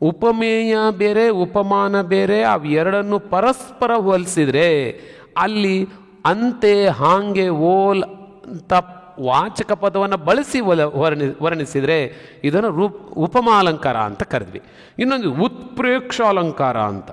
ಉಪಮೇಯ ಬೇರೆ, ಉಪಮಾನ ಬೇರೆ, ಅವೆರಡನ್ನು ಪರಸ್ಪರ ಹೋಲಿಸಿದರೆ ಅಲ್ಲಿ ಅಂತೆ, ಹಾಂಗೆ, ಓಲ್ ಅಂತ ವಾಚಕ ಪದವನ್ನು ಬಳಸಿ ವರ್ಣಿಸಿದರೆ ಇದನ್ನು ಉಪಮಾಲಂಕಾರ ಅಂತ ಕರೆದ್ವಿ. ಇನ್ನೊಂದು ಉತ್ಪ್ರೇಕ್ಷ ಅಲಂಕಾರ ಅಂತ.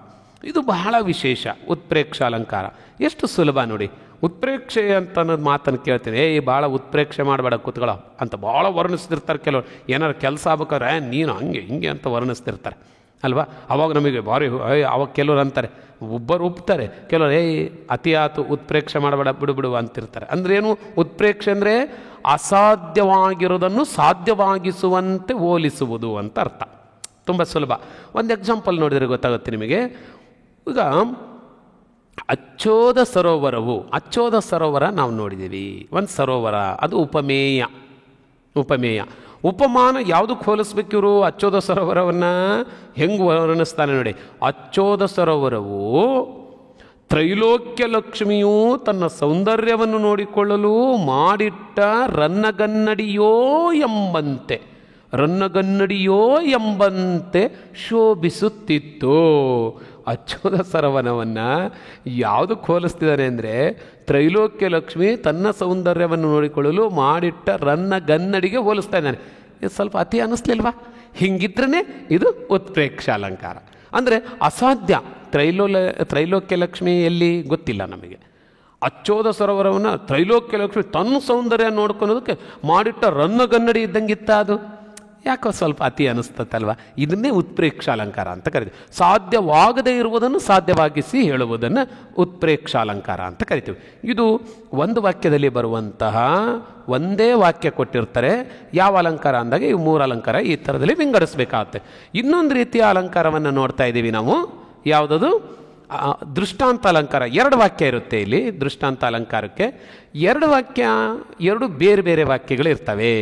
ಇದು ಬಹಳ ವಿಶೇಷ. ಉತ್ಪ್ರೇಕ್ಷ ಅಲಂಕಾರ ಎಷ್ಟು ಸುಲಭ ನೋಡಿ. ಉತ್ಪ್ರೇಕ್ಷೆ ಅಂತ ಅನ್ನೋದು ಮಾತನ್ನು ಕೇಳ್ತೀನಿ, ಭಾಳ ಉತ್ಪ್ರೇಕ್ಷೆ ಮಾಡಬೇಡ ಕೂತ್ಕೊಳ್ಳೋ ಅಂತ ಭಾಳ ವರ್ಣಿಸ್ತಿರ್ತಾರೆ ಕೆಲವರು. ಏನಾರು ಕೆಲಸ ಆಗ್ಬೇಕಾದ್ರೆ ನೀನು ಹಂಗೆ ಹಿಂಗೆ ಅಂತ ವರ್ಣಿಸ್ತಿರ್ತಾರೆ ಅಲ್ವಾ. ಅವಾಗ ನಮಗೆ ಭಾರಿ ಅವಾಗ ಕೆಲವರು ಅಂತಾರೆ, ಒಬ್ಬರು ಒಪ್ತಾರೆ, ಕೆಲವರು ಅತಿ ಆತು ಉತ್ಪ್ರೇಕ್ಷೆ ಮಾಡಬೇಡ ಬಿಡು ಅಂತಿರ್ತಾರೆ. ಅಂದ್ರೆ ಏನು? ಉತ್ಪ್ರೇಕ್ಷೆ ಅಂದರೆ ಅಸಾಧ್ಯವಾಗಿರೋದನ್ನು ಸಾಧ್ಯವಾಗಿಸುವಂತೆ ಹೋಲಿಸುವುದು ಅಂತ ಅರ್ಥ. ತುಂಬ ಸುಲಭ. ಒಂದು ಎಕ್ಸಾಂಪಲ್ ನೋಡಿದರೆ ಗೊತ್ತಾಗುತ್ತೆ ನಿಮಗೆ. ಈಗ ಅಚ್ಚೋದ ಸರೋವರವು, ಅಚ್ಚೋದ ಸರೋವರ ನಾವು ನೋಡಿದ್ದೀವಿ, ಒಂದು ಸರೋವರ, ಅದು ಉಪಮೇಯ. ಉಪಮಾನ ಯಾವುದಕ್ಕೆ ಹೋಲಿಸ್ಬೇಕು ಇವರು? ಅಚ್ಚೋದ ಸರೋವರವನ್ನು ಹೆಂಗೆ ವರ್ಣಿಸ್ತಾನೆ ನೋಡಿ. ಅಚ್ಚೋದ ಸರೋವರವು ತ್ರೈಲೋಕ್ಯ ಲಕ್ಷ್ಮಿಯು ತನ್ನ ಸೌಂದರ್ಯವನ್ನು ನೋಡಿಕೊಳ್ಳಲು ಮಾಡಿಟ್ಟ ರನ್ನಗನ್ನಡಿಯೋ ಎಂಬಂತೆ ಶೋಭಿಸುತ್ತಿತ್ತು. ಅಚ್ಚೋದ ಸರೋವರವನ್ನು ಯಾವುದಕ್ಕೆ ಹೋಲಿಸ್ತಿದ್ದಾನೆ ಅಂದರೆ ತ್ರೈಲೋಕ್ಯ ಲಕ್ಷ್ಮಿ ತನ್ನ ಸೌಂದರ್ಯವನ್ನು ನೋಡಿಕೊಳ್ಳಲು ಮಾಡಿಟ್ಟ ರನ್ನಗನ್ನಡಿಗೆ ಹೋಲಿಸ್ತಾ ಇದ್ದಾನೆ. ಇದು ಸ್ವಲ್ಪ ಅತಿ ಅನ್ನಿಸ್ಲಿಲ್ವಾ? ಹಿಂಗಿದ್ರೇ ಇದು ಉತ್ಪ್ರೇಕ್ಷ ಅಲಂಕಾರ. ಅಂದರೆ ಅಸಾಧ್ಯ. ತ್ರೈಲೋಕ್ಯ ಲಕ್ಷ್ಮಿ ಎಲ್ಲಿ ಗೊತ್ತಿಲ್ಲ ನಮಗೆ. ಅಚ್ಚೋದ ಸರೋವರವನ್ನು ತ್ರೈಲೋಕ್ಯ ಲಕ್ಷ್ಮಿ ತನ್ನ ಸೌಂದರ್ಯ ನೋಡ್ಕೊಳೋದಕ್ಕೆ ಮಾಡಿಟ್ಟ ರನ್ನಗನ್ನಡಿ ಇದ್ದಂಗಿತ್ತ ಅದು. ಯಾಕೋ ಸ್ವಲ್ಪ ಅತಿ ಅನಿಸ್ತತ್ತಲ್ವ. ಇದನ್ನೇ ಉತ್ಪ್ರೇಕ್ಷ ಅಲಂಕಾರ ಅಂತ ಕರಿತೀವಿ. ಸಾಧ್ಯವಾಗದೇ ಇರುವುದನ್ನು ಸಾಧ್ಯವಾಗಿಸಿ ಹೇಳುವುದನ್ನು ಉತ್ಪ್ರೇಕ್ಷ ಅಲಂಕಾರ ಅಂತ ಕರಿತೀವಿ. ಇದು ಒಂದು ವಾಕ್ಯದಲ್ಲಿ ಬರುವಂತಹ ಒಂದೇ ವಾಕ್ಯ ಕೊಟ್ಟಿರ್ತಾರೆ. ಯಾವ ಅಲಂಕಾರ ಅಂದಾಗ ಇವು 3 ಅಲಂಕಾರ ಈ ಥರದಲ್ಲಿ ವಿಂಗಡಿಸಬೇಕಾಗುತ್ತೆ. ಇನ್ನೊಂದು ರೀತಿಯ ಅಲಂಕಾರವನ್ನು ನೋಡ್ತಾ ಇದ್ದೀವಿ ನಾವು. ಯಾವುದದು? ದೃಷ್ಟಾಂತ ಅಲಂಕಾರ. 2 ವಾಕ್ಯ ಇರುತ್ತೆ ಇಲ್ಲಿ ದೃಷ್ಟಾಂತ ಅಲಂಕಾರಕ್ಕೆ. 2 ವಾಕ್ಯ, 2 ಬೇರೆ ಬೇರೆ ವಾಕ್ಯಗಳು ಇರ್ತವೆ.